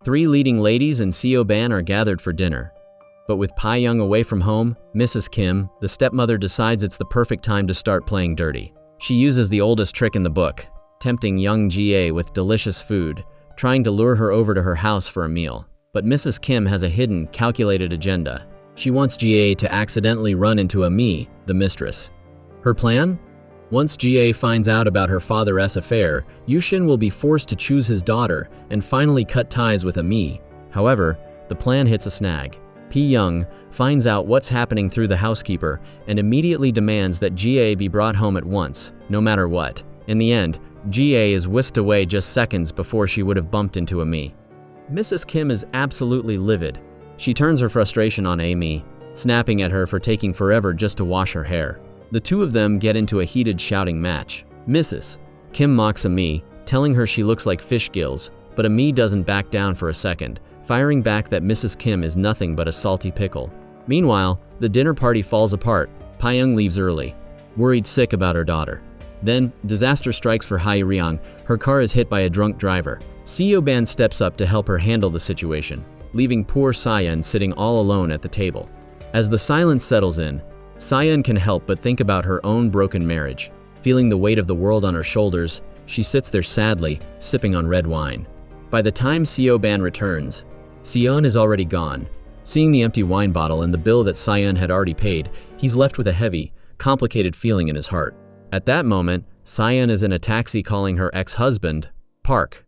Three leading ladies and Seo-ban are gathered for dinner. But with Pai-young away from home, Mrs. Kim, the stepmother, decides it's the perfect time to start playing dirty. She uses the oldest trick in the book, tempting young Ga with delicious food, trying to lure her over to her house for a meal. But Mrs. Kim has a hidden, calculated agenda. She wants Ga to accidentally run into Ami, the mistress. Her plan? Once Ga finds out about her father's affair, Yushin will be forced to choose his daughter and finally cut ties with Ami. However, the plan hits a snag. Pi-young finds out what's happening through the housekeeper and immediately demands that Ga be brought home at once, no matter what. In the end, Ga is whisked away just seconds before she would have bumped into Ami. Mrs. Kim is absolutely livid. She turns her frustration on Ami, snapping at her for taking forever just to wash her hair. The two of them get into a heated shouting match. Mrs. Kim mocks Ami, telling her she looks like fish gills, but Ami doesn't back down for a second, firing back that Mrs. Kim is nothing but a salty pickle. Meanwhile, the dinner party falls apart. Pai-young leaves early, worried sick about her daughter. Then, disaster strikes for Hae-ryung. Her car is hit by a drunk driver. Seo-ban steps up to help her handle the situation, leaving poor Sayeon sitting all alone at the table. As the silence settles in, Sayeon can help but think about her own broken marriage. Feeling the weight of the world on her shoulders, she sits there sadly, sipping on red wine. By the time Seo-ban returns, Seon is already gone. Seeing the empty wine bottle and the bill that Sayeon had already paid, he's left with a heavy, complicated feeling in his heart. At that moment, Sayeon is in a taxi calling her ex-husband, Park.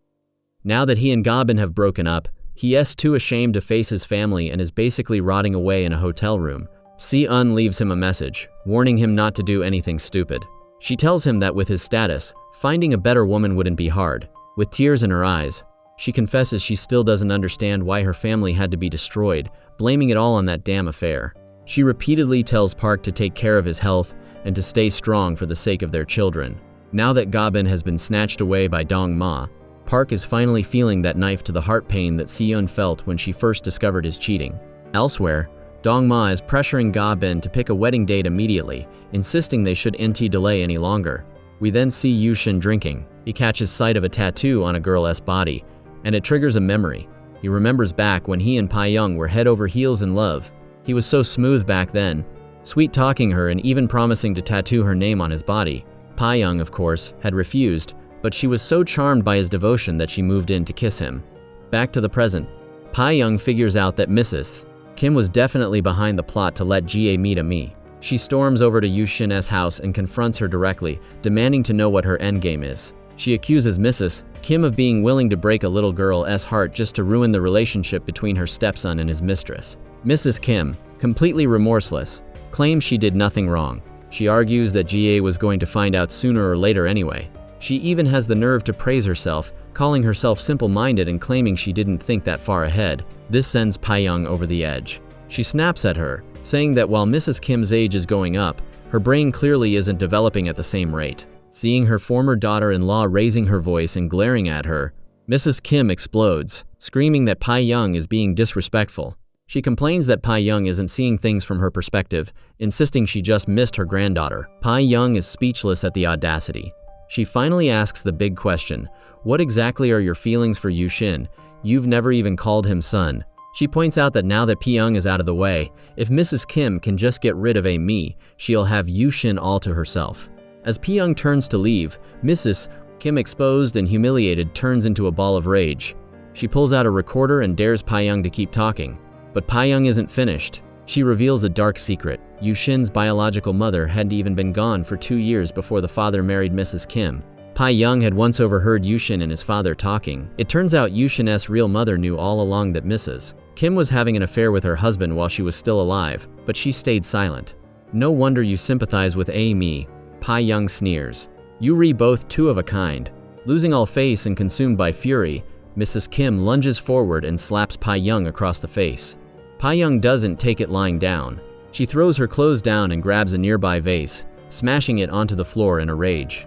Now that he and Gabin have broken up, he is too ashamed to face his family and is basically rotting away in a hotel room. Seon leaves him a message, warning him not to do anything stupid. She tells him that with his status, finding a better woman wouldn't be hard. With tears in her eyes, she confesses she still doesn't understand why her family had to be destroyed, blaming it all on that damn affair. She repeatedly tells Park to take care of his health and to stay strong for the sake of their children. Now that Gabin has been snatched away by Dong Ma, Park is finally feeling that knife to the heart pain that Seon felt when she first discovered his cheating. Elsewhere, Dong Ma is pressuring Gabin to pick a wedding date immediately, insisting they shouldn't delay any longer. We then see Yushin drinking. He catches sight of a tattoo on a girl's body, and it triggers a memory. He remembers back when he and Pai-young were head over heels in love. He was so smooth back then, sweet-talking her and even promising to tattoo her name on his body. Pai-young, of course, had refused, but she was so charmed by his devotion that she moved in to kiss him. Back to the present, Pai-young figures out that Mrs. Kim was definitely behind the plot to let Ga meet Ami. She storms over to Yushin's house and confronts her directly, demanding to know what her endgame is. She accuses Mrs. Kim of being willing to break a little girl's heart just to ruin the relationship between her stepson and his mistress. Mrs. Kim, completely remorseless, claims she did nothing wrong. She argues that Ga was going to find out sooner or later anyway. She even has the nerve to praise herself, calling herself simple-minded and claiming she didn't think that far ahead. This sends Pai-young over the edge. She snaps at her, saying that while Mrs. Kim's age is going up, her brain clearly isn't developing at the same rate. Seeing her former daughter-in-law raising her voice and glaring at her, Mrs. Kim explodes, screaming that Pai-young is being disrespectful. She complains that Pai-young isn't seeing things from her perspective, insisting she just missed her granddaughter. Pai-young is speechless at the audacity. She finally asks the big question, "What exactly are your feelings for Yushin? You've never even called him son." She points out that now that Pi-young is out of the way, if Mrs. Kim can just get rid of Ami, she'll have Yushin all to herself. As Pi-young turns to leave, Mrs. Kim, exposed and humiliated, turns into a ball of rage. She pulls out a recorder and dares Pai-young to keep talking. But Pai-young isn't finished. She reveals a dark secret. Yushin's biological mother hadn't even been gone for 2 years before the father married Mrs. Kim. Pai-young had once overheard Yushin and his father talking. It turns out Yushin's real mother knew all along that Mrs. Kim was having an affair with her husband while she was still alive, but she stayed silent. "No wonder you sympathize with Ami," Pai-young sneers. "You both two of a kind." Losing all face and consumed by fury, Mrs. Kim lunges forward and slaps Pai-young across the face. Pai-young doesn't take it lying down. She throws her clothes down and grabs a nearby vase, smashing it onto the floor in a rage.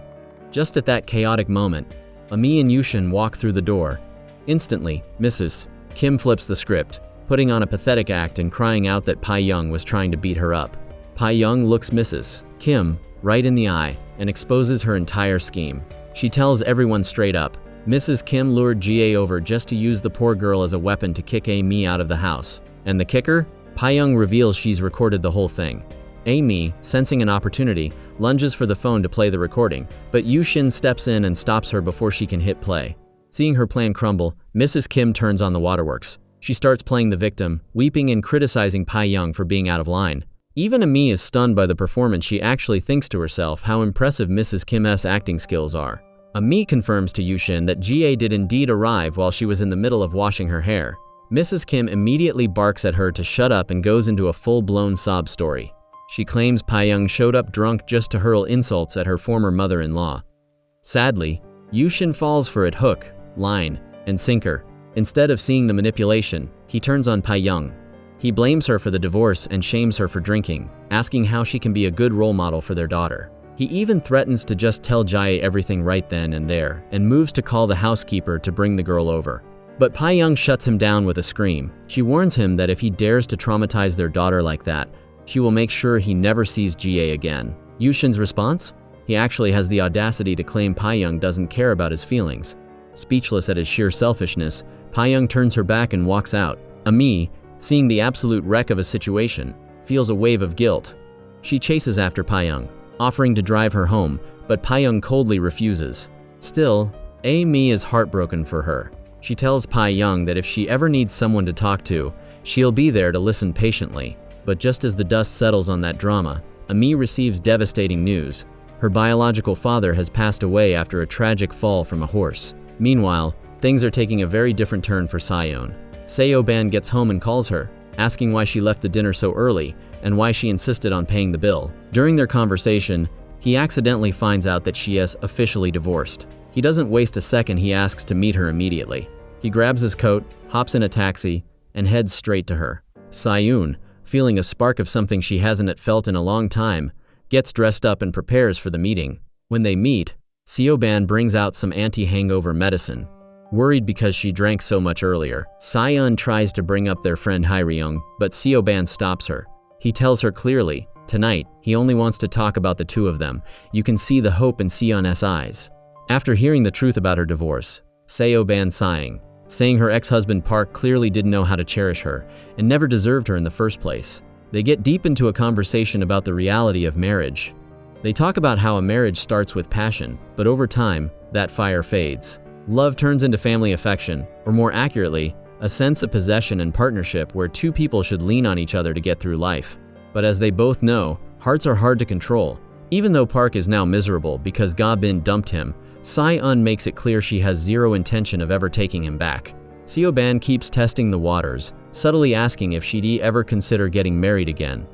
Just at that chaotic moment, Ami and Yushin walk through the door. Instantly, Mrs. Kim flips the script, putting on a pathetic act and crying out that Pai-young was trying to beat her up. Pai-young looks Mrs. Kim right in the eye and exposes her entire scheme. She tells everyone straight up, Mrs. Kim lured Ga over just to use the poor girl as a weapon to kick Amy out of the house. And the kicker? Pyung reveals she's recorded the whole thing. Amy, sensing an opportunity, lunges for the phone to play the recording, but Yushin steps in and stops her before she can hit play. Seeing her plan crumble, Mrs. Kim turns on the waterworks. She starts playing the victim, weeping and criticizing Pyung for being out of line. Even Amy is stunned by the performance. She actually thinks to herself how impressive Mrs. Kim's acting skills are. Amy confirms to Yushin that Ga did indeed arrive while she was in the middle of washing her hair. Mrs. Kim immediately barks at her to shut up and goes into a full-blown sob story. She claims Pyung showed up drunk just to hurl insults at her former mother-in-law. Sadly, Yushin falls for it hook, line, and sinker. Instead of seeing the manipulation, he turns on Pyung. He blames her for the divorce and shames her for drinking, asking how she can be a good role model for their daughter. He even threatens to just tell Jae everything right then and there, and moves to call the housekeeper to bring the girl over. But Pyung shuts him down with a scream. She warns him that if he dares to traumatize their daughter like that, she will make sure he never sees Ga again. Yushin's response? He actually has the audacity to claim Pyung doesn't care about his feelings. Speechless at his sheer selfishness, Pyung turns her back and walks out. Amy, seeing the absolute wreck of a situation, feels a wave of guilt. She chases after Pyung, offering to drive her home, but Pyung coldly refuses. Still, Amy is heartbroken for her. She tells Pyung that if she ever needs someone to talk to, she'll be there to listen patiently. But just as the dust settles on that drama, Amy receives devastating news. Her biological father has passed away after a tragic fall from a horse. Meanwhile, things are taking a very different turn for Seon. Seoban gets home and calls her, asking why she left the dinner so early and why she insisted on paying the bill. During their conversation, he accidentally finds out that she is officially divorced. He doesn't waste a second. He asks to meet her immediately. He grabs his coat, hops in a taxi, and heads straight to her. Seon, feeling a spark of something she hasn't felt in a long time, gets dressed up and prepares for the meeting. When they meet, Seoban brings out some anti-hangover medicine. Worried because she drank so much earlier, Seon tries to bring up their friend Hyeryung, but Seoban stops her. He tells her clearly, tonight, he only wants to talk about the two of them. You can see the hope in Seon's eyes. After hearing the truth about her divorce, Seoban sighing, saying her ex-husband Park clearly didn't know how to cherish her and never deserved her in the first place. They get deep into a conversation about the reality of marriage. They talk about how a marriage starts with passion, but over time, that fire fades. Love turns into family affection, or more accurately, a sense of possession and partnership where two people should lean on each other to get through life. But as they both know, hearts are hard to control. Even though Park is now miserable because Ga-bin dumped him, Seon makes it clear she has zero intention of ever taking him back. Seoban keeps testing the waters, subtly asking if she'd ever consider getting married again.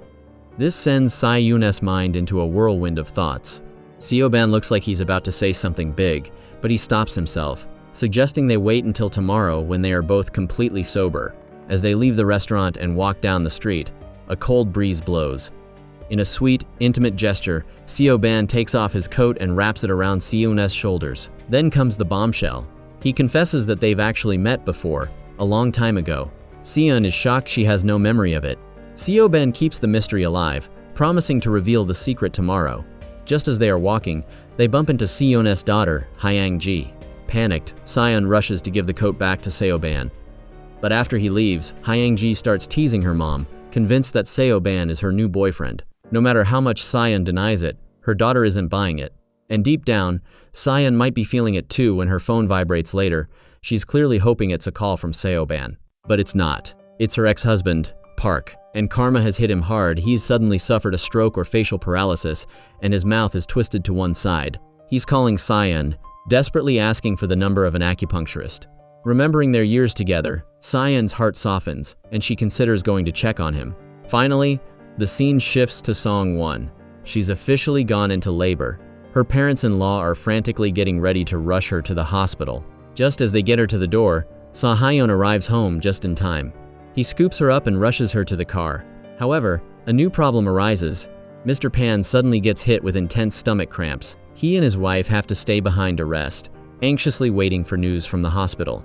This sends Seon's mind into a whirlwind of thoughts. Seoban looks like he's about to say something big, but he stops himself, suggesting they wait until tomorrow when they are both completely sober. As they leave the restaurant and walk down the street, a cold breeze blows. In a sweet, intimate gesture, Seoban takes off his coat and wraps it around Seon's shoulders. Then comes the bombshell. He confesses that they've actually met before, a long time ago. Seon is shocked she has no memory of it. Seoban keeps the mystery alive, promising to reveal the secret tomorrow. Just as they are walking, they bump into Seon's daughter, Hyang-ji. Panicked, Seon rushes to give the coat back to Seoban. But after he leaves, Hyang-ji starts teasing her mom, convinced that Seoban is her new boyfriend. No matter how much Seon denies it, her daughter isn't buying it. And deep down, Seon might be feeling it too when her phone vibrates later. She's clearly hoping it's a call from Seoban. But it's not. It's her ex-husband, Park. And karma has hit him hard. He's suddenly suffered a stroke or facial paralysis, and his mouth is twisted to one side. He's calling Seon, desperately asking for the number of an acupuncturist. Remembering their years together, Seon's heart softens, and she considers going to check on him. Finally, the scene shifts to Song-won. She's officially gone into labor. Her parents-in-law are frantically getting ready to rush her to the hospital. Just as they get her to the door, Seo-hyun arrives home just in time. He scoops her up and rushes her to the car. However, a new problem arises. Mr. Pan suddenly gets hit with intense stomach cramps. He and his wife have to stay behind to rest, anxiously waiting for news from the hospital.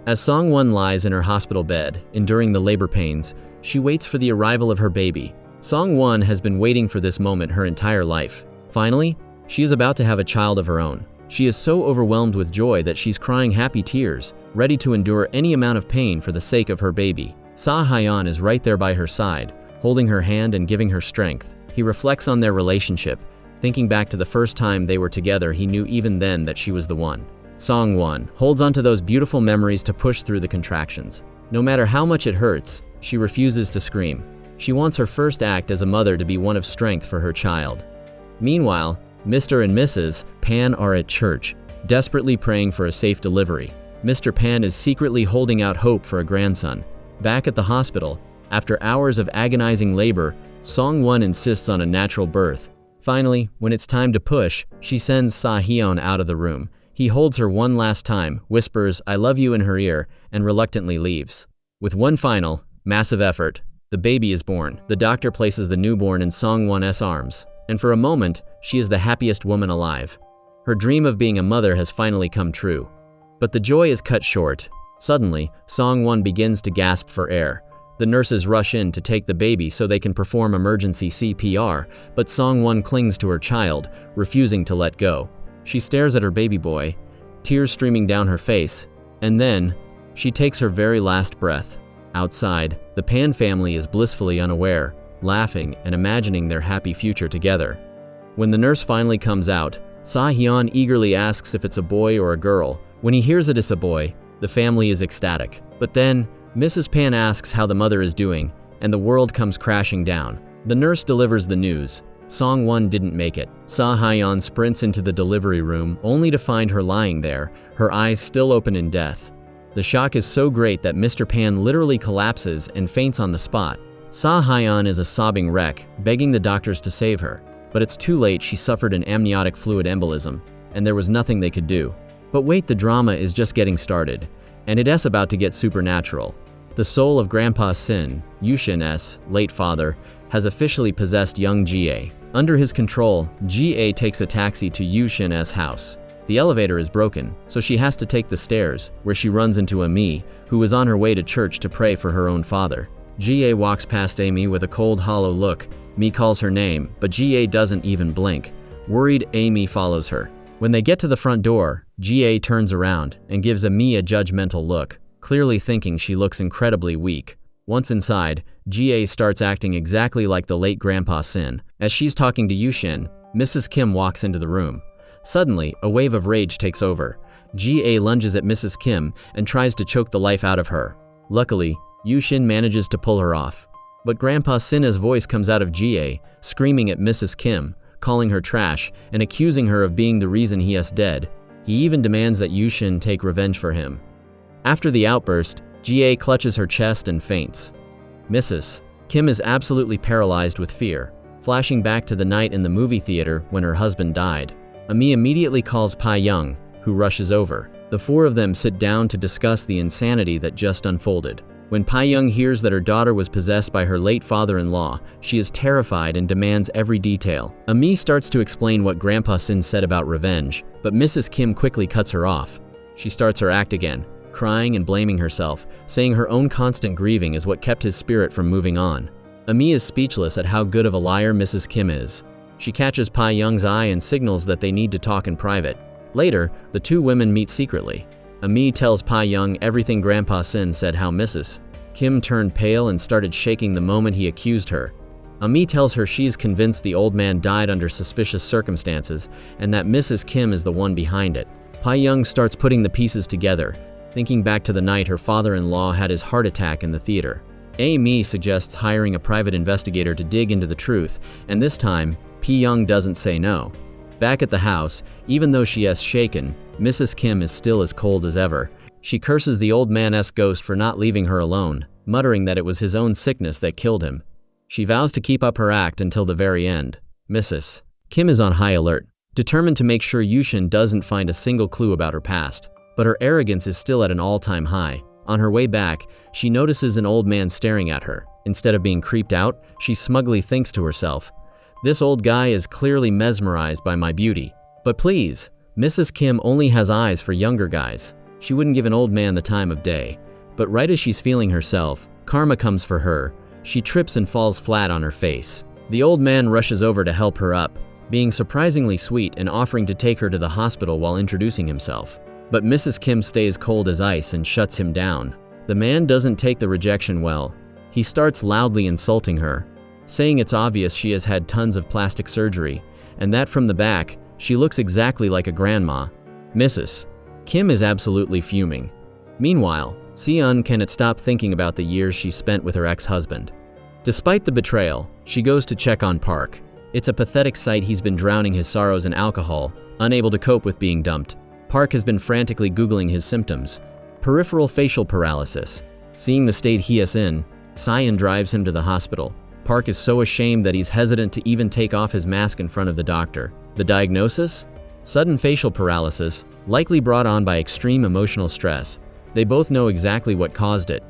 As Song-won lies in her hospital bed, enduring the labor pains, she waits for the arrival of her baby. Song-won has been waiting for this moment her entire life. Finally, she is about to have a child of her own. She is so overwhelmed with joy that she's crying happy tears, ready to endure any amount of pain for the sake of her baby. Seo Hyun is right there by her side, holding her hand and giving her strength. He reflects on their relationship, thinking back to the first time they were together. He knew even then that she was the one. Song-won holds onto those beautiful memories to push through the contractions. No matter how much it hurts, she refuses to scream. She wants her first act as a mother to be one of strength for her child. Meanwhile, Mr. and Mrs. Pan are at church, desperately praying for a safe delivery. Mr. Pan is secretly holding out hope for a grandson. Back at the hospital, after hours of agonizing labor, Song-won insists on a natural birth. Finally, when it's time to push, she sends Seo Hyun out of the room. He holds her one last time, whispers "I love you" in her ear, and reluctantly leaves. With one final, massive effort, the baby is born. The doctor places the newborn in Song-won's arms, and for a moment, she is the happiest woman alive. Her dream of being a mother has finally come true. But the joy is cut short. Suddenly, Song-won begins to gasp for air. The nurses rush in to take the baby so they can perform emergency CPR, but Song-won clings to her child, refusing to let go. She stares at her baby boy, tears streaming down her face, and then, she takes her very last breath. Outside, the Pan family is blissfully unaware, laughing and imagining their happy future together. When the nurse finally comes out, Seo Hyun eagerly asks if it's a boy or a girl. When he hears it is a boy, the family is ecstatic. But then, Mrs. Pan asks how the mother is doing, and the world comes crashing down. The nurse delivers the news. Song-won didn't make it. Seo Hyun sprints into the delivery room, only to find her lying there, her eyes still open in death. The shock is so great that Mr. Pan literally collapses and faints on the spot. Seo Hyun is a sobbing wreck, begging the doctors to save her. But it's too late. She suffered an amniotic fluid embolism, and there was nothing they could do. But wait, the drama is just getting started, and it's about to get supernatural. The soul of Grandpa Sin, Yushin's late father, has officially possessed young Ga. Under his control, Ga takes a taxi to Yushin's house. The elevator is broken, so she has to take the stairs, where she runs into Amy, who is on her way to church to pray for her own father. Ga walks past Amy with a cold, hollow look. Mi calls her name, but Ga doesn't even blink. Worried, Amy follows her. When they get to the front door, Ga turns around and gives Amy a judgmental look, clearly thinking she looks incredibly weak. Once inside, Ga starts acting exactly like the late Grandpa Sin. As she's talking to Yushin, Mrs. Kim walks into the room. Suddenly, a wave of rage takes over. Ga lunges at Mrs. Kim and tries to choke the life out of her. Luckily, Yushin manages to pull her off. But Grandpa Sin's voice comes out of Ga, screaming at Mrs. Kim, calling her trash, and accusing her of being the reason he is dead. He even demands that Yushin take revenge for him. After the outburst, Ga clutches her chest and faints. Mrs. Kim is absolutely paralyzed with fear, flashing back to the night in the movie theater when her husband died. Amy immediately calls Pai Young, who rushes over. The four of them sit down to discuss the insanity that just unfolded. When Pai Young hears that her daughter was possessed by her late father-in-law, she is terrified and demands every detail. Amy starts to explain what Grandpa Sin said about revenge, but Mrs. Kim quickly cuts her off. She starts her act again, crying and blaming herself, saying her own constant grieving is what kept his spirit from moving on. Amy is speechless at how good of a liar Mrs. Kim is. She catches Pai Young's eye and signals that they need to talk in private. Later, the two women meet secretly. Amy tells Pai Young everything Grandpa Sin said, how Mrs. Kim turned pale and started shaking the moment he accused her. Amy tells her she's convinced the old man died under suspicious circumstances and that Mrs. Kim is the one behind it. Pai Young starts putting the pieces together, thinking back to the night her father-in-law had his heart attack in the theater. Amy suggests hiring a private investigator to dig into the truth, and this time, Pai Young doesn't say no. Back at the house, even though she is shaken, Mrs. Kim is still as cold as ever. She curses the old man's ghost for not leaving her alone, muttering that it was his own sickness that killed him. She vows to keep up her act until the very end. Mrs. Kim is on high alert, determined to make sure Yushin doesn't find a single clue about her past. But her arrogance is still at an all-time high. On her way back, she notices an old man staring at her. Instead of being creeped out, she smugly thinks to herself, "This old guy is clearly mesmerized by my beauty. But please, Mrs. Kim only has eyes for younger guys. She wouldn't give an old man the time of day." But right as she's feeling herself, karma comes for her. She trips and falls flat on her face. The old man rushes over to help her up, being surprisingly sweet and offering to take her to the hospital while introducing himself. But Mrs. Kim stays cold as ice and shuts him down. The man doesn't take the rejection well. He starts loudly insulting her, saying it's obvious she has had tons of plastic surgery, and that from the back, she looks exactly like a grandma. Mrs. Kim is absolutely fuming. Meanwhile, Seon cannot stop thinking about the years she spent with her ex-husband. Despite the betrayal, she goes to check on Park. It's a pathetic sight. He's been drowning his sorrows in alcohol, unable to cope with being dumped. Park has been frantically Googling his symptoms. Peripheral facial paralysis. Seeing the state he is in, Seon drives him to the hospital. Park is so ashamed that he's hesitant to even take off his mask in front of the doctor. The diagnosis? Sudden facial paralysis, likely brought on by extreme emotional stress. They both know exactly what caused it.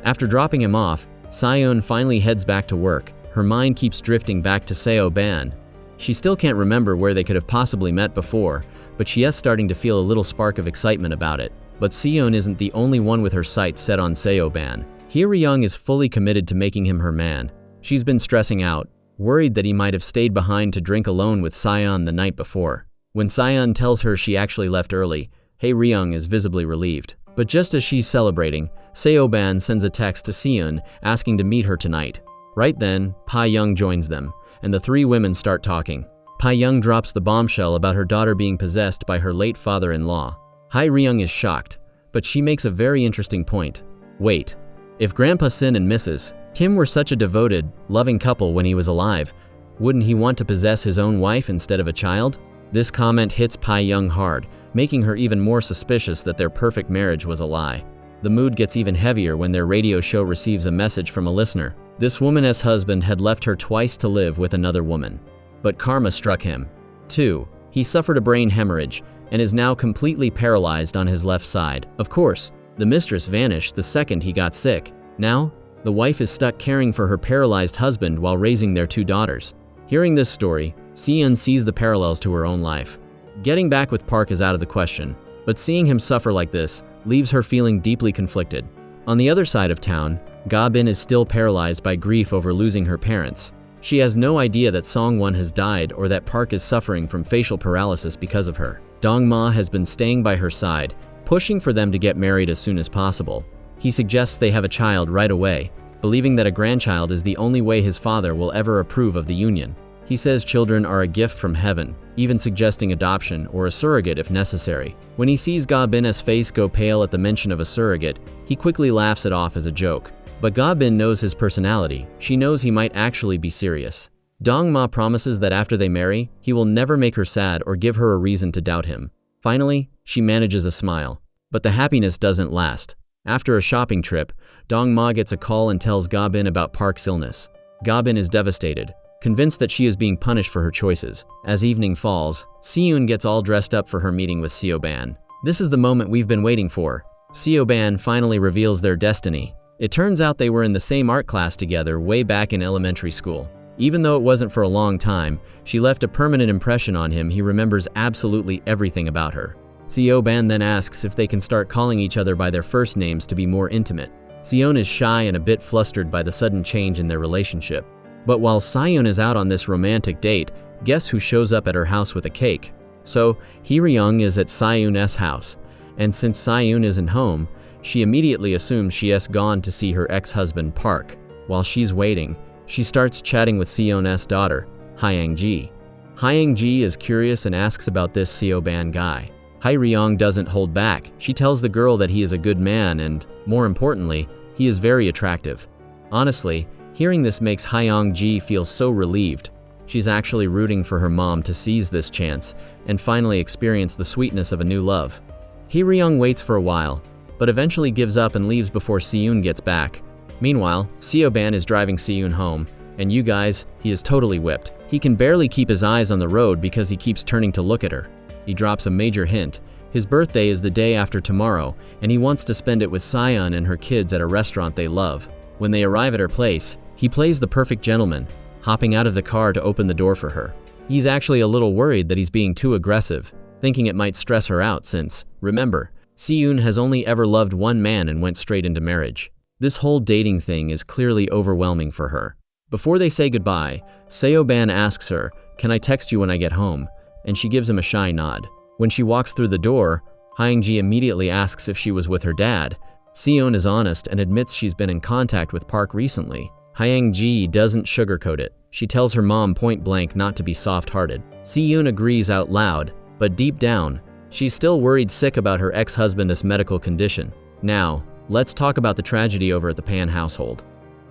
After dropping him off, Seon finally heads back to work. Her mind keeps drifting back to Seo-ban. She still can't remember where they could have possibly met before, but she is starting to feel a little spark of excitement about it. But Seon isn't the only one with her sights set on Seo-ban. Hye-ryung is fully committed to making him her man. She's been stressing out, worried that he might have stayed behind to drink alone with Seon the night before. When Seon tells her she actually left early, Hye-ryung is visibly relieved. But just as she's celebrating, Seo-ban sends a text to Seon asking to meet her tonight. Right then, Pa-young joins them, and the three women start talking. Pa-young drops the bombshell about her daughter being possessed by her late father-in-law. Hye-ryung is shocked, but she makes a very interesting point. Wait, if Grandpa Sin and Mrs. Kim were such a devoted, loving couple when he was alive, wouldn't he want to possess his own wife instead of a child? This comment hits Pa-young hard, making her even more suspicious that their perfect marriage was a lie. The mood gets even heavier when their radio show receives a message from a listener. This woman's husband had left her twice to live with another woman. But karma struck him. 2. He suffered a brain hemorrhage and is now completely paralyzed on his left side. Of course, the mistress vanished the second he got sick. Now, the wife is stuck caring for her paralyzed husband while raising their 2 daughters. Hearing this story, Seon sees the parallels to her own life. Getting back with Park is out of the question, but seeing him suffer like this leaves her feeling deeply conflicted. On the other side of town, Ga-bin is still paralyzed by grief over losing her parents. She has no idea that Song-won has died or that Park is suffering from facial paralysis because of her. Dong-ma has been staying by her side, pushing for them to get married as soon as possible. He suggests they have a child right away, believing that a grandchild is the only way his father will ever approve of the union. He says children are a gift from heaven, even suggesting adoption or a surrogate if necessary. When he sees Ga-bin's face go pale at the mention of a surrogate, he quickly laughs it off as a joke. But Ga-bin knows his personality. She knows he might actually be serious. Dong-ma promises that after they marry, he will never make her sad or give her a reason to doubt him. Finally, she manages a smile. But the happiness doesn't last. After a shopping trip, Dong-ma gets a call and tells Ga-bin about Park's illness. Ga-bin is devastated, convinced that she is being punished for her choices. As evening falls, Seon gets all dressed up for her meeting with Seo-ban. This is the moment we've been waiting for. Seo-ban finally reveals their destiny. It turns out they were in the same art class together way back in elementary school. Even though it wasn't for a long time, she left a permanent impression on him. He remembers absolutely everything about her. Seo-ban then asks if they can start calling each other by their first names to be more intimate. Seon is shy and a bit flustered by the sudden change in their relationship. But while Seon is out on this romantic date, guess who shows up at her house with a cake? So, Hye-ryung is at Seon's house, and since Seon isn't home, she immediately assumes she has gone to see her ex-husband Park. While she's waiting, she starts chatting with Seon's daughter, Hye-ryung. Hye-ryung is curious and asks about this Seo-ban guy. Hye-ryung doesn't hold back. She tells the girl that he is a good man and, more importantly, he is very attractive. Honestly, hearing this makes Hye-ryung feel so relieved. She's actually rooting for her mom to seize this chance and finally experience the sweetness of a new love. Hye-ryung waits for a while, but eventually gives up and leaves before Seon gets back. Meanwhile, Seo-ban is driving Seon home, and you guys, he is totally whipped. He can barely keep his eyes on the road because he keeps turning to look at her. He drops a major hint. His birthday is the day after tomorrow, and he wants to spend it with Seon and her kids at a restaurant they love. When they arrive at her place, he plays the perfect gentleman, hopping out of the car to open the door for her. He's actually a little worried that he's being too aggressive, thinking it might stress her out since, remember, Seon has only ever loved one man and went straight into marriage. This whole dating thing is clearly overwhelming for her. Before they say goodbye, Seo-ban asks her, "Can I text you when I get home?" And she gives him a shy nod. When she walks through the door, Hyung-ji immediately asks if she was with her dad. Seon is honest and admits she's been in contact with Park recently. Hyung-ji doesn't sugarcoat it. She tells her mom point blank not to be soft-hearted. Seon agrees out loud, but deep down, she's still worried sick about her ex-husband's medical condition. Now, let's talk about the tragedy over at the Pan household.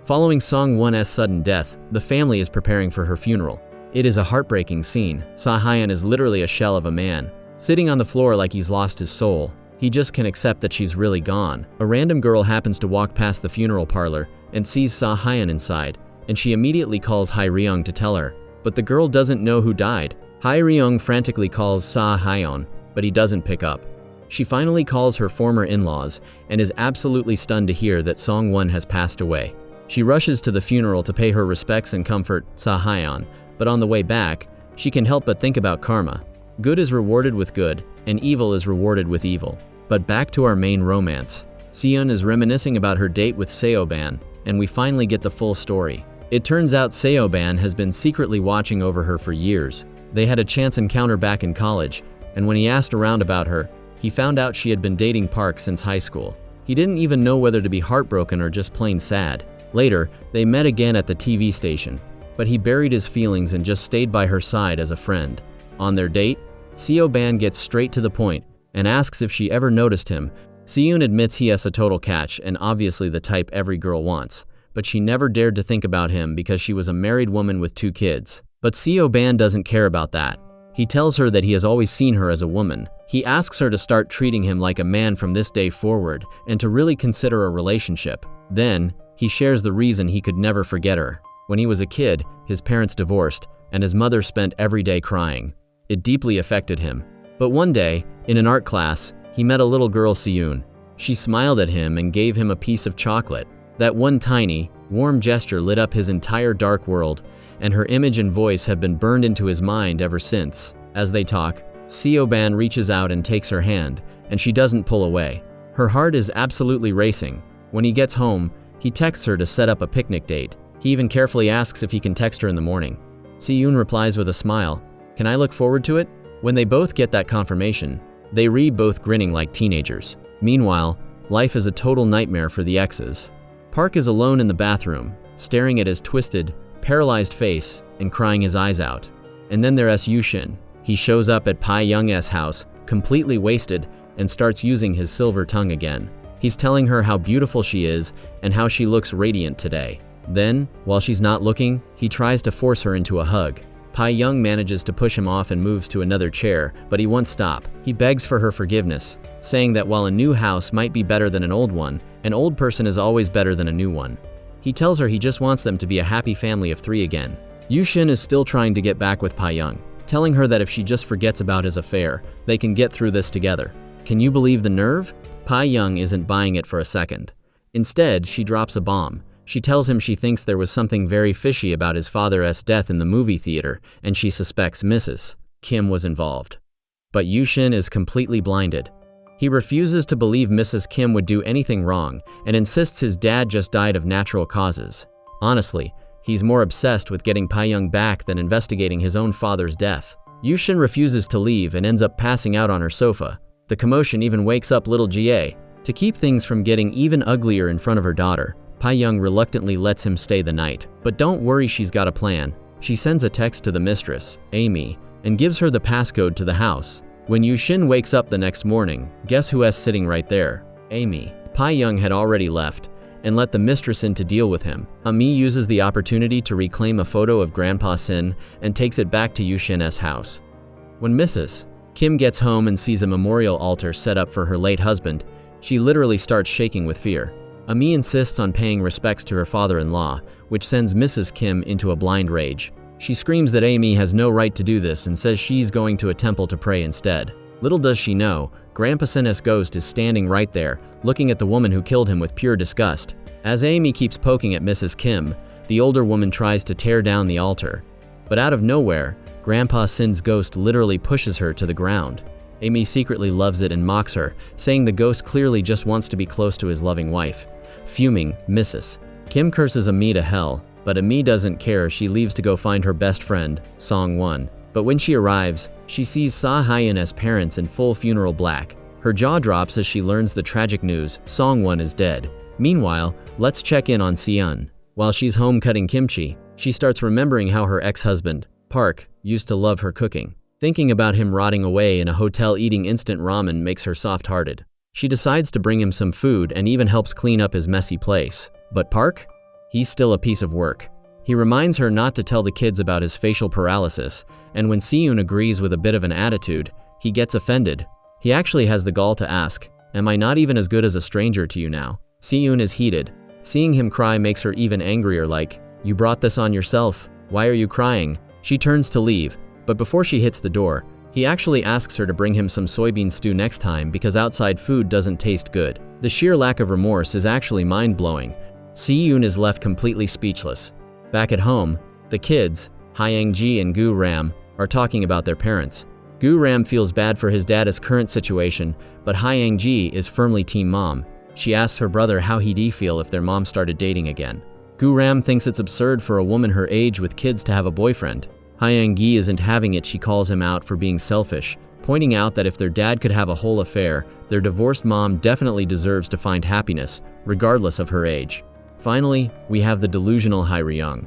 Following Song-won's sudden death, the family is preparing for her funeral. It is a heartbreaking scene. Seo-hyun is literally a shell of a man, sitting on the floor like he's lost his soul. He just can accept that she's really gone. A random girl happens to walk past the funeral parlor and sees Seo-hyun inside, and she immediately calls Hae-ryung to tell her. But the girl doesn't know who died. Hae-ryung frantically calls Seo-hyun, but he doesn't pick up. She finally calls her former in-laws and is absolutely stunned to hear that Song-won has passed away. She rushes to the funeral to pay her respects and comfort Seo-hyun, but on the way back, she can help but think about karma. Good is rewarded with good, and evil is rewarded with evil. But back to our main romance. Seon is reminiscing about her date with Seo-ban, and we finally get the full story. It turns out Seo-ban has been secretly watching over her for years. They had a chance encounter back in college, and when he asked around about her, he found out she had been dating Park since high school. He didn't even know whether to be heartbroken or just plain sad. Later, they met again at the TV station, but he buried his feelings and just stayed by her side as a friend. On their date, Seo-ban gets straight to the point and asks if she ever noticed him. Seon admits he has a total catch and obviously the type every girl wants, but she never dared to think about him because she was a married woman with 2 kids. But Seo-ban doesn't care about that. He tells her that he has always seen her as a woman. He asks her to start treating him like a man from this day forward and to really consider a relationship. Then, he shares the reason he could never forget her. When he was a kid, his parents divorced, and his mother spent every day crying. It deeply affected him. But one day, in an art class, he met a little girl, Seon. She smiled at him and gave him a piece of chocolate. That one tiny, warm gesture lit up his entire dark world, and her image and voice have been burned into his mind ever since. As they talk, Seo-ban reaches out and takes her hand, and she doesn't pull away. Her heart is absolutely racing. When he gets home, he texts her to set up a picnic date. He even carefully asks if he can text her in the morning. Seon replies with a smile, "Can I look forward to it?" When they both get that confirmation, they both grinning like teenagers. Meanwhile, life is a total nightmare for the exes. Park is alone in the bathroom, staring at his twisted, paralyzed face and crying his eyes out. And then there's Yushin. He shows up at Pai Young's house, completely wasted, and starts using his silver tongue again. He's telling her how beautiful she is and how she looks radiant today. Then, while she's not looking, he tries to force her into a hug. Pai Young manages to push him off and moves to another chair, but he won't stop. He begs for her forgiveness, saying that while a new house might be better than an old person is always better than a new one. He tells her he just wants them to be a happy family of 3 again. Yushin is still trying to get back with Pai Young, telling her that if she just forgets about his affair, they can get through this together. Can you believe the nerve? Pai Young isn't buying it for a second. Instead, she drops a bomb. She tells him she thinks there was something very fishy about his father's death in the movie theater, and she suspects Mrs. Kim was involved. But Yushin is completely blinded. He refuses to believe Mrs. Kim would do anything wrong, and insists his dad just died of natural causes. Honestly, he's more obsessed with getting Pai Young back than investigating his own father's death. Yushin refuses to leave and ends up passing out on her sofa. The commotion even wakes up little Ga. To keep things from getting even uglier in front of her daughter, Pai Young reluctantly lets him stay the night. But don't worry, she's got a plan. She sends a text to the mistress, Amy, and gives her the passcode to the house. When Yushin wakes up the next morning, guess who is sitting right there? Amy. Pai Young had already left and let the mistress in to deal with him. Amy uses the opportunity to reclaim a photo of Grandpa Sin and takes it back to Yushin's house. When Mrs. Kim gets home and sees a memorial altar set up for her late husband, she literally starts shaking with fear. Amy insists on paying respects to her father-in-law, which sends Mrs. Kim into a blind rage. She screams that Amy has no right to do this and says she's going to a temple to pray instead. Little does she know, Grandpa Sin's ghost is standing right there, looking at the woman who killed him with pure disgust. As Amy keeps poking at Mrs. Kim, the older woman tries to tear down the altar. But out of nowhere, Grandpa Sin's ghost literally pushes her to the ground. Amy secretly loves it and mocks her, saying the ghost clearly just wants to be close to his loving wife. Fuming, Mrs. Kim curses Amy to hell, But Ami doesn't care. She leaves to go find her best friend, Song-won. But when she arrives, she sees Seo-hyun's parents in full funeral black. Her jaw drops as she learns the tragic news: Song-won is dead. Meanwhile, let's check in on Seon. While she's home cutting kimchi, she starts remembering how her ex-husband, Park, used to love her cooking. Thinking about him rotting away in a hotel eating instant ramen makes her soft-hearted. She decides to bring him some food and even helps clean up his messy place. But Park? He's still a piece of work. He reminds her not to tell the kids about his facial paralysis, and when Seon agrees with a bit of an attitude, he gets offended. He actually has the gall to ask, "Am I not even as good as a stranger to you now?" Seon is heated. Seeing him cry makes her even angrier, like, "You brought this on yourself. Why are you crying?" She turns to leave, but before she hits the door, he actually asks her to bring him some soybean stew next time because outside food doesn't taste good. The sheer lack of remorse is actually mind-blowing. Seon is left completely speechless. Back at home, the kids, Hyang-ji and Gu-ram, are talking about their parents. Gu-ram feels bad for his dad's current situation, but Hyang-ji is firmly team mom. She asks her brother how he'd feel if their mom started dating again. Gu-ram thinks it's absurd for a woman her age with kids to have a boyfriend. Hyang-gi isn't having it. She calls him out for being selfish, pointing out that if their dad could have a whole affair, their divorced mom definitely deserves to find happiness, regardless of her age. Finally, we have the delusional Hae-ryung.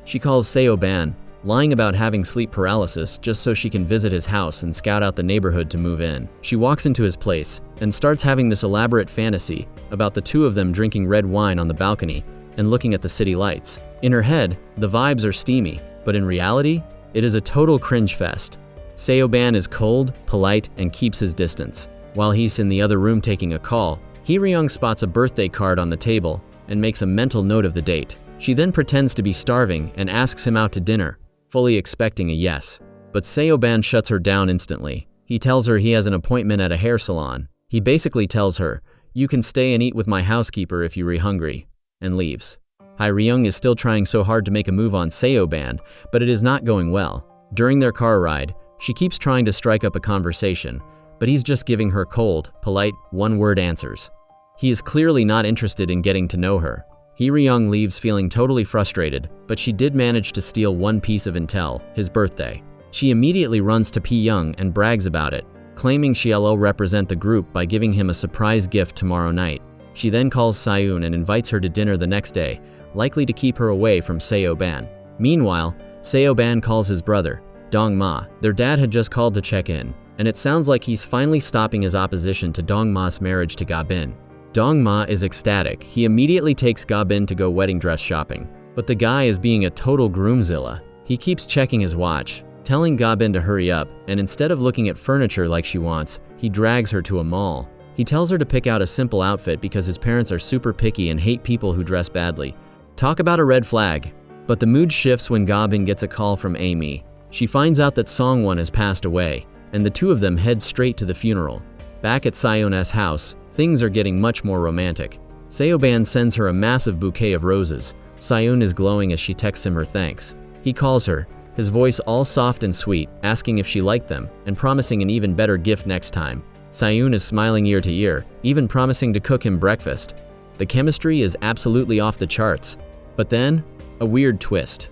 She calls Seo-ban, lying about having sleep paralysis just so she can visit his house and scout out the neighborhood to move in. She walks into his place and starts having this elaborate fantasy about the two of them drinking red wine on the balcony and looking at the city lights. In her head, the vibes are steamy, but in reality, it is a total cringe fest. Seo-ban is cold, polite, and keeps his distance. While he's in the other room taking a call, Hae-ryung spots a birthday card on the table and makes a mental note of the date. She then pretends to be starving and asks him out to dinner, fully expecting a yes. But Seo-ban shuts her down instantly. He tells her he has an appointment at a hair salon. He basically tells her, "You can stay and eat with my housekeeper if you're hungry," and leaves. Hae-ryung is still trying so hard to make a move on Seo-ban, but it is not going well. During their car ride, she keeps trying to strike up a conversation, but he's just giving her cold, polite, one-word answers. He is clearly not interested in getting to know her. Hae-ryung leaves feeling totally frustrated, but she did manage to steal one piece of intel: his birthday. She immediately runs to P-young and brags about it, claiming she'll represent the group by giving him a surprise gift tomorrow night. She then calls Seon and invites her to dinner the next day, likely to keep her away from Seo-ban. Meanwhile, Seo-ban calls his brother, Dong-ma. Their dad had just called to check in, and it sounds like he's finally stopping his opposition to Dong-ma's marriage to Ga-bin. Dong-ma is ecstatic. He immediately takes Ga-bin to go wedding dress shopping. But the guy is being a total groomzilla. He keeps checking his watch, telling Ga-bin to hurry up, and instead of looking at furniture like she wants, he drags her to a mall. He tells her to pick out a simple outfit because his parents are super picky and hate people who dress badly. Talk about a red flag. But the mood shifts when Ga-bin gets a call from Amy. She finds out that Song-won has passed away, and the two of them head straight to the funeral. Back at Seon's house, things are getting much more romantic. Seo-ban sends her a massive bouquet of roses. Seon is glowing as she texts him her thanks. He calls her, his voice all soft and sweet, asking if she liked them, and promising an even better gift next time. Seon is smiling ear to ear, even promising to cook him breakfast. The chemistry is absolutely off the charts. But then, a weird twist.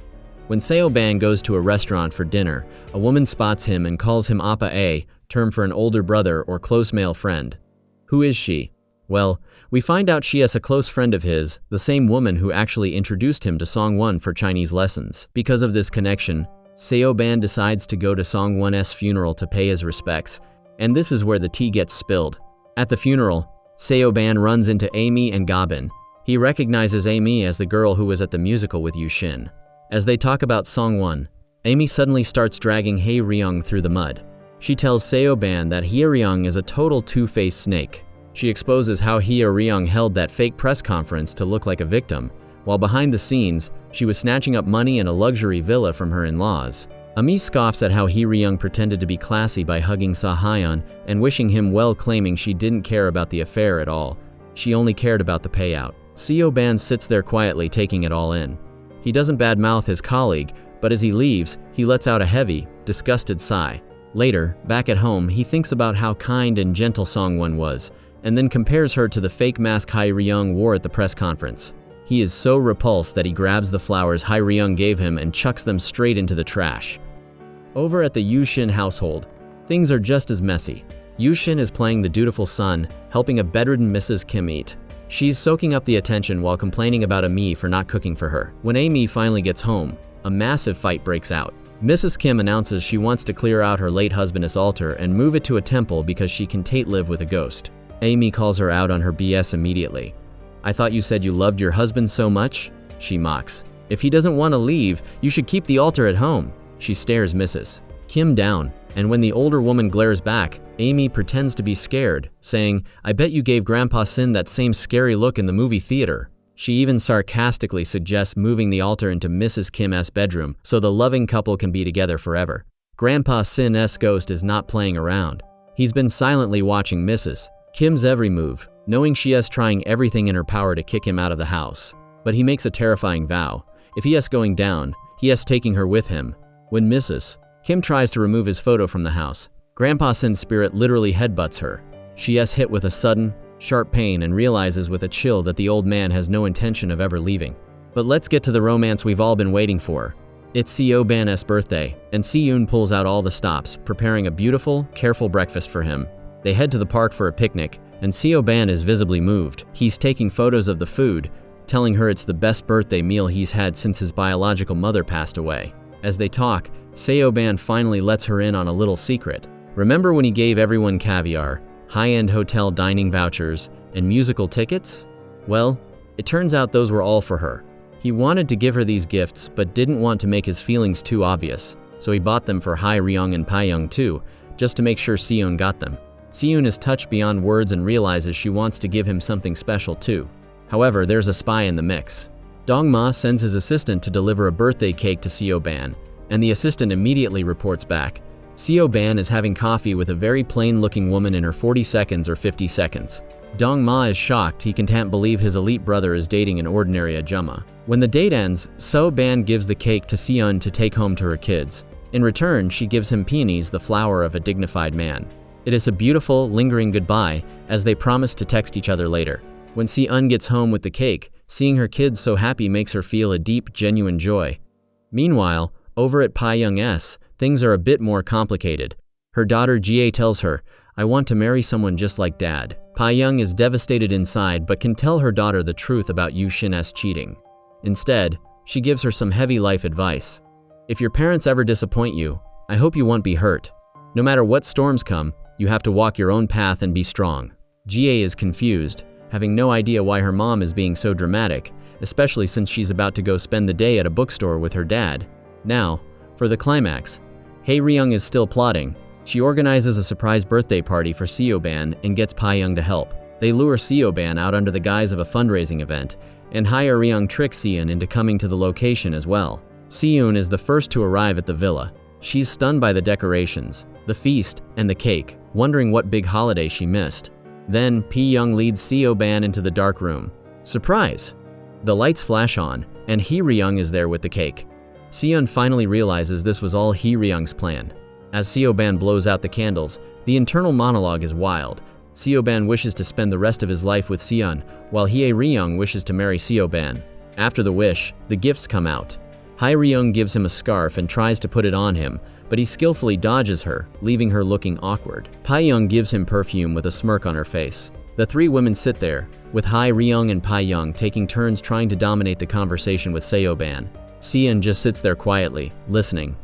When Seo-ban goes to a restaurant for dinner, a woman spots him and calls him Appa A, term for an older brother or close male friend. Who is she? Well, we find out she is a close friend of his, the same woman who actually introduced him to Song-won for Chinese lessons. Because of this connection, Seo-ban decides to go to Song-won's funeral to pay his respects, and this is where the tea gets spilled. At the funeral, Seo-ban runs into Amy and Ga-bin. He recognizes Amy as the girl who was at the musical with Yu Shin. As they talk about Song-won, Amy suddenly starts dragging Hae-ryung through the mud. She tells Seo-ban that Hae-ryung is a total two-faced snake. She exposes how Hae-ryung held that fake press conference to look like a victim, while behind the scenes, she was snatching up money and a luxury villa from her in-laws. Ami scoffs at how Hae-ryung pretended to be classy by hugging Seo-hyun and wishing him well, claiming she didn't care about the affair at all. She only cared about the payout. Seo-ban sits there quietly taking it all in. He doesn't badmouth his colleague, but as he leaves, he lets out a heavy, disgusted sigh. Later, back at home, he thinks about how kind and gentle Song-won was, and then compares her to the fake mask Hae-ryung wore at the press conference. He is so repulsed that he grabs the flowers Hae-ryung gave him and chucks them straight into the trash. Over at the Yushin household, things are just as messy. Yushin is playing the dutiful son, helping a bedridden Mrs. Kim eat. She's soaking up the attention while complaining about Amy for not cooking for her. When Amy finally gets home, a massive fight breaks out. Mrs. Kim announces she wants to clear out her late husband's altar and move it to a temple because she can live with a ghost. Amy calls her out on her BS immediately. "I thought you said you loved your husband so much?" she mocks. "If he doesn't want to leave, you should keep the altar at home." She stares Mrs. Kim down, and when the older woman glares back, Amy pretends to be scared, saying, "I bet you gave Grandpa Sin that same scary look in the movie theater." She even sarcastically suggests moving the altar into Mrs. Kim's bedroom so the loving couple can be together forever. Grandpa Sin's ghost is not playing around. He's been silently watching Mrs. Kim's every move, knowing she is trying everything in her power to kick him out of the house. But he makes a terrifying vow. If he is going down, he is taking her with him. When Mrs. Kim tries to remove his photo from the house, Grandpa Sin's spirit literally headbutts her. She is hit with a sudden, sharp pain and realizes with a chill that the old man has no intention of ever leaving. But let's get to the romance we've all been waiting for. It's Seo-ban's birthday, and Si-yoon pulls out all the stops, preparing a beautiful, careful breakfast for him. They head to the park for a picnic, and Seo-ban is visibly moved. He's taking photos of the food, telling her it's the best birthday meal he's had since his biological mother passed away. As they talk, Seo-ban finally lets her in on a little secret. Remember when he gave everyone caviar, high-end hotel dining vouchers, and musical tickets? Well, it turns out those were all for her. He wanted to give her these gifts but didn't want to make his feelings too obvious, so he bought them for Hae-ryung and Pae-young too, just to make sure Si-yoon got them. Si-yoon is touched beyond words and realizes she wants to give him something special too. However, there's a spy in the mix. Dong-ma sends his assistant to deliver a birthday cake to Seo-ban, and the assistant immediately reports back. Seo-ban is having coffee with a very plain-looking woman in her 42nd or 52nd. Dong-ma is shocked. He can't believe his elite brother is dating an ordinary ajumma. When the date ends, Seo-ban gives the cake to Si-yoon to take home to her kids. In return, she gives him peonies, the flower of a dignified man. It is a beautiful, lingering goodbye, as they promise to text each other later. When Si-yoon gets home with the cake, seeing her kids so happy makes her feel a deep, genuine joy. Meanwhile, over at Pae-young's, things are a bit more complicated. Her daughter Jie tells her, "I want to marry someone just like Dad." Pae-young is devastated inside but can tell her daughter the truth about Yushin's cheating. Instead, she gives her some heavy life advice. "If your parents ever disappoint you, I hope you won't be hurt. No matter what storms come, you have to walk your own path and be strong." Jie is confused, having no idea why her mom is being so dramatic, especially since she's about to go spend the day at a bookstore with her dad. Now, for the climax. Hae-ryung is still plotting. She organizes a surprise birthday party for Seo-ban and gets Pae-young to help. They lure Seo-ban out under the guise of a fundraising event, and Hae-ryung tricks Si-yoon into coming to the location as well. Si-yoon is the first to arrive at the villa. She's stunned by the decorations, the feast, and the cake, wondering what big holiday she missed. Then, Pae-young leads Seo-ban into the dark room. Surprise! The lights flash on, and Hae-ryung is there with the cake. Si-yoon finally realizes this was all Hae-ryung's plan. As Seo-ban blows out the candles, the internal monologue is wild. Seo-ban wishes to spend the rest of his life with Si-yoon, while Hae-ryung wishes to marry Seo-ban. After the wish, the gifts come out. Hae-ryung gives him a scarf and tries to put it on him, but he skillfully dodges her, leaving her looking awkward. Pae-young gives him perfume with a smirk on her face. The three women sit there, with Hae-ryung and Pae-young taking turns trying to dominate the conversation with Seo-ban. Si-yoon just sits there quietly, listening.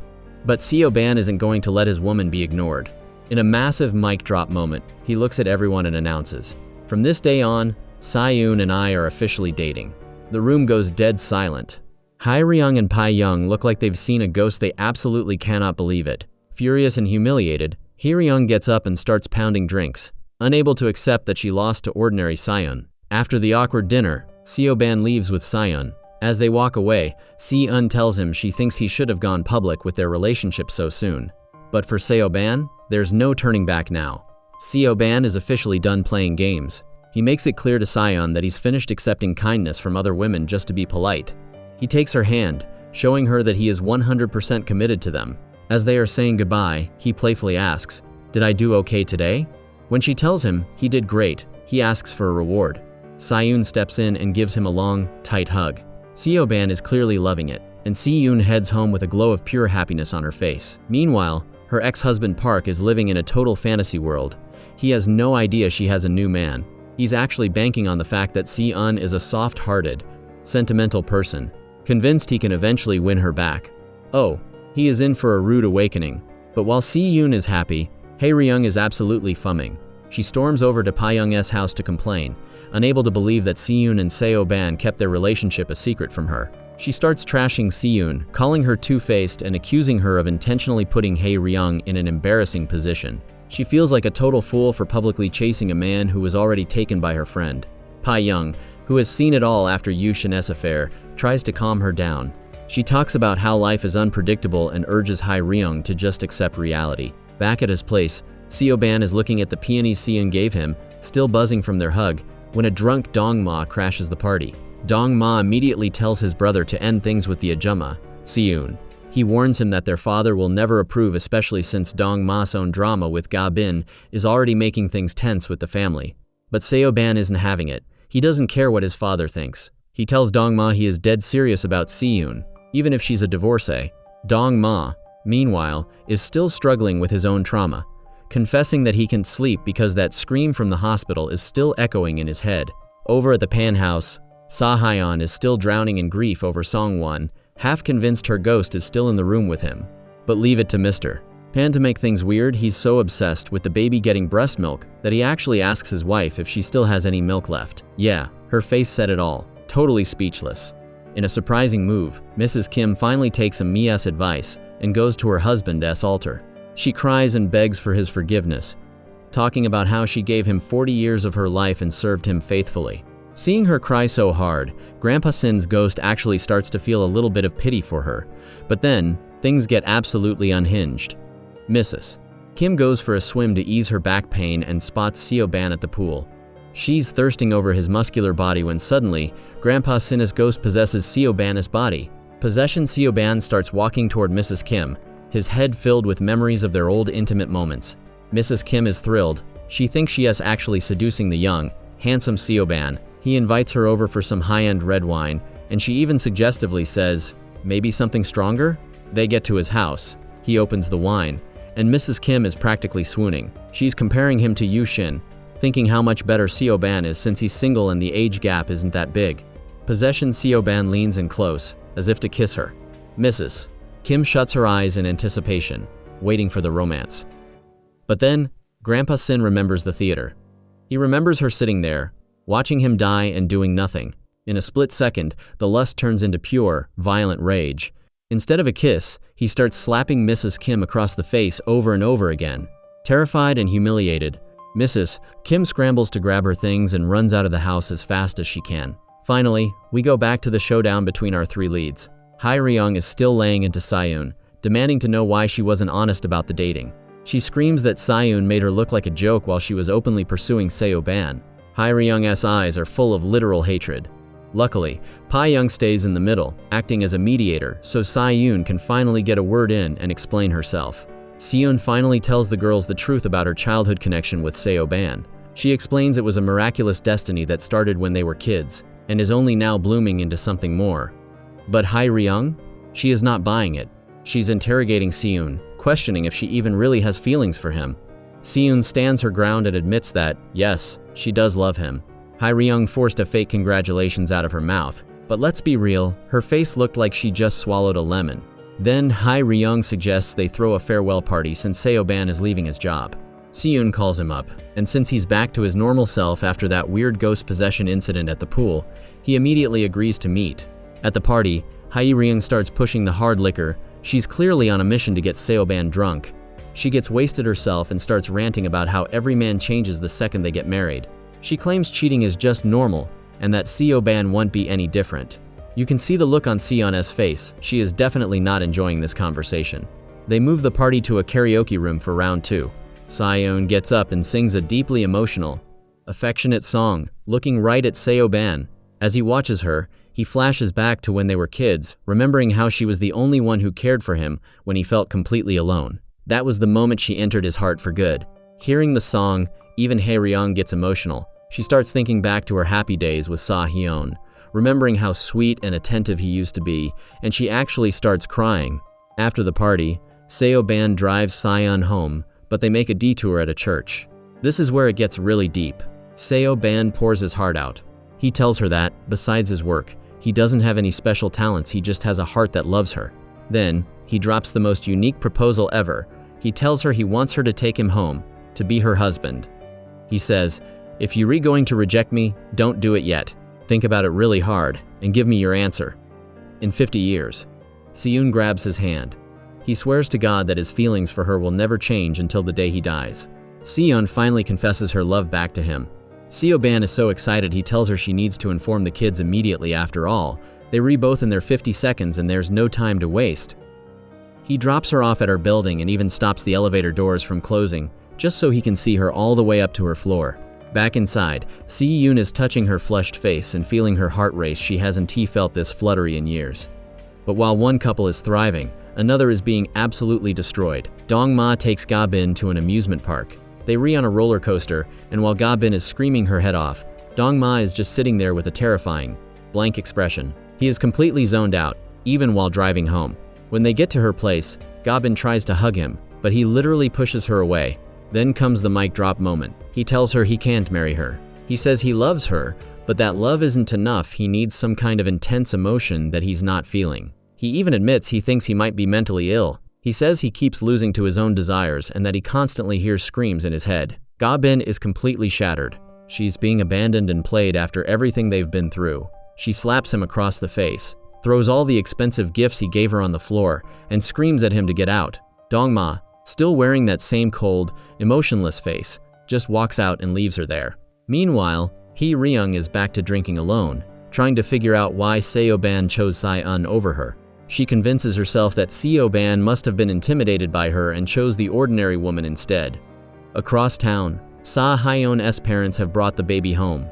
But Seo-ban isn't going to let his woman be ignored. In a massive mic drop moment, he looks at everyone and announces, "From this day on, Si-yoon and I are officially dating." The room goes dead silent. Hae-ryung and Pae-young look like they've seen a ghost. They absolutely cannot believe it. Furious and humiliated, Hae-ryung gets up and starts pounding drinks, unable to accept that she lost to ordinary Si-yoon. After the awkward dinner, Seo-ban leaves with Si-yoon. As they walk away, Si-yoon tells him she thinks he should have gone public with their relationship so soon. But for Seo-ban, there's no turning back now. Seo-ban is officially done playing games. He makes it clear to Si-yoon that he's finished accepting kindness from other women just to be polite. He takes her hand, showing her that he is 100% committed to them. As they are saying goodbye, he playfully asks, "Did I do okay today?" When she tells him he did great, he asks for a reward. Seo-ban steps in and gives him a long, tight hug. Seo-ban is clearly loving it, and Seo-ban heads home with a glow of pure happiness on her face. Meanwhile, her ex-husband Park is living in a total fantasy world. He has no idea she has a new man. He's actually banking on the fact that Seo-ban is a soft-hearted, sentimental person, convinced he can eventually win her back. Oh, he is in for a rude awakening. But while Seo-ban is happy, Hae-ryung is absolutely fumming. She storms over to Pa-young's house to complain, unable to believe that Seo-ban and Seo-ban kept their relationship a secret from her. She starts trashing Seo-ban, calling her two-faced and accusing her of intentionally putting Hae-ryung in an embarrassing position. She feels like a total fool for publicly chasing a man who was already taken by her friend. Pa-young, who has seen it all after Yoo Shin-'s affair, tries to calm her down. She talks about how life is unpredictable and urges Hae-ryung to just accept reality. Back at his place, Seo-ban is looking at the peonies Seo-ban gave him, still buzzing from their hug, when a drunk Dong-ma crashes the party. Dong-ma immediately tells his brother to end things with the Ajumma, Seo-ban. He warns him that their father will never approve, especially since Dong-ma's own drama with Ga-bin is already making things tense with the family. But Seo-ban isn't having it. He doesn't care what his father thinks. He tells Dong-ma he is dead serious about Seo-ban, even if she's a divorcee. Dong-ma, meanwhile, is still struggling with his own trauma, confessing that he can't sleep because that scream from the hospital is still echoing in his head. Over at the Pan house, Seo-hyun is still drowning in grief over Song-won, half convinced her ghost is still in the room with him. But leave it to Mr. Pan to make things weird. He's so obsessed with the baby getting breast milk that he actually asks his wife if she still has any milk left. Yeah, her face said it all, totally speechless. In a surprising move, Mrs. Kim finally takes Mia's advice and goes to her husband's altar. She cries and begs for his forgiveness, talking about how she gave him 40 years of her life and served him faithfully. Seeing her cry so hard, Grandpa Sin's ghost actually starts to feel a little bit of pity for her. But then, things get absolutely unhinged. Mrs. Kim goes for a swim to ease her back pain and spots Seo-ban at the pool. She's thirsting over his muscular body when suddenly, Grandpa Sin's ghost possesses Seo-ban's body. Possession. Seo-ban starts walking toward Mrs. Kim, his head filled with memories of their old intimate moments. Mrs. Kim is thrilled. She thinks she is actually seducing the young, handsome Seo-ban. He invites her over for some high-end red wine, and she even suggestively says, maybe something stronger? They get to his house. He opens the wine, and Mrs. Kim is practically swooning. She's comparing him to Yoo Shin, thinking how much better Seo-ban is since he's single and the age gap isn't that big. Possession. Seo-ban leans in close, as if to kiss her. Mrs. Kim shuts her eyes in anticipation, waiting for the romance. But then, Grandpa Sin remembers the theater. He remembers her sitting there, watching him die and doing nothing. In a split second, the lust turns into pure, violent rage. Instead of a kiss, he starts slapping Mrs. Kim across the face over and over again. Terrified and humiliated, Mrs. Kim scrambles to grab her things and runs out of the house as fast as she can. Finally, we go back to the showdown between our three leads. Hae-ryung is still laying into Seo-ban, demanding to know why she wasn't honest about the dating. She screams that Seo-ban made her look like a joke while she was openly pursuing Seo-ban. Hae-ryung's eyes are full of literal hatred. Luckily, Pa-young stays in the middle, acting as a mediator, so Seo-ban can finally get a word in and explain herself. Seo-ban finally tells the girls the truth about her childhood connection with Seo-ban. She explains it was a miraculous destiny that started when they were kids, and is only now blooming into something more. But Hae-ryung? She is not buying it. She's interrogating Seo-ban, questioning if she even really has feelings for him. Seo-ban stands her ground and admits that, yes, she does love him. Hae-ryung forced a fake congratulations out of her mouth, but let's be real, her face looked like she just swallowed a lemon. Then Hae-ryung suggests they throw a farewell party since Seo-ban is leaving his job. Seo-ban calls him up, and since he's back to his normal self after that weird ghost possession incident at the pool, he immediately agrees to meet. At the party, Hae-ryung starts pushing the hard liquor. She's clearly on a mission to get Seo-ban drunk. She gets wasted herself and starts ranting about how every man changes the second they get married. She claims cheating is just normal, and that Seo-ban won't be any different. You can see the look on Seo-ban's face. She is definitely not enjoying this conversation. They move the party to a karaoke room for round 2. Seo-ban gets up and sings a deeply emotional, affectionate song, looking right at Seo-ban. As he watches her, he flashes back to when they were kids, remembering how she was the only one who cared for him when he felt completely alone. That was the moment she entered his heart for good. Hearing the song, even Hae-ryung gets emotional. She starts thinking back to her happy days with Sa-hyun, remembering how sweet and attentive he used to be, and she actually starts crying. After the party, Seo-ban drives Seo-ban home, but they make a detour at a church. This is where it gets really deep. Seo-ban pours his heart out. He tells her that, besides his work, he doesn't have any special talents, he just has a heart that loves her. Then, he drops the most unique proposal ever. He tells her he wants her to take him home, to be her husband. He says, "If you're going to reject me, don't do it yet. Think about it really hard, and give me your answer." In 50 years. Seo-ban grabs his hand. He swears to God that his feelings for her will never change until the day he dies. Seo-ban finally confesses her love back to him. Seo-ban is so excited he tells her she needs to inform the kids immediately. After all, they both in their 50 seconds and there's no time to waste. He drops her off at her building and even stops the elevator doors from closing, just so he can see her all the way up to her floor. Back inside, Seo-ban is touching her flushed face and feeling her heart race. She hasn't felt this fluttery in years. But while one couple is thriving, another is being absolutely destroyed. Dong-ma takes Ga-bin to an amusement park. They on a roller coaster, and while Ga-bin is screaming her head off, Dong-ma is just sitting there with a terrifying, blank expression. He is completely zoned out, even while driving home. When they get to her place, Ga-bin tries to hug him, but he literally pushes her away. Then comes the mic drop moment. He tells her he can't marry her. He says he loves her, but that love isn't enough. He needs some kind of intense emotion that he's not feeling. He even admits he thinks he might be mentally ill. He says he keeps losing to his own desires and that he constantly hears screams in his head. Ga-bin is completely shattered. She's being abandoned and played after everything they've been through. She slaps him across the face, throws all the expensive gifts he gave her on the floor, and screams at him to get out. Dong-ma, still wearing that same cold, emotionless face, just walks out and leaves her there. Meanwhile, Hee-ryung is back to drinking alone, trying to figure out why Seo-ban chose Seo-ban over her. She convinces herself that Seo-ban must have been intimidated by her and chose the ordinary woman instead. Across town, Sa-hyun's parents have brought the baby home.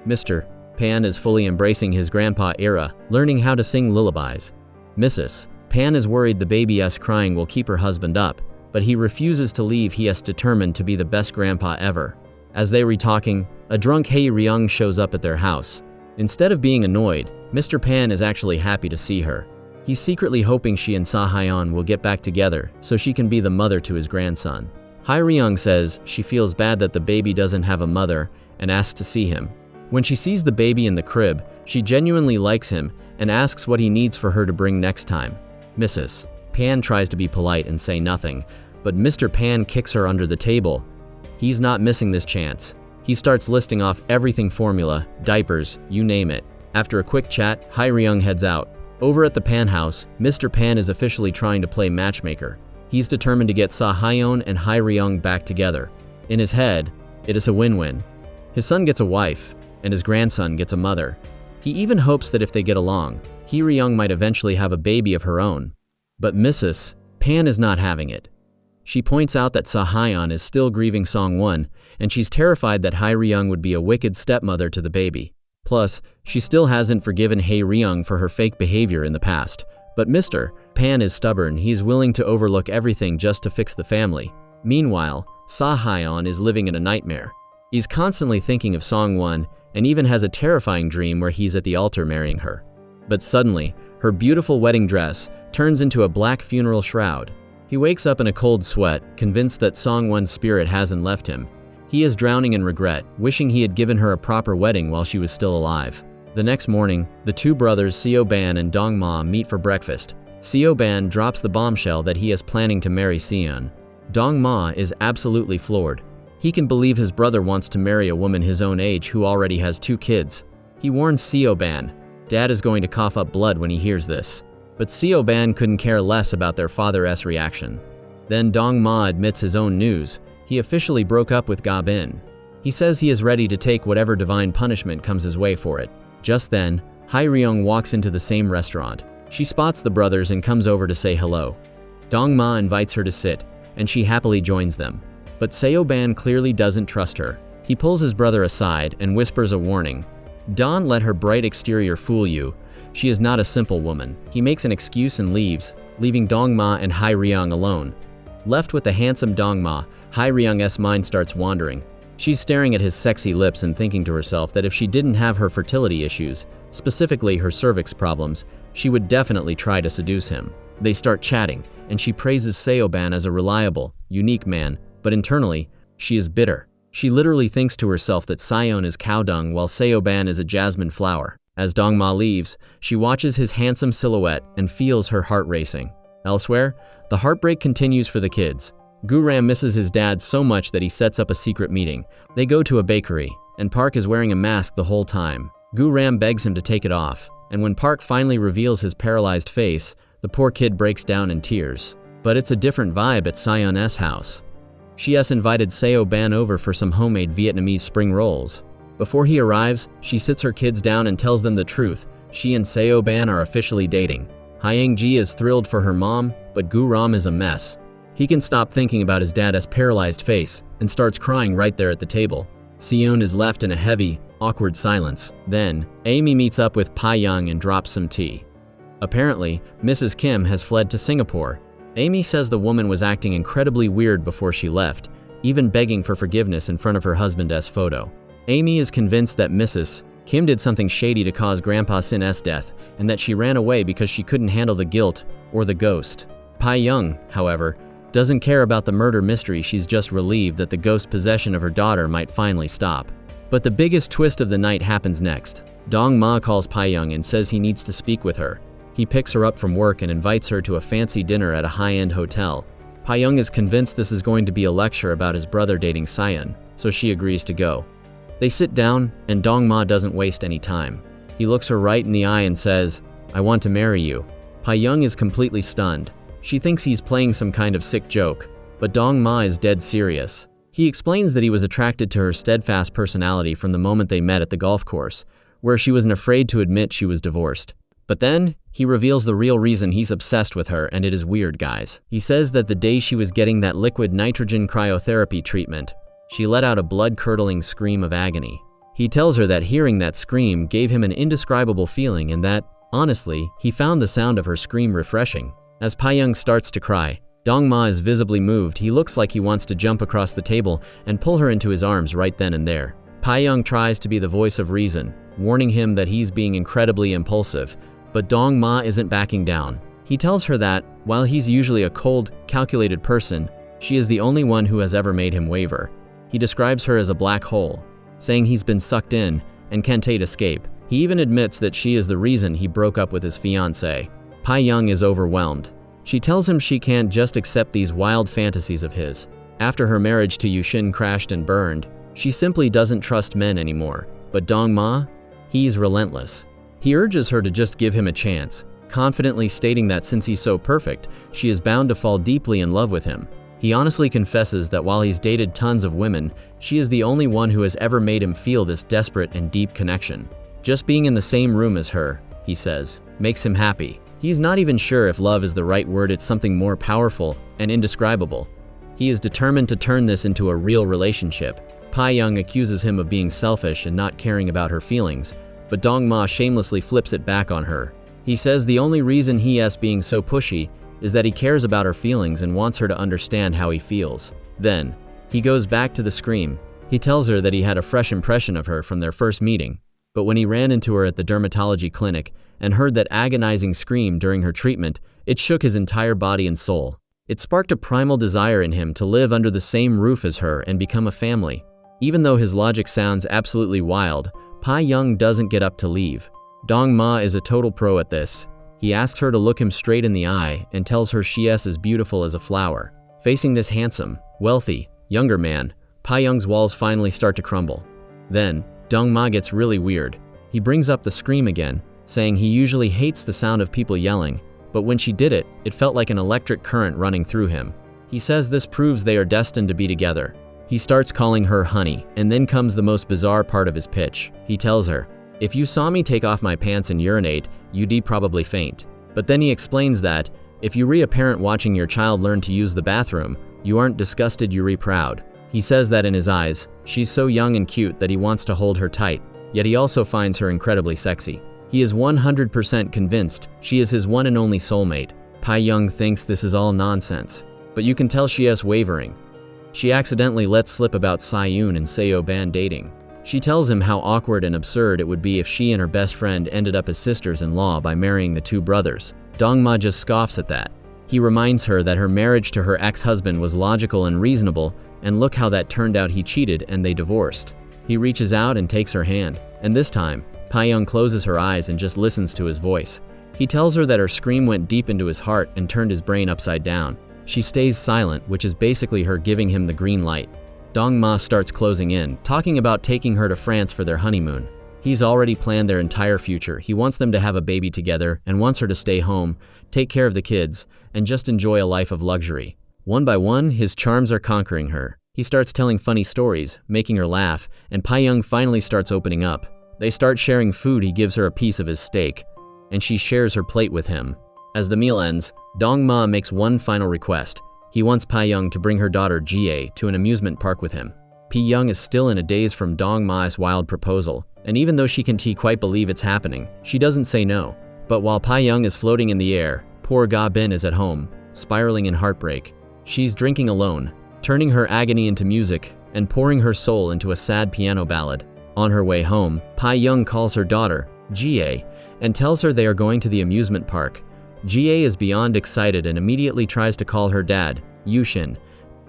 Mr. Pan is fully embracing his grandpa era, learning how to sing lullabies. Mrs. Pan is worried the baby's crying will keep her husband up, but he refuses to leave. He is determined to be the best grandpa ever. As they talking, a drunk Hee-ryung shows up at their house. Instead of being annoyed, Mr. Pan is actually happy to see her. He's secretly hoping she and Sa-hyun will get back together so she can be the mother to his grandson. Hee-ryung says she feels bad that the baby doesn't have a mother and asks to see him. When she sees the baby in the crib, she genuinely likes him and asks what he needs for her to bring next time. Mrs. Pan tries to be polite and say nothing, but Mr. Pan kicks her under the table. He's not missing this chance. He starts listing off everything: formula, diapers, you name it. After a quick chat, Hee-ryung heads out. Over at the Pan house, Mr. Pan is officially trying to play matchmaker. He's determined to get Sa-hyun and Hee-ryung back together. In his head, it is a win-win. His son gets a wife, and his grandson gets a mother. He even hopes that if they get along, Hee-ryung might eventually have a baby of her own. But Mrs. Pan is not having it. She points out that Sa-hyun is still grieving Song-won, and she's terrified that Hee-ryung would be a wicked stepmother to the baby. Plus, she still hasn't forgiven Hee-ryung for her fake behavior in the past. But Mr. Pan is stubborn. He's willing to overlook everything just to fix the family. Meanwhile, Sa-hyun is living in a nightmare. He's constantly thinking of Song-won and even has a terrifying dream where he's at the altar marrying her. But suddenly, her beautiful wedding dress turns into a black funeral shroud. He wakes up in a cold sweat, convinced that Song-won's spirit hasn't left him. He is drowning in regret, wishing he had given her a proper wedding while she was still alive. The next morning, the two brothers Seo-ban and Dong-ma meet for breakfast. Seo-ban drops the bombshell that he is planning to marry Seo-ban. Dong-ma is absolutely floored. He can believe his brother wants to marry a woman his own age who already has 2 kids. He warns Seo-ban, Dad is going to cough up blood when he hears this. But Seo-ban couldn't care less about their father's reaction. Then Dong-ma admits his own news. He officially broke up with Ga-bin. He says he is ready to take whatever divine punishment comes his way for it. Just then, Hee-ryung walks into the same restaurant. She spots the brothers and comes over to say hello. Dong-ma invites her to sit, and she happily joins them. But Seo-ban clearly doesn't trust her. He pulls his brother aside and whispers a warning. Don't let her bright exterior fool you. She is not a simple woman. He makes an excuse and leaves, leaving Dong-ma and Hee-ryung alone. Left with the handsome Dong-ma, Hee-ryung's mind starts wandering. She's staring at his sexy lips and thinking to herself that if she didn't have her fertility issues, specifically her cervix problems, she would definitely try to seduce him. They start chatting, and she praises Seoban as a reliable, unique man, but internally, she is bitter. She literally thinks to herself that Sion is cow dung while Seoban is a jasmine flower. As Dongma leaves, she watches his handsome silhouette and feels her heart racing. Elsewhere, the heartbreak continues for the kids. Guram misses his dad so much that he sets up a secret meeting. They go to a bakery, and Park is wearing a mask the whole time. Guram begs him to take it off, and when Park finally reveals his paralyzed face, the poor kid breaks down in tears. But it's a different vibe at Sion's house. She has invited Seoban over for some homemade Vietnamese spring rolls. Before he arrives, she sits her kids down and tells them the truth. She and Seoban are officially dating. Hyang-ji is thrilled for her mom, but Guram is a mess. He can stop thinking about his dad's paralyzed face and starts crying right there at the table. Sion is left in a heavy, awkward silence. Then, Amy meets up with Pai Young and drops some tea. Apparently, Mrs. Kim has fled to Singapore. Amy says the woman was acting incredibly weird before she left, even begging for forgiveness in front of her husband's photo. Amy is convinced that Mrs. Kim did something shady to cause Grandpa Sin's death, and that she ran away because she couldn't handle the guilt or the ghost. Pai Young, however, doesn't care about the murder mystery. She's just relieved that the ghost possession of her daughter might finally stop. But the biggest twist of the night happens next. Dong Ma calls Pai Young and says he needs to speak with her. He picks her up from work and invites her to a fancy dinner at a high-end hotel. Pai Young is convinced this is going to be a lecture about his brother dating Sion, so she agrees to go. They sit down, and Dong Ma doesn't waste any time. He looks her right in the eye and says, "I want to marry you." Pai Young is completely stunned. She thinks he's playing some kind of sick joke, but Dong Ma is dead serious. He explains that he was attracted to her steadfast personality from the moment they met at the golf course, where she wasn't afraid to admit she was divorced. But then, he reveals the real reason he's obsessed with her, and it is weird, guys. He says that the day she was getting that liquid nitrogen cryotherapy treatment, she let out a blood-curdling scream of agony. He tells her that hearing that scream gave him an indescribable feeling and that, honestly, he found the sound of her scream refreshing. As Pai Young starts to cry, Dong Ma is visibly moved. He looks like he wants to jump across the table and pull her into his arms right then and there. Pai Young tries to be the voice of reason, warning him that he's being incredibly impulsive, but Dong Ma isn't backing down. He tells her that, while he's usually a cold, calculated person, she is the only one who has ever made him waver. He describes her as a black hole, saying he's been sucked in and can't escape. He even admits that she is the reason he broke up with his fiancée. Pai Young is overwhelmed. She tells him she can't just accept these wild fantasies of his. After her marriage to Yushin crashed and burned, she simply doesn't trust men anymore. But Dong Ma? He's relentless. He urges her to just give him a chance, confidently stating that since he's so perfect, she is bound to fall deeply in love with him. He honestly confesses that while he's dated tons of women, she is the only one who has ever made him feel this desperate and deep connection. Just being in the same room as her, he says, makes him happy. He's not even sure if love is the right word. It's something more powerful and indescribable. He is determined to turn this into a real relationship. Pai Young accuses him of being selfish and not caring about her feelings, but Dong Ma shamelessly flips it back on her. He says the only reason he is being so pushy is that he cares about her feelings and wants her to understand how he feels. Then, he goes back to the scream. He tells her that he had a fresh impression of her from their first meeting, but when he ran into her at the dermatology clinic and heard that agonizing scream during her treatment, it shook his entire body and soul. It sparked a primal desire in him to live under the same roof as her and become a family. Even though his logic sounds absolutely wild, Pai Young doesn't get up to leave. Dong Ma is a total pro at this. He asks her to look him straight in the eye and tells her she is as beautiful as a flower. Facing this handsome, wealthy, younger man, Pai Young's walls finally start to crumble. Then, Dong Ma gets really weird. He brings up the scream again, saying he usually hates the sound of people yelling, but when she did it, it felt like an electric current running through him. He says this proves they are destined to be together. He starts calling her honey, and then comes the most bizarre part of his pitch. He tells her, "If you saw me take off my pants and urinate, you'd probably faint." But then he explains that, if you a parent watching your child learn to use the bathroom, you aren't disgusted, you're proud. He says that in his eyes, she's so young and cute that he wants to hold her tight, yet he also finds her incredibly sexy. He is 100% convinced she is his one and only soulmate. Pai Young thinks this is all nonsense, but you can tell she is wavering. She accidentally lets slip about Seo-yoon and Seo-ban dating. She tells him how awkward and absurd it would be if she and her best friend ended up as sisters-in-law by marrying the two brothers. Dong-ma just scoffs at that. He reminds her that her marriage to her ex-husband was logical and reasonable, and look how that turned out. He cheated and they divorced. He reaches out and takes her hand, and this time, Pae-young closes her eyes and just listens to his voice. He tells her that her scream went deep into his heart and turned his brain upside down. She stays silent, which is basically her giving him the green light. Dong-ma starts closing in, talking about taking her to France for their honeymoon. He's already planned their entire future. He wants them to have a baby together and wants her to stay home, take care of the kids, and just enjoy a life of luxury. One by one, his charms are conquering her. He starts telling funny stories, making her laugh, and Pae-young finally starts opening up. They start sharing food. He gives her a piece of his steak, and she shares her plate with him. As the meal ends, Dong-ma makes one final request. He wants Pae-young to bring her daughter Jie to an amusement park with him. Pae-young is still in a daze from Dong-ma's wild proposal, and even though she can't quite believe it's happening, she doesn't say no. But while Pae-young is floating in the air, poor Ga-bin is at home, spiraling in heartbreak. She's drinking alone, turning her agony into music, and pouring her soul into a sad piano ballad. On her way home, Pae-young calls her daughter, Jie, and tells her they are going to the amusement park. Jie is beyond excited and immediately tries to call her dad, Yushin.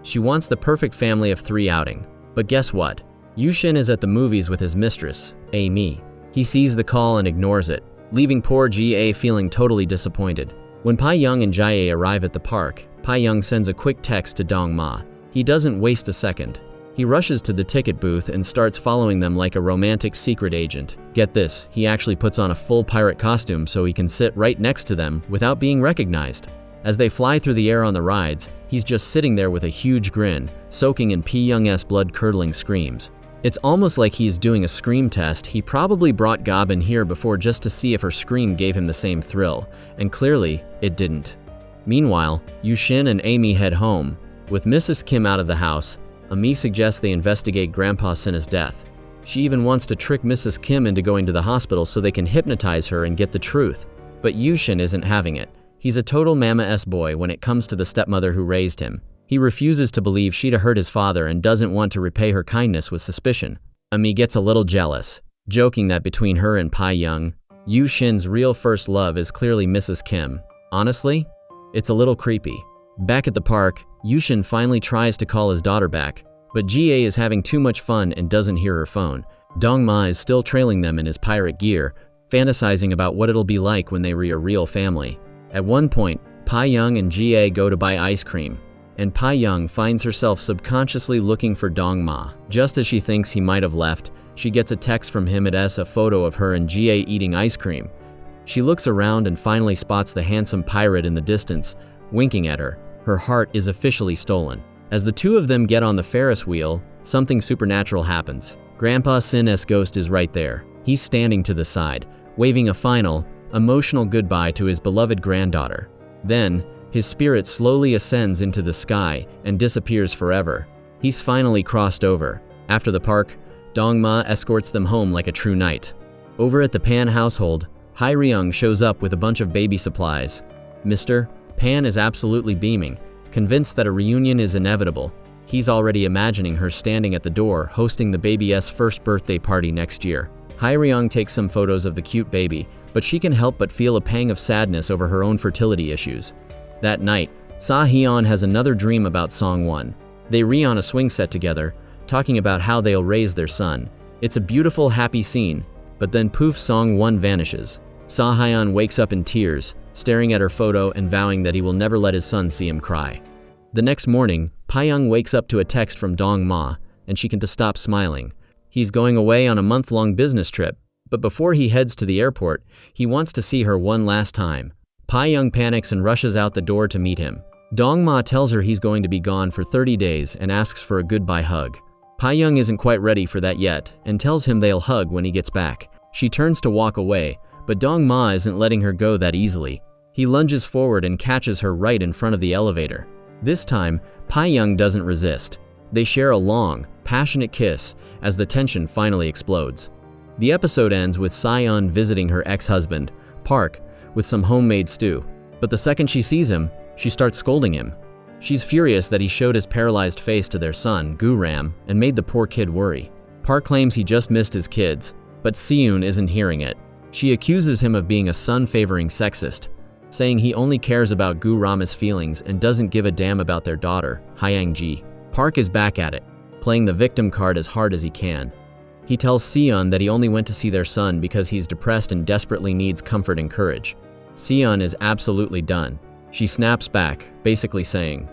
She wants the perfect family of 3 outing. But guess what? Yushin is at the movies with his mistress, Amy. He sees the call and ignores it, leaving poor Jie feeling totally disappointed. When Pae-young and Jie arrive at the park, Pae-young sends a quick text to Dong-ma. He doesn't waste a second. He rushes to the ticket booth and starts following them like a romantic secret agent. Get this, he actually puts on a full pirate costume so he can sit right next to them without being recognized. As they fly through the air on the rides, he's just sitting there with a huge grin, soaking in Pae-young's blood-curdling screams. It's almost like he's doing a scream test. He probably brought Ga-bin here before just to see if her scream gave him the same thrill, and clearly, it didn't. Meanwhile, Yushin and Amy head home. With Mrs. Kim out of the house, Amy suggests they investigate Grandpa Sinna's death. She even wants to trick Mrs. Kim into going to the hospital so they can hypnotize her and get the truth. But Yushin isn't having it. He's a total mama-s boy when it comes to the stepmother who raised him. He refuses to believe she'd hurt his father and doesn't want to repay her kindness with suspicion. Amy gets a little jealous, joking that between her and Pae-young, Yushin's real first love is clearly Mrs. Kim. Honestly, it's a little creepy. Back at the park, Yushin finally tries to call his daughter back, but Jie is having too much fun and doesn't hear her phone. Dong-ma is still trailing them in his pirate gear, fantasizing about what it'll be like when they are a real family. At one point, Pae-young and Jie go to buy ice cream, and Pae-young finds herself subconsciously looking for Dong-ma. Just as she thinks he might have left, she gets a text from him. It's a photo of her and Jie eating ice cream. She looks around and finally spots the handsome pirate in the distance, winking at her. Her heart is officially stolen. As the two of them get on the Ferris wheel, something supernatural happens. Grandpa Sin's ghost is right there. He's standing to the side, waving a final, emotional goodbye to his beloved granddaughter. Then, his spirit slowly ascends into the sky and disappears forever. He's finally crossed over. After the park, Dong-ma escorts them home like a true knight. Over at the Pan household, Hae-ryung shows up with a bunch of baby supplies. Mr. Pan is absolutely beaming, convinced that a reunion is inevitable. He's already imagining her standing at the door, hosting the baby's first birthday party next year. Hae-ryung takes some photos of the cute baby, but she can help but feel a pang of sadness over her own fertility issues. That night, Seo-hyun has another dream about Song-won. They re on a swing set together, talking about how they'll raise their son. It's a beautiful, happy scene, but then poof, Song-won vanishes. Seo-hyun wakes up in tears, staring at her photo and vowing that he will never let his son see him cry. The next morning, Pae-young wakes up to a text from Dong-ma, and she can't stop smiling. He's going away on a month-long business trip, but before he heads to the airport, he wants to see her one last time. Pae-young panics and rushes out the door to meet him. Dong-ma tells her he's going to be gone for 30 days and asks for a goodbye hug. Pae-young isn't quite ready for that yet and tells him they'll hug when he gets back. She turns to walk away, but Dong-ma isn't letting her go that easily. He lunges forward and catches her right in front of the elevator. This time, Pae-young doesn't resist. They share a long, passionate kiss as the tension finally explodes. The episode ends with Seo-yeon visiting her ex-husband, Park, with some homemade stew. But the second she sees him, she starts scolding him. She's furious that he showed his paralyzed face to their son, Gu-ram, and made the poor kid worry. Park claims he just missed his kids, but Seon isn't hearing it. She accuses him of being a son-favoring sexist, saying he only cares about Gu-ram's feelings and doesn't give a damn about their daughter, Hyang-ji. Park is back at it, playing the victim card as hard as he can. He tells Seon that he only went to see their son because he's depressed and desperately needs comfort and courage. Seon is absolutely done. She snaps back, basically saying,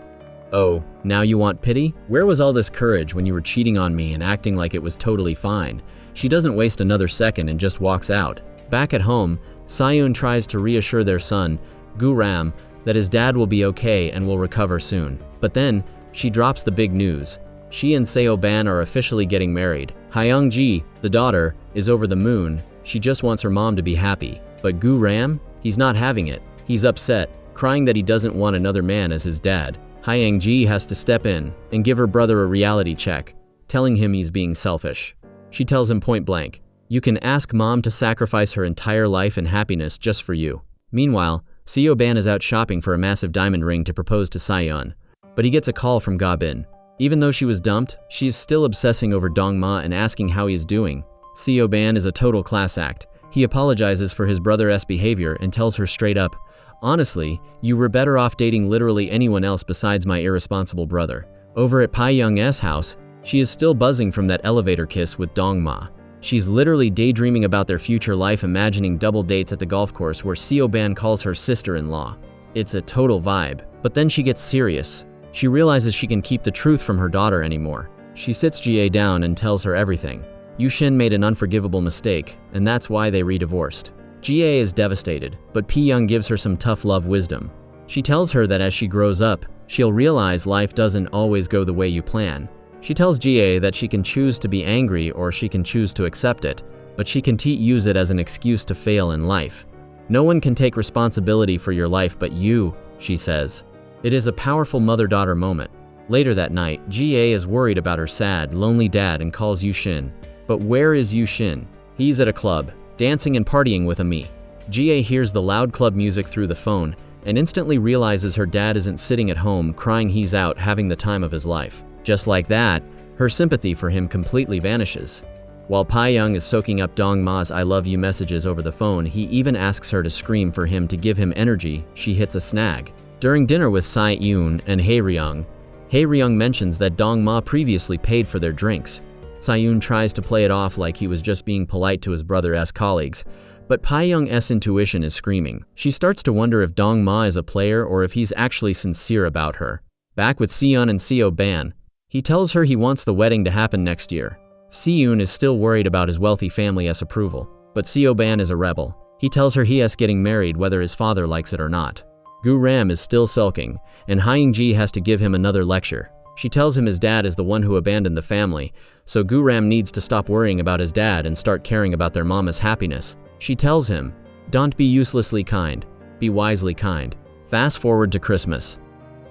"Oh, now you want pity? Where was all this courage when you were cheating on me and acting like it was totally fine?" She doesn't waste another second and just walks out. Back at home, Seon tries to reassure their son, Gu-ram, that his dad will be okay and will recover soon. But then, she drops the big news. She and Seo-ban are officially getting married. Hyang-ji, the daughter, is over the moon. She just wants her mom to be happy. But Gu-ram? He's not having it. He's upset, crying that he doesn't want another man as his dad. Hyang-ji has to step in and give her brother a reality check, telling him he's being selfish. She tells him point blank, "You can ask mom to sacrifice her entire life and happiness just for you." Meanwhile, Seo-ban is out shopping for a massive diamond ring to propose to Seon. But he gets a call from Ga-bin. Even though she was dumped, she is still obsessing over Dong-ma and asking how he's doing. Seo-ban is a total class act. He apologizes for his brother's behavior and tells her straight up, "Honestly, you were better off dating literally anyone else besides my irresponsible brother." Over at Pai Young's house, she is still buzzing from that elevator kiss with Dong-ma. She's literally daydreaming about their future life, imagining double dates at the golf course where Seo-ban calls her sister-in-law. It's a total vibe. But then she gets serious. She realizes she can keep the truth from her daughter anymore. She sits Jie down and tells her everything. Yushin made an unforgivable mistake, and that's why they re-divorced. Jie is devastated, but Pi-young gives her some tough love wisdom. She tells her that as she grows up, she'll realize life doesn't always go the way you plan. She tells Jie that she can choose to be angry or she can choose to accept it, but she can use it as an excuse to fail in life. "No one can take responsibility for your life but you," she says. It is a powerful mother-daughter moment. Later that night, Jie is worried about her sad, lonely dad and calls Yushin. But where is Yushin? He's at a club, dancing and partying with Ami. Jie hears the loud club music through the phone and instantly realizes her dad isn't sitting at home crying, he's out having the time of his life. Just like that, her sympathy for him completely vanishes. While Pi-young is soaking up Dong-ma's "I love you" messages over the phone, he even asks her to scream for him to give him energy. She hits a snag. During dinner with Sai-yoon and Hae-ryung mentions that Dong-ma previously paid for their drinks. Sai-yoon tries to play it off like he was just being polite to his brother's colleagues, but Pi-young's intuition is screaming. She starts to wonder if Dong-ma is a player or if he's actually sincere about her. Back with Seon and Seo-ban, he tells her he wants the wedding to happen next year. Seon is still worried about his wealthy family's approval, but Seo-ban is a rebel. He tells her he is getting married whether his father likes it or not. Gu-ram is still sulking, and Hyang-ji has to give him another lecture. She tells him his dad is the one who abandoned the family, so Gu-ram needs to stop worrying about his dad and start caring about their mama's happiness. She tells him, "Don't be uselessly kind, be wisely kind." Fast forward to Christmas.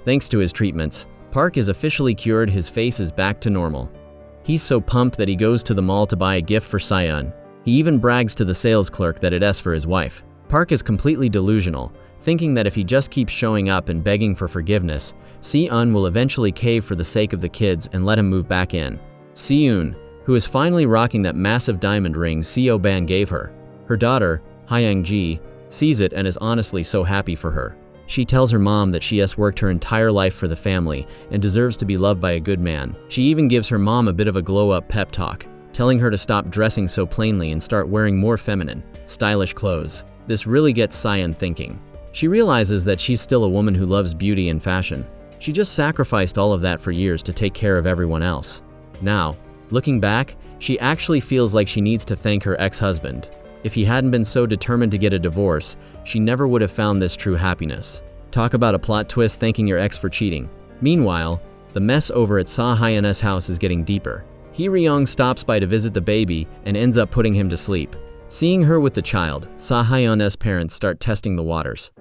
Thanks to his treatments, Park is officially cured, his face is back to normal. He's so pumped that he goes to the mall to buy a gift for Seon. He even brags to the sales clerk that it's for his wife. Park is completely delusional, thinking that if he just keeps showing up and begging for forgiveness, Seon will eventually cave for the sake of the kids and let him move back in. Seon, who is finally rocking that massive diamond ring Seo-ban gave her. Her daughter, Hyang-ji, sees it and is honestly so happy for her. She tells her mom that she has worked her entire life for the family and deserves to be loved by a good man. She even gives her mom a bit of a glow-up pep talk, telling her to stop dressing so plainly and start wearing more feminine, stylish clothes. This really gets Seon thinking. She realizes that she's still a woman who loves beauty and fashion. She just sacrificed all of that for years to take care of everyone else. Now, looking back, she actually feels like she needs to thank her ex-husband. If he hadn't been so determined to get a divorce, she never would have found this true happiness. Talk about a plot twist, thanking your ex for cheating. Meanwhile, the mess over at Seo-hyun's house is getting deeper. Hae-ryung stops by to visit the baby and ends up putting him to sleep. Seeing her with the child, Seo-hyun's parents start testing the waters.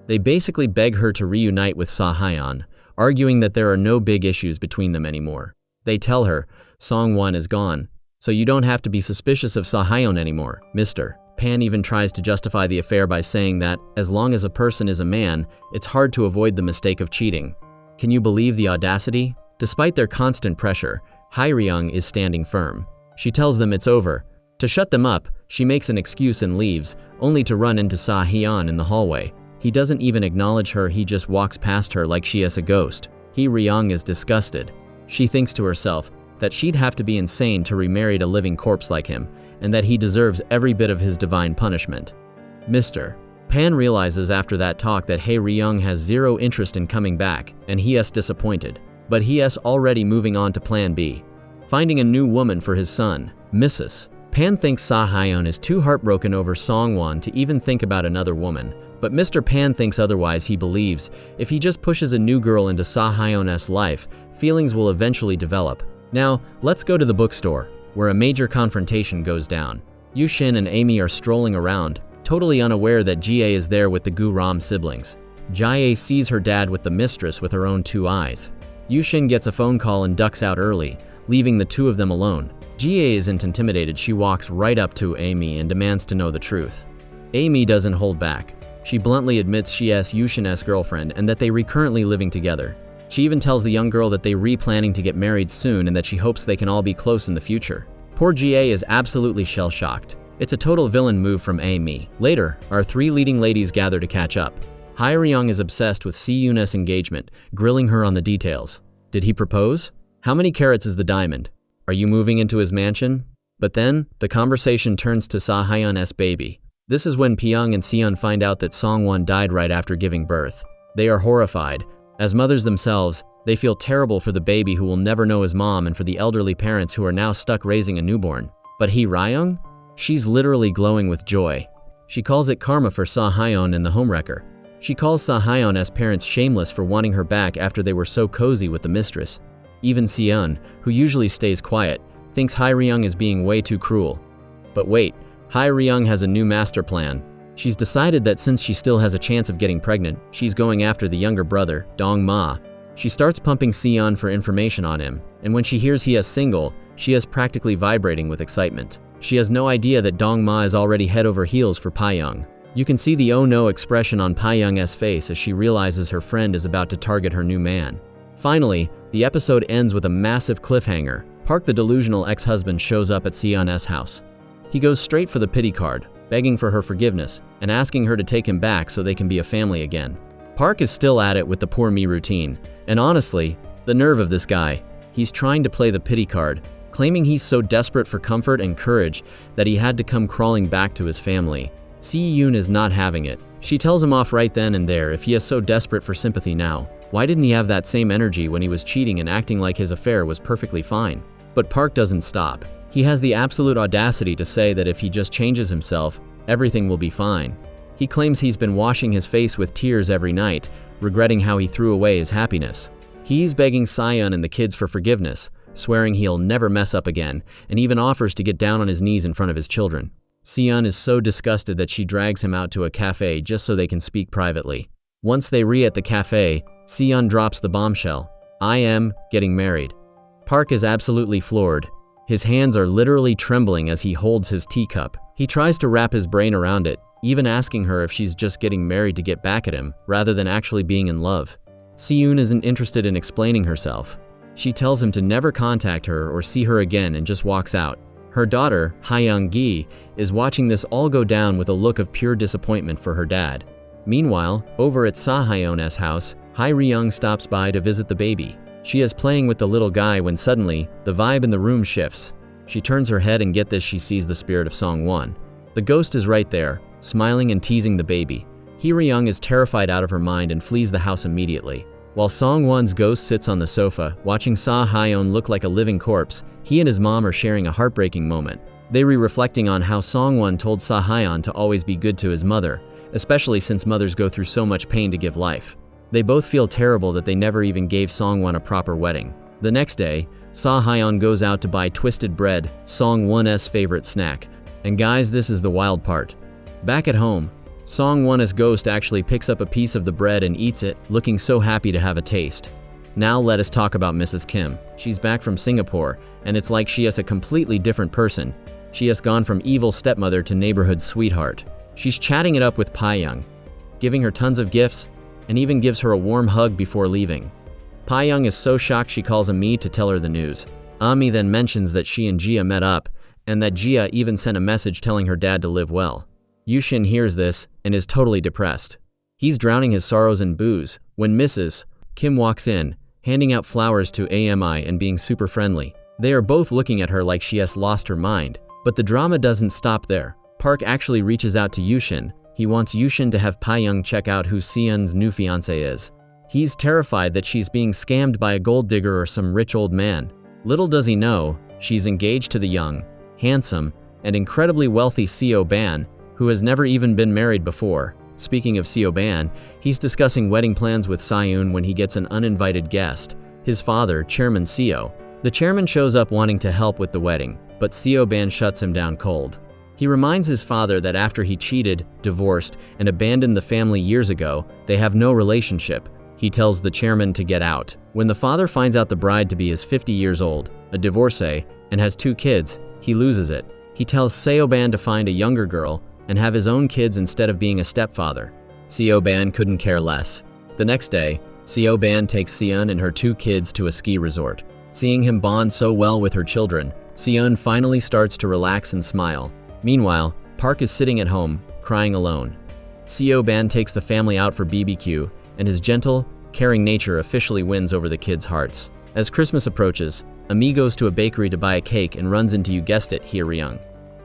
They basically beg her to reunite with Seo-hyun, arguing that there are no big issues between them anymore. They tell her, Song-won is gone, so you don't have to be suspicious of Seo-hyun anymore, Mr. Pan even tries to justify the affair by saying that, as long as a person is a man, it's hard to avoid the mistake of cheating. Can you believe the audacity? Despite their constant pressure, Hae-ryung is standing firm. She tells them it's over. To shut them up, she makes an excuse and leaves, only to run into Seo-hyun in the hallway. He doesn't even acknowledge her, he just walks past her like she is a ghost. Hae-ryung is disgusted. She thinks to herself that she'd have to be insane to remarry a living corpse like him, and that he deserves every bit of his divine punishment. Mr. Pan realizes after that talk that Hae-ryung has zero interest in coming back, and he is disappointed. But he is already moving on to plan B. Finding a new woman for his son, Mrs. Pan thinks Seo-hyun is too heartbroken over Song-won to even think about another woman, but Mr. Pan thinks otherwise. He believes if he just pushes a new girl into Seo-hyun's life, feelings will eventually develop. Now, let's go to the bookstore, where a major confrontation goes down. Yushin and Amy are strolling around, totally unaware that Jae is there with the Gu-ram siblings. Jae sees her dad with the mistress with her own 2 eyes. Yushin gets a phone call and ducks out early, leaving the 2 of them alone. Jae isn't intimidated. She walks right up to Amy and demands to know the truth. Amy doesn't hold back. She bluntly admits she is Yushin's girlfriend and that they are currently living together. She even tells the young girl that they are planning to get married soon and that she hopes they can all be close in the future. Poor Jae is absolutely shell-shocked. It's a total villain move from Amy. Later, our 3 leading ladies gather to catch up. Hae-ryung is obsessed with Seo-hyun's engagement, grilling her on the details. Did he propose? How many carats is the diamond? Are you moving into his mansion? But then, the conversation turns to Seo-hyun's baby. This is when Pyong and Seon find out that Song-won died right after giving birth. They are horrified. As mothers themselves, they feel terrible for the baby who will never know his mom and for the elderly parents who are now stuck raising a newborn. But Hae-ryung? She's literally glowing with joy. She calls it karma for Seo-hyun and the homewrecker. She calls Seo-hyun's parents shameless for wanting her back after they were so cozy with the mistress. Even Seon, who usually stays quiet, thinks Hae-ryung is being way too cruel. But wait, Hae-ryung has a new master plan. She's decided that since she still has a chance of getting pregnant, she's going after the younger brother, Dong-ma. She starts pumping Seon for information on him, and when she hears he is single, she is practically vibrating with excitement. She has no idea that Dong-ma is already head over heels for Pyong. You can see the oh no expression on Pyong's face as she realizes her friend is about to target her new man. Finally, the episode ends with a massive cliffhanger. Park, the delusional ex-husband, shows up at Seon's house. He goes straight for the pity card, begging for her forgiveness, and asking her to take him back so they can be a family again. Park is still at it with the poor me routine, and honestly, the nerve of this guy. He's trying to play the pity card, claiming he's so desperate for comfort and courage that he had to come crawling back to his family. Seo-hyun is not having it. She tells him off right then and there. If he is so desperate for sympathy now, why didn't he have that same energy when he was cheating and acting like his affair was perfectly fine? But Park doesn't stop. He has the absolute audacity to say that if he just changes himself, everything will be fine. He claims he's been washing his face with tears every night, regretting how he threw away his happiness. He's begging Seon and the kids for forgiveness, swearing he'll never mess up again, and even offers to get down on his knees in front of his children. Seon is so disgusted that she drags him out to a cafe just so they can speak privately. Once they at the cafe, Seon drops the bombshell. I am getting married. Park is absolutely floored. His hands are literally trembling as he holds his teacup. He tries to wrap his brain around it, even asking her if she's just getting married to get back at him, rather than actually being in love. Seo-hyun isn't interested in explaining herself. She tells him to never contact her or see her again and just walks out. Her daughter, Hae-young-gi, is watching this all go down with a look of pure disappointment for her dad. Meanwhile, over at Seo-hyun's house, Hae-ryung stops by to visit the baby. She is playing with the little guy when suddenly, the vibe in the room shifts. She turns her head and get this, she sees the spirit of Song-won. The ghost is right there, smiling and teasing the baby. Hae-ryung is terrified out of her mind and flees the house immediately. While Song-won's ghost sits on the sofa, watching Seo-hyun look like a living corpse, he and his mom are sharing a heartbreaking moment. They reflecting on how Song-won told Seo-hyun to always be good to his mother, especially since mothers go through so much pain to give life. They both feel terrible that they never even gave Song-won a proper wedding. The next day, Seo-hyun goes out to buy twisted bread, Song-won's favorite snack. And guys, this is the wild part. Back at home, Song-won's ghost actually picks up a piece of the bread and eats it, looking so happy to have a taste. Now let us talk about Mrs. Kim. She's back from Singapore, and it's like she is a completely different person. She has gone from evil stepmother to neighborhood sweetheart. She's chatting it up with Pyong, giving her tons of gifts, and even gives her a warm hug before leaving. Young is so shocked she calls Ami to tell her the news. Ami then mentions that she and Jia met up, and that Jia even sent a message telling her dad to live well. Yushin hears this and is totally depressed. He's drowning his sorrows in booze when Mrs. Kim walks in, handing out flowers to Ami and being super friendly. They are both looking at her like she has lost her mind. But the drama doesn't stop there. Park actually reaches out to Yushin. He wants Yushin to have Young check out who Seon's new fiancé is. He's terrified that she's being scammed by a gold digger or some rich old man. Little does he know, she's engaged to the young, handsome, and incredibly wealthy Seo Ban, who has never even been married before. Speaking of Seo Ban, he's discussing wedding plans with Seon when he gets an uninvited guest, his father, Chairman Seo. The chairman shows up wanting to help with the wedding, but Seo Ban shuts him down cold. He reminds his father that after he cheated, divorced, and abandoned the family years ago, they have no relationship. He tells the chairman to get out. When the father finds out the bride to be is 50 years old, a divorcee, and has 2 kids, he loses it. He tells Seo Ban to find a younger girl and have his own kids instead of being a stepfather. Seo Ban couldn't care less. The next day, Seo Ban takes Seon and her 2 kids to a ski resort. Seeing him bond so well with her children, Seon finally starts to relax and smile. Meanwhile, Park is sitting at home, crying alone. Seo Ban takes the family out for BBQ, and his gentle, caring nature officially wins over the kids' hearts. As Christmas approaches, Ami goes to a bakery to buy a cake and runs into, you guessed it, Hye Ryung.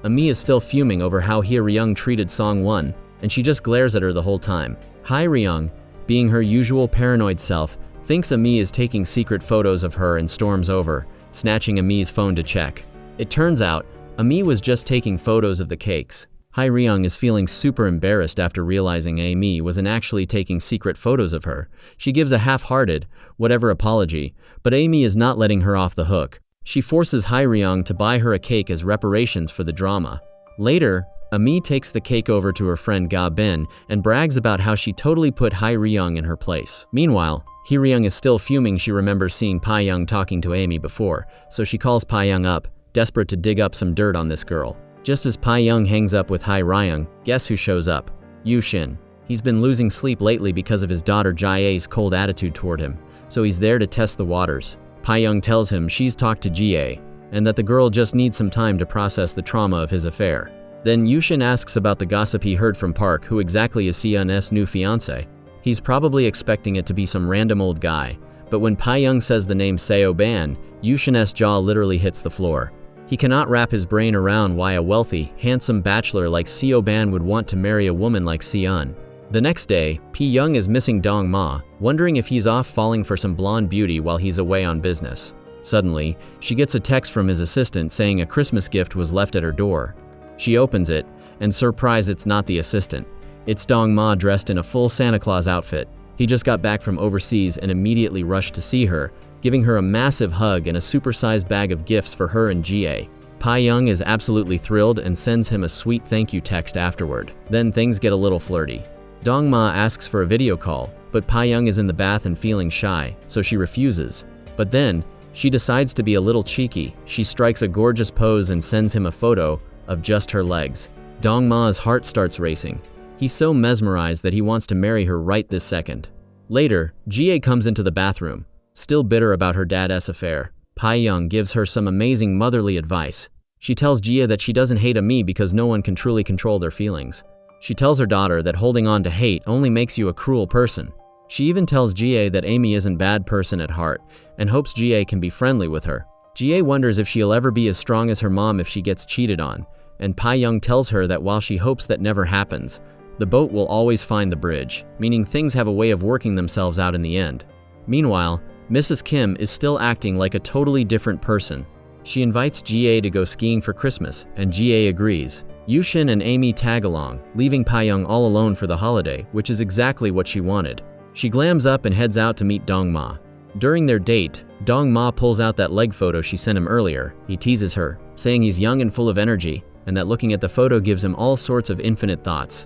Ami is still fuming over how Hye Ryung treated Song-won, and she just glares at her the whole time. Hye Ryung, being her usual paranoid self, thinks Ami is taking secret photos of her and storms over, snatching Ami's phone to check. It turns out, Ami was just taking photos of the cakes. Hye Ryung is feeling super embarrassed after realizing Ami wasn't actually taking secret photos of her. She gives a half-hearted, whatever apology, but Ami is not letting her off the hook. She forces Hye Ryung to buy her a cake as reparations for the drama. Later, Ami takes the cake over to her friend Ga Bin and brags about how she totally put Hye Ryung in her place. Meanwhile, Hye Ryung is still fuming. She remembers seeing Young talking to Ami before, so she calls Young up, desperate to dig up some dirt on this girl. Just as Young hangs up with Hye Ryung, guess who shows up? Yushin. He's been losing sleep lately because of his daughter Jae's cold attitude toward him, so he's there to test the waters. Young tells him she's talked to Jae, and that the girl just needs some time to process the trauma of his affair. Then Yushin asks about the gossip he heard from Park, who exactly is Seon's new fiancé. He's probably expecting it to be some random old guy, but when Young says the name Seo Ban, Yushin's jaw literally hits the floor. He cannot wrap his brain around why a wealthy, handsome bachelor like Seo Ban would want to marry a woman like Seon. The next day, Young is missing Dong Ma, wondering if he's off falling for some blonde beauty while he's away on business. Suddenly, she gets a text from his assistant saying a Christmas gift was left at her door. She opens it, and surprise, it's not the assistant. It's Dong Ma dressed in a full Santa Claus outfit. He just got back from overseas and immediately rushed to see her, giving her a massive hug and a supersized bag of gifts for her and Jae. Young is absolutely thrilled and sends him a sweet thank you text afterward. Then things get a little flirty. Dong Ma asks for a video call, but Young is in the bath and feeling shy, so she refuses. But then, she decides to be a little cheeky. She strikes a gorgeous pose and sends him a photo of just her legs. Dong Ma's heart starts racing. He's so mesmerized that he wants to marry her right this second. Later, Jae comes into the bathroom, still bitter about her dad's affair. Young gives her some amazing motherly advice. She tells Jae that she doesn't hate Ami because no one can truly control their feelings. She tells her daughter that holding on to hate only makes you a cruel person. She even tells Jae that Ami isn't a bad person at heart, and hopes Jae can be friendly with her. Jae wonders if she'll ever be as strong as her mom if she gets cheated on, and Young tells her that while she hopes that never happens, the boat will always find the bridge, meaning things have a way of working themselves out in the end. Meanwhile, Mrs. Kim is still acting like a totally different person. She invites Jae to go skiing for Christmas, and Jae agrees. Yushin and Ami tag along, leaving Young all alone for the holiday, which is exactly what she wanted. She glams up and heads out to meet Dong Ma. During their date, Dong Ma pulls out that leg photo she sent him earlier. He teases her, saying he's young and full of energy, and that looking at the photo gives him all sorts of infinite thoughts.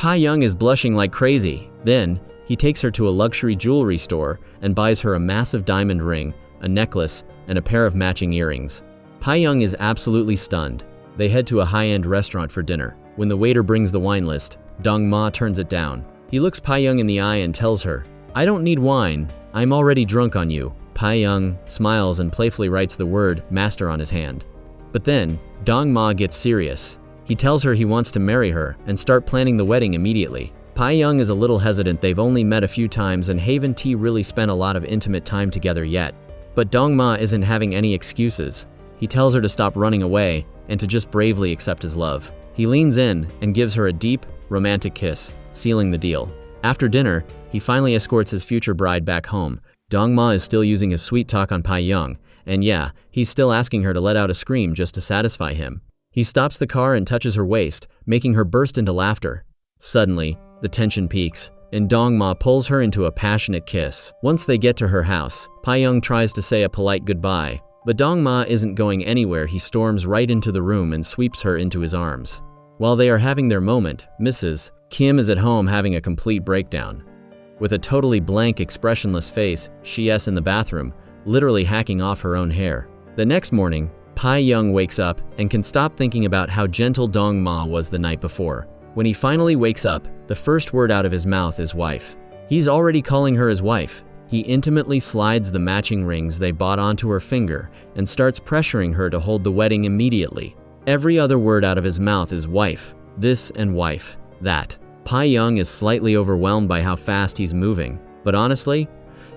Young is blushing like crazy. Then, he takes her to a luxury jewelry store and buys her a massive diamond ring, a necklace, and a pair of matching earrings. Young is absolutely stunned. They head to a high-end restaurant for dinner. When the waiter brings the wine list, Dong Ma turns it down. He looks Young in the eye and tells her, "I don't need wine, I'm already drunk on you. Pai-young smiles and playfully writes the word master on his hand. But then, Dong-ma gets serious. He tells her he wants to marry her and start planning the wedding immediately. Pai-young is a little hesitant. They've only met a few times and haven't really spent a lot of intimate time together yet. But Dong-ma isn't having any excuses. He tells her to stop running away and to just bravely accept his love. He leans in and gives her a deep, romantic kiss, sealing the deal. After dinner, he finally escorts his future bride back home. Dong-ma is still using his sweet talk on Pai-young, and yeah, he's still asking her to let out a scream just to satisfy him. He stops the car and touches her waist, making her burst into laughter. Suddenly, the tension peaks, and Dong-ma pulls her into a passionate kiss. Once they get to her house, Pai-young tries to say a polite goodbye, but Dong-ma isn't going anywhere. He storms right into the room and sweeps her into his arms. While they are having their moment, Mrs. Kim is at home having a complete breakdown. With a totally blank, expressionless face, she is in the bathroom, literally hacking off her own hair. The next morning, Pai-young wakes up and can stop thinking about how gentle Dong-ma was the night before. When he finally wakes up, the first word out of his mouth is wife. He's already calling her his wife. He intimately slides the matching rings they bought onto her finger and starts pressuring her to hold the wedding immediately. Every other word out of his mouth is wife, this and wife, that. Pai-young is slightly overwhelmed by how fast he's moving, but honestly,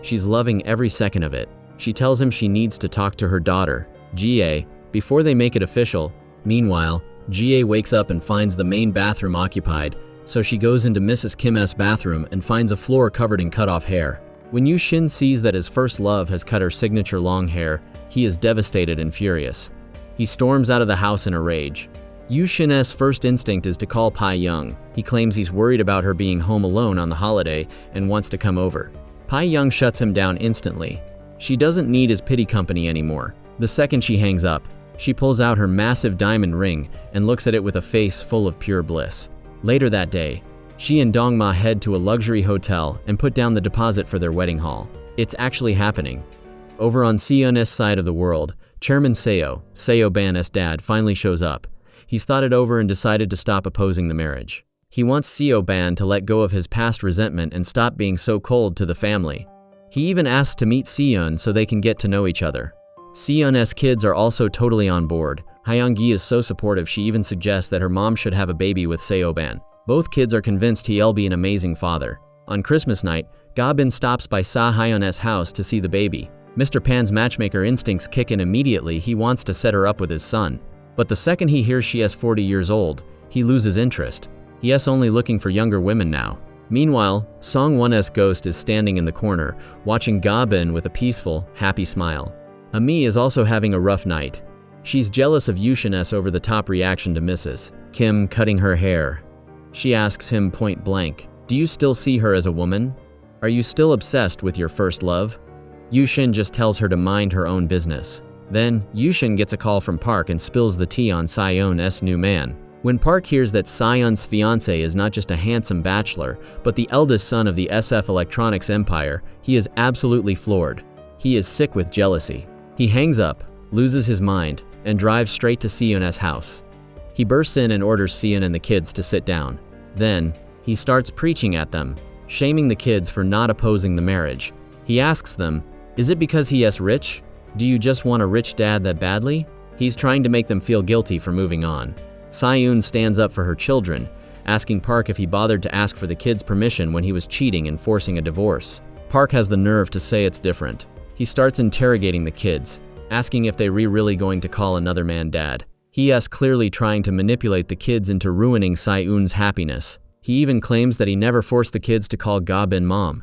she's loving every second of it. She tells him she needs to talk to her daughter, Ga, before they make it official. Meanwhile, Ga wakes up and finds the main bathroom occupied, so she goes into Mrs. Kim's bathroom and finds a floor covered in cut-off hair. When Yu-shin sees that his first love has cut her signature long hair, he is devastated and furious. He storms out of the house in a rage. Yu-shin's first instinct is to call Pai-young. He claims he's worried about her being home alone on the holiday and wants to come over. Pai-young shuts him down instantly. She doesn't need his pity company anymore. The second she hangs up, she pulls out her massive diamond ring and looks at it with a face full of pure bliss. Later that day, she and Dong-ma head to a luxury hotel and put down the deposit for their wedding hall. It's actually happening. Over on Seon's side of the world, Chairman Seo-ban's dad finally shows up. He's thought it over and decided to stop opposing the marriage. He wants Seo-ban to let go of his past resentment and stop being so cold to the family. He even asks to meet Seon so they can get to know each other. Seon's kids are also totally on board. Hyung-gi is so supportive she even suggests that her mom should have a baby with Seo-ban. Both kids are convinced he'll be an amazing father. On Christmas night, Ga-bin stops by Sa-hyun's house to see the baby. Mr. Pan's matchmaker instincts kick in immediately. He wants to set her up with his son. But the second he hears she is 40 years old, he loses interest. He is only looking for younger women now. Meanwhile, Song-won's ghost is standing in the corner, watching Ga-bin with a peaceful, happy smile. Ami is also having a rough night. She's jealous of Yu-shin's over-the-top reaction to Mrs. Kim cutting her hair. She asks him point blank, "Do you still see her as a woman? Are you still obsessed with your first love?" Yu-shin just tells her to mind her own business. Then, Yu-shin gets a call from Park and spills the tea on Seon's new man. When Park hears that Seon's fiancé is not just a handsome bachelor, but the eldest son of the SF Electronics empire, he is absolutely floored. He is sick with jealousy. He hangs up, loses his mind, and drives straight to Seon's house. He bursts in and orders Seon and the kids to sit down. Then, he starts preaching at them, shaming the kids for not opposing the marriage. He asks them, "Is it because he is rich? Do you just want a rich dad that badly?" He's trying to make them feel guilty for moving on. Seon stands up for her children, asking Park if he bothered to ask for the kids' permission when he was cheating and forcing a divorce. Park has the nerve to say it's different. He starts interrogating the kids, asking if they really going to call another man dad. He is clearly trying to manipulate the kids into ruining Seon's happiness. He even claims that he never forced the kids to call Ga-bin mom.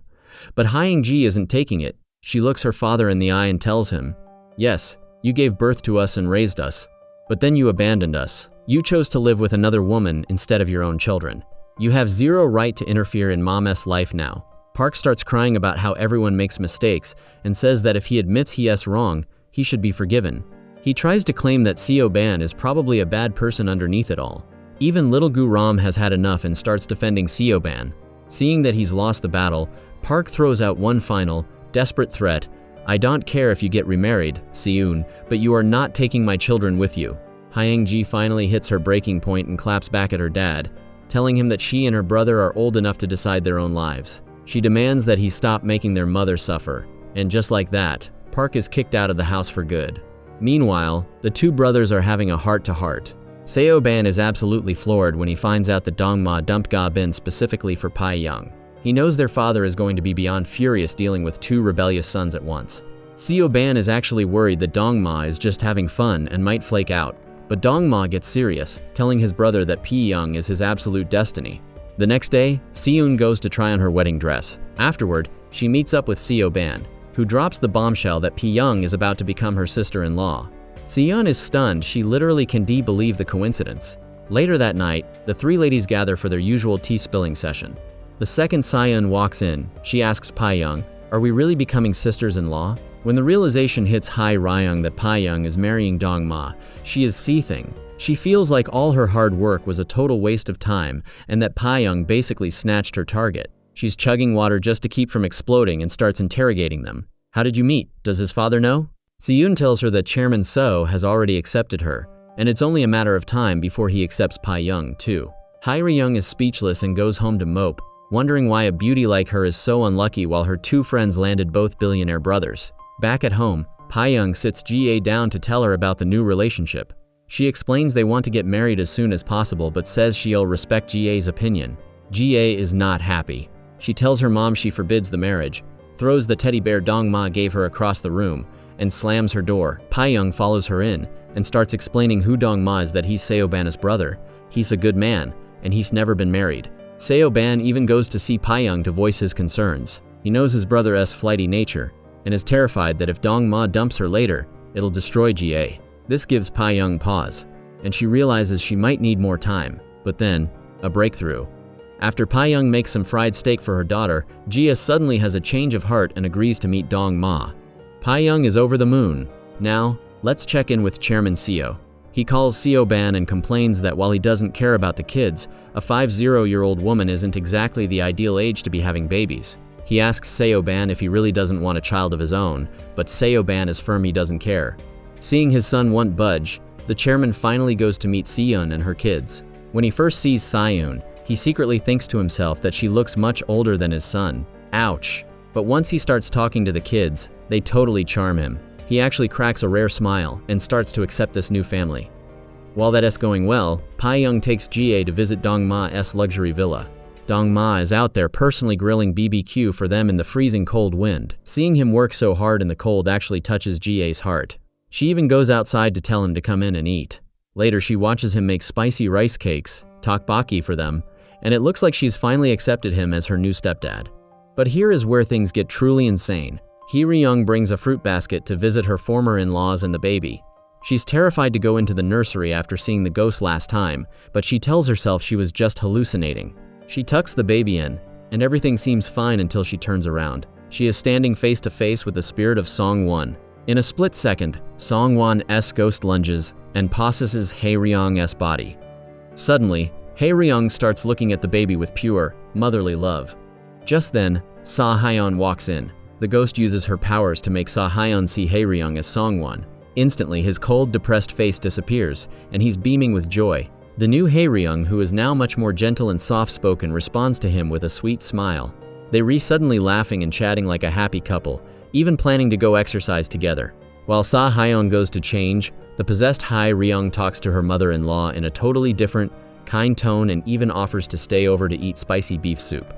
But Hyung-ji isn't taking it. She looks her father in the eye and tells him, "Yes, you gave birth to us and raised us. But then you abandoned us. You chose to live with another woman instead of your own children. You have zero right to interfere in Mom's life now." Park starts crying about how everyone makes mistakes and says that if he admits he is wrong, he should be forgiven. He tries to claim that Seo-ban is probably a bad person underneath it all. Even little Gu-ram has had enough and starts defending Seo-ban. Seeing that he's lost the battle, Park throws out one final, desperate threat. "I don't care if you get remarried, Seon, but you are not taking my children with you." Hyung-ji finally hits her breaking point and claps back at her dad, telling him that she and her brother are old enough to decide their own lives. She demands that he stop making their mother suffer, and just like that, Park is kicked out of the house for good. Meanwhile, the two brothers are having a heart-to-heart. Seo-ban is absolutely floored when he finds out that Dong-ma dumped Ga-bin specifically for Pai-young. He knows their father is going to be beyond furious dealing with two rebellious sons at once. Seo-ban is actually worried that Dong-ma is just having fun and might flake out, but Dong-ma gets serious, telling his brother that Pi-young is his absolute destiny. The next day, Seon goes to try on her wedding dress. Afterward, she meets up with Seo-ban, who drops the bombshell that Pi-young is about to become her sister-in-law. Seon is stunned. She literally can't believe the coincidence. Later that night, the three ladies gather for their usual tea-spilling session. The second Seon walks in, she asks Pai-young, "Are we really becoming sisters-in-law?" When the realization hits Ryung that Pai-young is marrying Dong-ma, she is seething. She feels like all her hard work was a total waste of time and that Pai-young basically snatched her target. She's chugging water just to keep from exploding and starts interrogating them. "How did you meet? Does his father know?" Seon tells her that Chairman So has already accepted her, and it's only a matter of time before he accepts Pai-young too. Ryung is speechless and goes home to mope, wondering why a beauty like her is so unlucky while her two friends landed both billionaire brothers. Back at home, Pai-young sits Ga down to tell her about the new relationship. She explains they want to get married as soon as possible but says she'll respect Ga's opinion. Ga is not happy. She tells her mom she forbids the marriage, throws the teddy bear Dong-ma gave her across the room, and slams her door. Pai-young follows her in and starts explaining who Dong-ma is, that he's Seo-ban's brother. He's a good man, and he's never been married. Seo-ban even goes to see Pai-young to voice his concerns. He knows his brother's flighty nature, and is terrified that if Dong-ma dumps her later, it'll destroy Ga. This gives Pai-young pause, and she realizes she might need more time, but then, a breakthrough. After Pai-young makes some fried steak for her daughter, Gia suddenly has a change of heart and agrees to meet Dong-ma. Pai-young is over the moon. Now, let's check in with Chairman Seo. He calls Seo-ban and complains that while he doesn't care about the kids, a 50-year-old woman isn't exactly the ideal age to be having babies. He asks Seo-ban if he really doesn't want a child of his own, but Seo-ban is firm he doesn't care. Seeing his son won't budge, the chairman finally goes to meet Seon and her kids. When he first sees Seon, he secretly thinks to himself that she looks much older than his son. Ouch. But once he starts talking to the kids, they totally charm him. He actually cracks a rare smile and starts to accept this new family. While that is going well, Pai-young takes Ga to visit Dong-ma's luxury villa. Dong-ma is out there personally grilling BBQ for them in the freezing cold wind. Seeing him work so hard in the cold actually touches Ga's heart. She even goes outside to tell him to come in and eat. Later she watches him make spicy rice cakes, tteokbokki for them, and it looks like she's finally accepted him as her new stepdad. But here is where things get truly insane. Ryung brings a fruit basket to visit her former in-laws and the baby. She's terrified to go into the nursery after seeing the ghost last time, but she tells herself she was just hallucinating. She tucks the baby in, and everything seems fine until she turns around. She is standing face to face with the spirit of Song-won. In a split second, Song-won's ghost lunges and possesses Ryung's body. Suddenly, Ryung starts looking at the baby with pure, motherly love. Just then, Seo-hyun walks in. The ghost uses her powers to make Seo-hyun see Ryung as Song-won. Instantly, his cold, depressed face disappears, and he's beaming with joy. The new Ryung, who is now much more gentle and soft-spoken, responds to him with a sweet smile. They suddenly laughing and chatting like a happy couple, even planning to go exercise together. While Seo-hyun goes to change, the possessed Ryung talks to her mother-in-law in a totally different, kind tone and even offers to stay over to eat spicy beef soup.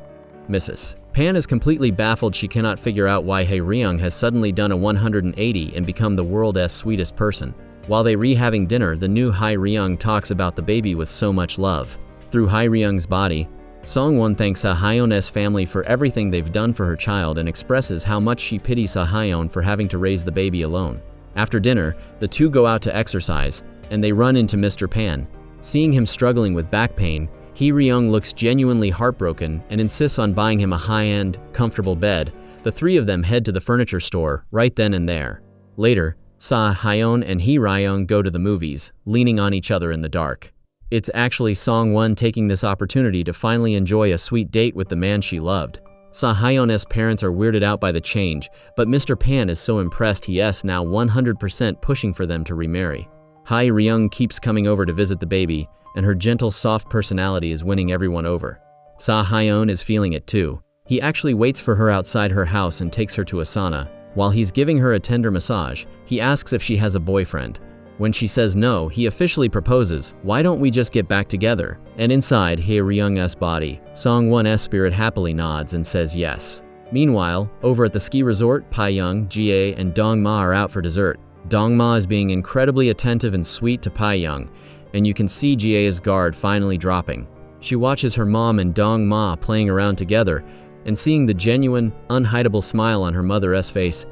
Mrs. Pan is completely baffled. She cannot figure out why Ryung has suddenly done a 180 and become the world's sweetest person. While they having dinner, the new Ryung talks about the baby with so much love. Through Ryung's body, Song-won thanks Seo-hyun's family for everything they've done for her child and expresses how much she pities Seo-hyun for having to raise the baby alone. After dinner, the two go out to exercise, and they run into Mr. Pan. Seeing him struggling with back pain, Ryung looks genuinely heartbroken and insists on buying him a high-end, comfortable bed. The three of them head to the furniture store right then and there. Later, Seo-hyun and Ryung go to the movies, leaning on each other in the dark. It's actually Song-won taking this opportunity to finally enjoy a sweet date with the man she loved. Seo-hyun's parents are weirded out by the change, but Mr. Pan is so impressed he's now 100% pushing for them to remarry. Ryung keeps coming over to visit the baby, and her gentle, soft personality is winning everyone over. Seo-hyun is feeling it too. He actually waits for her outside her house and takes her to a sauna. While he's giving her a tender massage, he asks if she has a boyfriend. When she says no, he officially proposes, "Why don't we just get back together?" And inside Hae Ryung's body, Song-won's spirit happily nods and says yes. Meanwhile, over at the ski resort, Pae-young, Ji-ae, and Dong-ma are out for dessert. Dong-ma is being incredibly attentive and sweet to Pae-young, and you can see Ji-ae's guard finally dropping. She watches her mom and Dong-ma playing around together, and seeing the genuine, unhideable smile on her mother's face,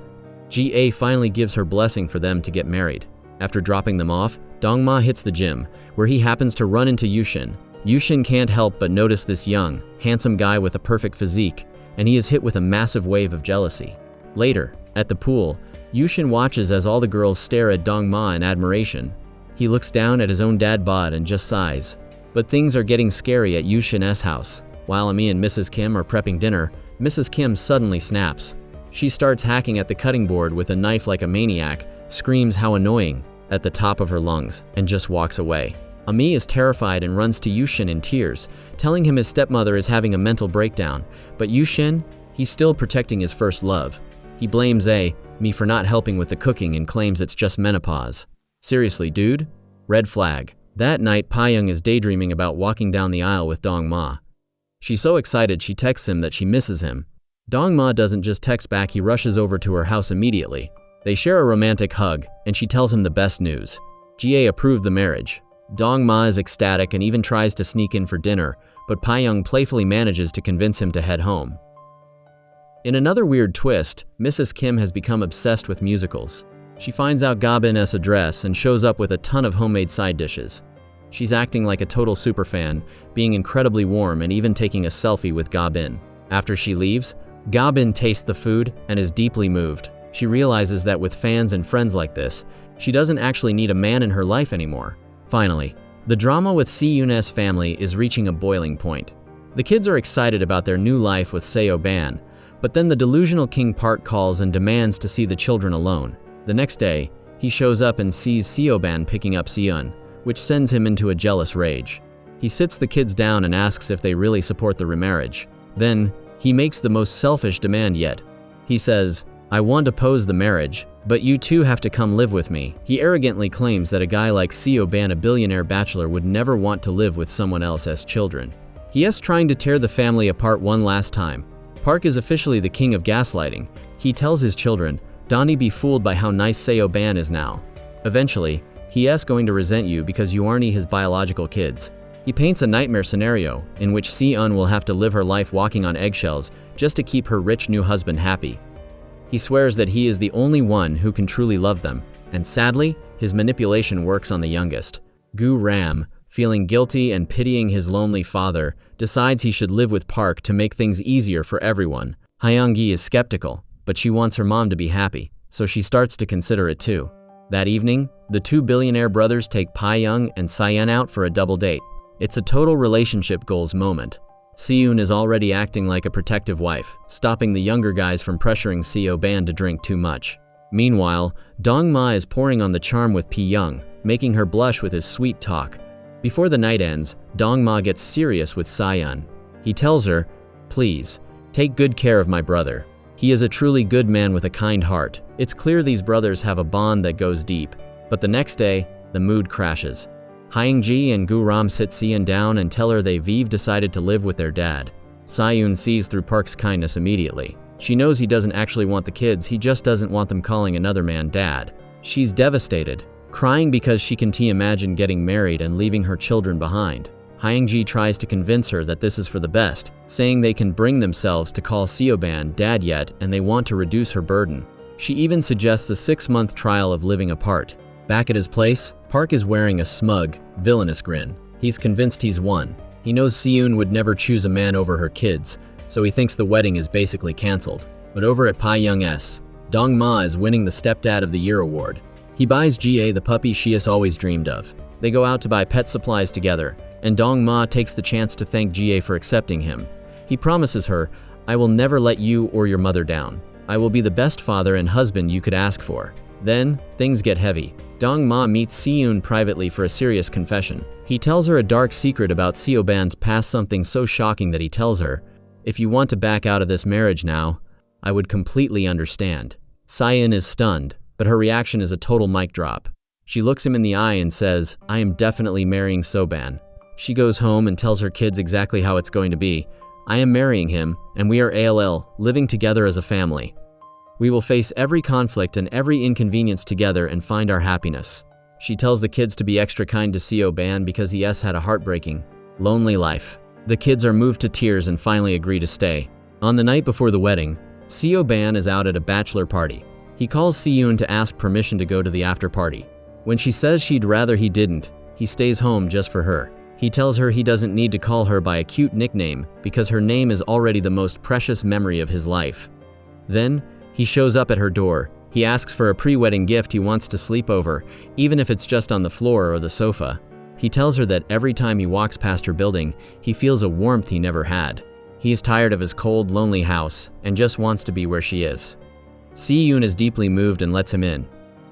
Ji-ae finally gives her blessing for them to get married. After dropping them off, Dong-ma hits the gym, where he happens to run into Yushin. Yushin can't help but notice this young, handsome guy with a perfect physique, and he is hit with a massive wave of jealousy. Later, at the pool, Yushin watches as all the girls stare at Dong-ma in admiration. He looks down at his own dad bod and just sighs. But things are getting scary at Yushin's house. While Ami and Mrs. Kim are prepping dinner, Mrs. Kim suddenly snaps. She starts hacking at the cutting board with a knife like a maniac, screams "how annoying" at the top of her lungs, and just walks away. Ami is terrified and runs to Yushin in tears, telling him his stepmother is having a mental breakdown. But Yushin, he's still protecting his first love. He blames me for not helping with the cooking and claims it's just menopause. Seriously, dude? Red flag. That night, Pae-young is daydreaming about walking down the aisle with Dong-ma. She's so excited she texts him that she misses him. Dong-ma doesn't just text back, he rushes over to her house immediately. They share a romantic hug, and she tells him the best news. Ji-ae approved the marriage. Dong-ma is ecstatic and even tries to sneak in for dinner, but Pae-young playfully manages to convince him to head home. In another weird twist, Mrs. Kim has become obsessed with musicals. She finds out Gabin's address and shows up with a ton of homemade side dishes. She's acting like a total superfan, being incredibly warm and even taking a selfie with Gabin. After she leaves, Gabin tastes the food and is deeply moved. She realizes that with fans and friends like this, she doesn't actually need a man in her life anymore. Finally, the drama with Si-yoon's family is reaching a boiling point. The kids are excited about their new life with Seo-ban, but then the delusional King Park calls and demands to see the children alone. The next day, he shows up and sees Seo-ban picking up Si-yoon, which sends him into a jealous rage. He sits the kids down and asks if they really support the remarriage. Then, he makes the most selfish demand yet. He says, "I want to oppose the marriage, but you two have to come live with me." He arrogantly claims that a guy like Seo-ban, a billionaire bachelor, would never want to live with someone else's children. He is trying to tear the family apart one last time. Park is officially the king of gaslighting. He tells his children, "Don't be fooled by how nice Seo-ban is now. Eventually, he is going to resent you because you aren't his biological kids." He paints a nightmare scenario in which Si-yoon will have to live her life walking on eggshells just to keep her rich new husband happy. He swears that he is the only one who can truly love them, and sadly, his manipulation works on the youngest. Gu Ram, feeling guilty and pitying his lonely father, decides he should live with Park to make things easier for everyone. Hyung-gi is skeptical, but she wants her mom to be happy, so she starts to consider it too. That evening, the two billionaire brothers take Pae-young and Si-yoon out for a double date. It's a total relationship goals moment. Si-yoon is already acting like a protective wife, stopping the younger guys from pressuring Seo-ban to drink too much. Meanwhile, Dong-ma is pouring on the charm with Pae-young, making her blush with his sweet talk. Before the night ends, Dong-ma gets serious with Si-yoon. He tells her, "Please, take good care of my brother. He is a truly good man with a kind heart." It's clear these brothers have a bond that goes deep. But the next day, the mood crashes. Hyung-ji and Gu-ram sit Si-yoon down and tell her they've decided to live with their dad. Si-yoon sees through Park's kindness immediately. She knows he doesn't actually want the kids, he just doesn't want them calling another man dad. She's devastated, crying because she can't imagine getting married and leaving her children behind. Hyung-ji tries to convince her that this is for the best, saying they can bring themselves to call Seo-ban dad yet and they want to reduce her burden. She even suggests a 6-month trial of living apart. Back at his place, Park is wearing a smug, villainous grin. He's convinced he's won. He knows Si-yoon would never choose a man over her kids, so he thinks the wedding is basically cancelled. But over at Pae-young's, Dong-ma is winning the Stepdad of the Year award. He buys Ji-ae the puppy she has always dreamed of. They go out to buy pet supplies together, and Dong-ma takes the chance to thank Ji-ae for accepting him. He promises her, "I will never let you or your mother down. I will be the best father and husband you could ask for." Then, things get heavy. Dong-ma meets Si-yoon privately for a serious confession. He tells her a dark secret about Seo-ban's past, something so shocking that he tells her, If you want to back out of this marriage now, I would completely understand. Sayan is stunned, but her reaction is a total mic drop. She looks him in the eye and says, I am definitely marrying Soban. She goes home and tells her kids exactly how it's going to be. I am marrying him, and we are ALL, living together as a family. We will face every conflict and every inconvenience together and find our happiness. She tells the kids to be extra kind to Soban because he has had a heartbreaking, lonely life. The kids are moved to tears and finally agree to stay. On the night before the wedding, Soban is out at a bachelor party. He calls Siyun to ask permission to go to the after party. When she says she'd rather he didn't, he stays home just for her. He tells her he doesn't need to call her by a cute nickname because her name is already the most precious memory of his life. Then, he shows up at her door. He asks for a pre-wedding gift he wants to sleep over, even if it's just on the floor or the sofa. He tells her that every time he walks past her building, he feels a warmth he never had. He's tired of his cold, lonely house and just wants to be where she is. Siyun is deeply moved and lets him in.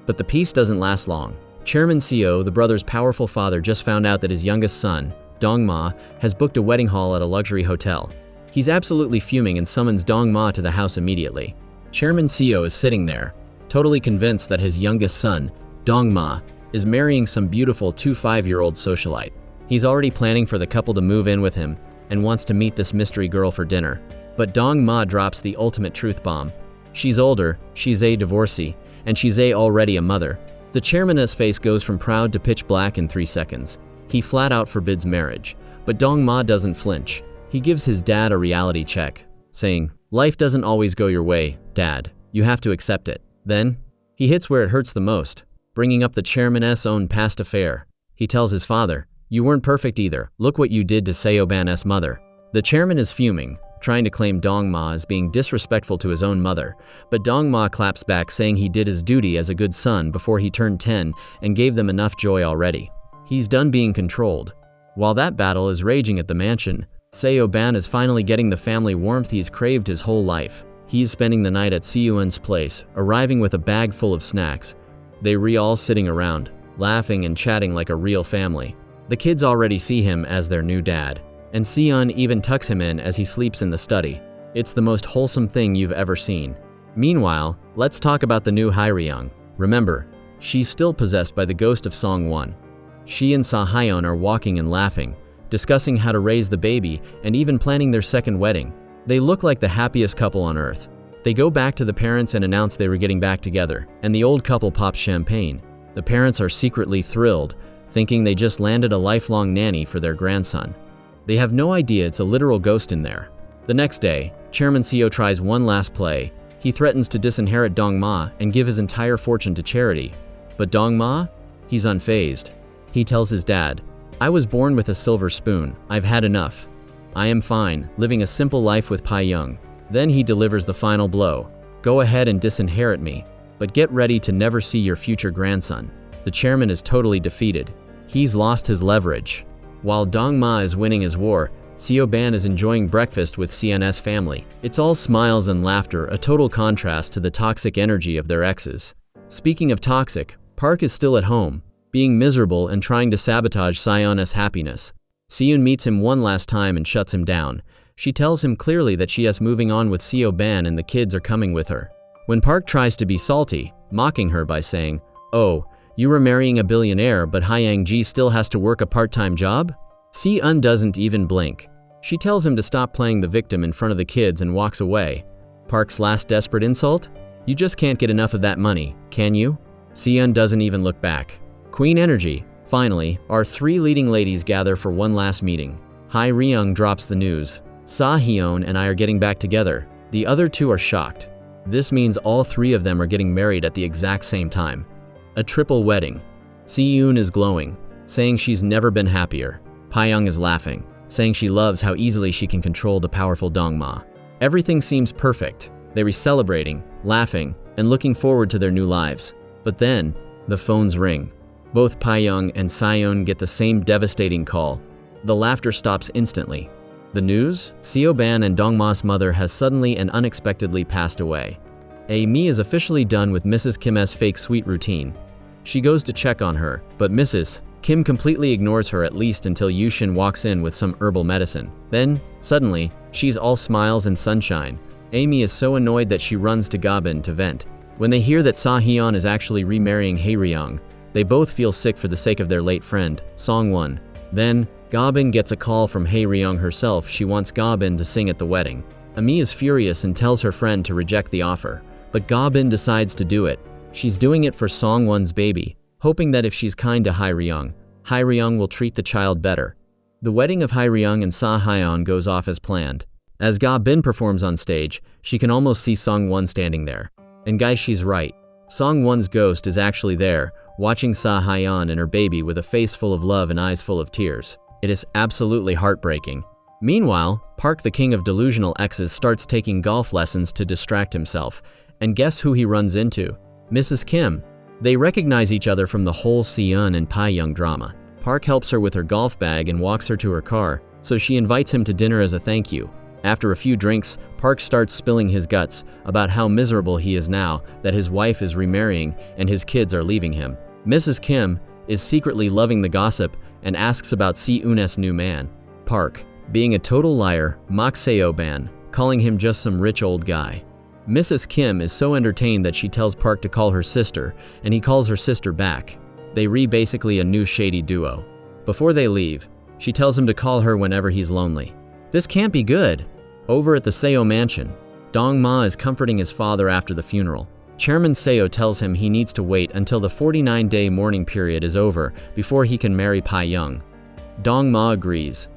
But the peace doesn't last long. Chairman Seo, the brother's powerful father, just found out that his youngest son, Dongma, has booked a wedding hall at a luxury hotel. He's absolutely fuming and summons Dongma to the house immediately. Chairman Seo is sitting there, totally convinced that his youngest son, Dongma, is marrying some beautiful 5-year-old socialite. He's already planning for the couple to move in with him and wants to meet this mystery girl for dinner. But Dongma drops the ultimate truth bomb. She's older, she's a divorcee, and she's already a mother. The chairman's face goes from proud to pitch black in 3 seconds. He flat out forbids marriage, but Dongma doesn't flinch. He gives his dad a reality check, saying, life doesn't always go your way, Dad. You have to accept it. Then, he hits where it hurts the most, bringing up the chairman's own past affair. He tells his father, you weren't perfect either. Look what you did to Seoban's mother. The chairman is fuming, trying to claim Dongma as being disrespectful to his own mother, but Dongma claps back saying he did his duty as a good son before he turned 10 and gave them enough joy already. He's done being controlled. While that battle is raging at the mansion, Seoban is finally getting the family warmth he's craved his whole life. He's spending the night at Siyun's place, arriving with a bag full of snacks. They all sitting around, laughing and chatting like a real family. The kids already see him as their new dad, and Siyun even tucks him in as he sleeps in the study. It's the most wholesome thing you've ever seen. Meanwhile, let's talk about the new Hyeryung. Remember, she's still possessed by the ghost of Songwon. She and Sahyun are walking and laughing, discussing how to raise the baby and even planning their second wedding. They look like the happiest couple on earth. They go back to the parents and announce they were getting back together, and the old couple pops champagne. The parents are secretly thrilled, thinking they just landed a lifelong nanny for their grandson. They have no idea it's a literal ghost in there. The next day, Chairman Seo tries one last play. He threatens to disinherit Dongma and give his entire fortune to charity. But Dongma? He's unfazed. He tells his dad, I was born with a silver spoon. I've had enough. I am fine, living a simple life with Pai Young. Then he delivers the final blow. Go ahead and disinherit me, but get ready to never see your future grandson. The chairman is totally defeated. He's lost his leverage. While Dongma is winning his war, Seoban is enjoying breakfast with CN's family. It's all smiles and laughter, a total contrast to the toxic energy of their exes. Speaking of toxic, Park is still at home, being miserable and trying to sabotage Sion's happiness. Siyun meets him one last time and shuts him down. She tells him clearly that she is moving on with Seoban and the kids are coming with her. When Park tries to be salty, mocking her by saying, oh, you were marrying a billionaire but Hyang-ji still has to work a part-time job? Siyun doesn't even blink. She tells him to stop playing the victim in front of the kids and walks away. Park's last desperate insult? You just can't get enough of that money, can you? Siyun doesn't even look back. Queen Energy. Finally, our 3 leading ladies gather for one last meeting. Hyeryung drops the news. Sahyun and I are getting back together. The other 2 are shocked. This means all 3 of them are getting married at the exact same time. A triple wedding. Siyun is glowing, saying she's never been happier. Pyong is laughing, saying she loves how easily she can control the powerful Dongma. Everything seems perfect. They were celebrating, laughing, and looking forward to their new lives. But then, the phones ring. Both Pyong and Siyun get the same devastating call. The laughter stops instantly. The news? Seoban and Dongma's mother has suddenly and unexpectedly passed away. Amy is officially done with Mrs. Kim's fake sweet routine. She goes to check on her, but Mrs. Kim completely ignores her, at least until Yushin walks in with some herbal medicine. Then, suddenly, she's all smiles and sunshine. Amy is so annoyed that she runs to Gabin to vent. When they hear that Seo-hyun is actually remarrying Hae-ryung, they both feel sick for the sake of their late friend, Song-won. Then, Gabin gets a call from Hae-ryung herself. She wants Gabin to sing at the wedding. Ami is furious and tells her friend to reject the offer. But Gabin decides to do it. She's doing it for Song-won's baby, hoping that if she's kind to Hae-ryung will treat the child better. The wedding of Hae-ryung and Seo-hyun goes off as planned. As Gabin performs on stage, she can almost see Song-won standing there. And guys, she's right. Song-won's ghost is actually there, watching Seo-hyun and her baby with a face full of love and eyes full of tears. It is absolutely heartbreaking. Meanwhile, Park, the king of delusional exes, starts taking golf lessons to distract himself. And guess who he runs into? Mrs. Kim. They recognize each other from the whole Seon and Pae-young drama. Park helps her with her golf bag and walks her to her car, so she invites him to dinner as a thank you. After a few drinks, Park starts spilling his guts about how miserable he is now that his wife is remarrying and his kids are leaving him. Mrs. Kim is secretly loving the gossip and asks about Si-eun's new man. Park, being a total liar, mocks Seo-ban, calling him just some rich old guy. Mrs. Kim is so entertained that she tells Park to call her sister, and he calls her sister back. They basically a new shady duo. Before they leave, she tells him to call her whenever he's lonely. This can't be good. Over at the Seo mansion, Dong-ma is comforting his father after the funeral. Chairman Seo tells him he needs to wait until the 49-day mourning period is over before he can marry Pae-young. Dong-ma agrees.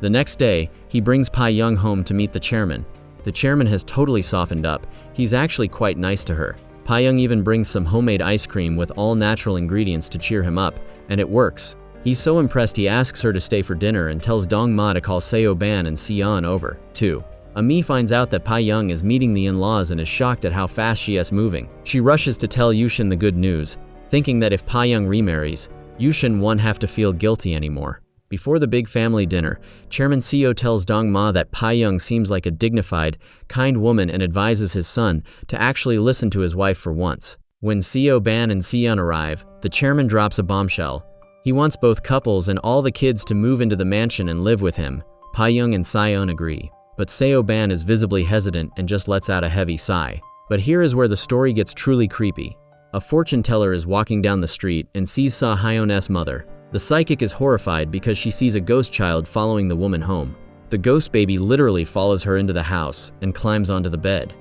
The next day, he brings Pae-young home to meet the chairman. The chairman has totally softened up. He's actually quite nice to her. Pae-young even brings some homemade ice cream with all natural ingredients to cheer him up, and it works. He's so impressed he asks her to stay for dinner and tells Dong-ma to call Seo-ban and Seon over, too. Ami finds out that Pae-young is meeting the in-laws and is shocked at how fast she is moving. She rushes to tell Yushin the good news, thinking that if Pae-young remarries, Yushin won't have to feel guilty anymore. Before the big family dinner, Chairman Seo tells Dong-ma that Pae-young seems like a dignified, kind woman and advises his son to actually listen to his wife for once. When Seo-ban and Seon arrive, the chairman drops a bombshell. He wants both couples and all the kids to move into the mansion and live with him. Pae-young and Seon agree. But Seo-ban is visibly hesitant and just lets out a heavy sigh. But here is where the story gets truly creepy. A fortune teller is walking down the street and sees Seo-hyun's mother. The psychic is horrified because she sees a ghost child following the woman home. The ghost baby literally follows her into the house and climbs onto the bed.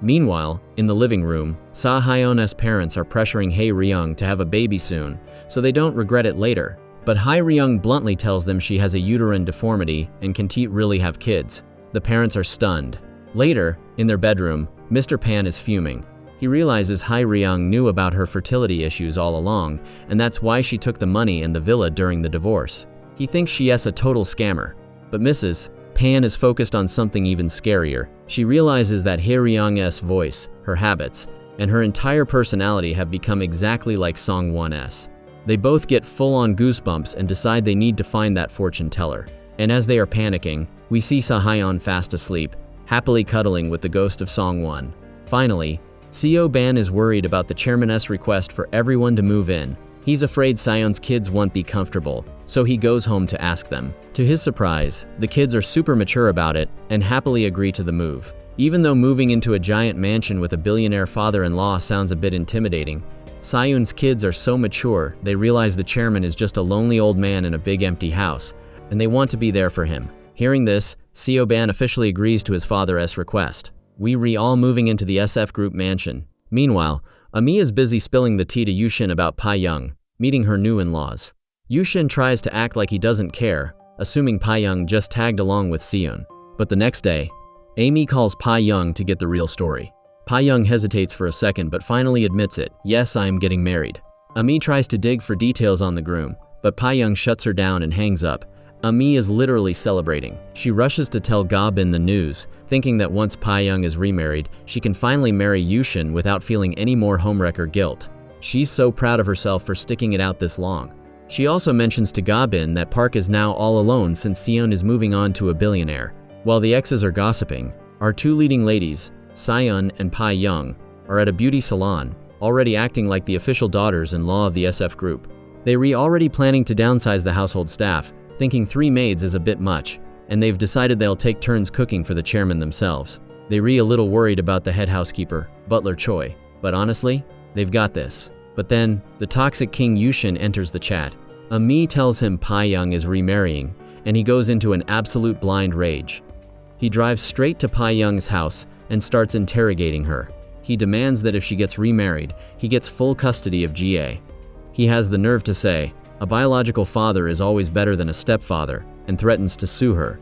Meanwhile, in the living room, Seo-hyun's parents are pressuring Hae-ryung to have a baby soon, so they don't regret it later. But Hae-ryung bluntly tells them she has a uterine deformity and can't really have kids. The parents are stunned. Later, in their bedroom, Mr. Pan is fuming. He realizes Hae-ryung knew about her fertility issues all along, and that's why she took the money and the villa during the divorce. He thinks she is a total scammer. But Mrs. Pan is focused on something even scarier. She realizes that Hae-ryung's voice, her habits, and her entire personality have become exactly like Song-won's. They both get full-on goosebumps and decide they need to find that fortune teller. And as they are panicking, we see Seo-hyun fast asleep, happily cuddling with the ghost of Song-won. Finally, Seo-ban is worried about the chairman's request for everyone to move in. He's afraid Seon's kids won't be comfortable, so he goes home to ask them. To his surprise, the kids are super mature about it and happily agree to the move. Even though moving into a giant mansion with a billionaire father-in-law sounds a bit intimidating, Seon's kids are so mature they realize the chairman is just a lonely old man in a big empty house, and they want to be there for him. Hearing this, Seo-ban officially agrees to his father's request. We all moving into the SF Group mansion. Meanwhile, Ami is busy spilling the tea to Yushin about Pae-young, meeting her new in-laws. Yushin tries to act like he doesn't care, assuming Pae-young just tagged along with Seon. But the next day, Amy calls Pae-young to get the real story. Pae-young hesitates for a second but finally admits it. Yes, I am getting married. Ami tries to dig for details on the groom, but Pae-young shuts her down and hangs up. Ami is literally celebrating. She rushes to tell Gabin the news, thinking that once Pae-young is remarried, she can finally marry Yushin without feeling any more homewrecker guilt. She's so proud of herself for sticking it out this long. She also mentions to Gabin that Park is now all alone since Seon is moving on to a billionaire. While the exes are gossiping, our two leading ladies, Seon and Pae-young, are at a beauty salon, already acting like the official daughters-in-law of the SF Group. They already planning to downsize the household staff, thinking 3 maids is a bit much, and they've decided they'll take turns cooking for the chairman themselves. They a little worried about the head housekeeper, Butler Choi, but honestly, they've got this. But then, the toxic King Yushin enters the chat. Mi tells him Young is remarrying, and he goes into an absolute blind rage. He drives straight to Young's house and starts interrogating her. He demands that if she gets remarried, he gets full custody of GA. He has the nerve to say, a biological father is always better than a stepfather, and threatens to sue her.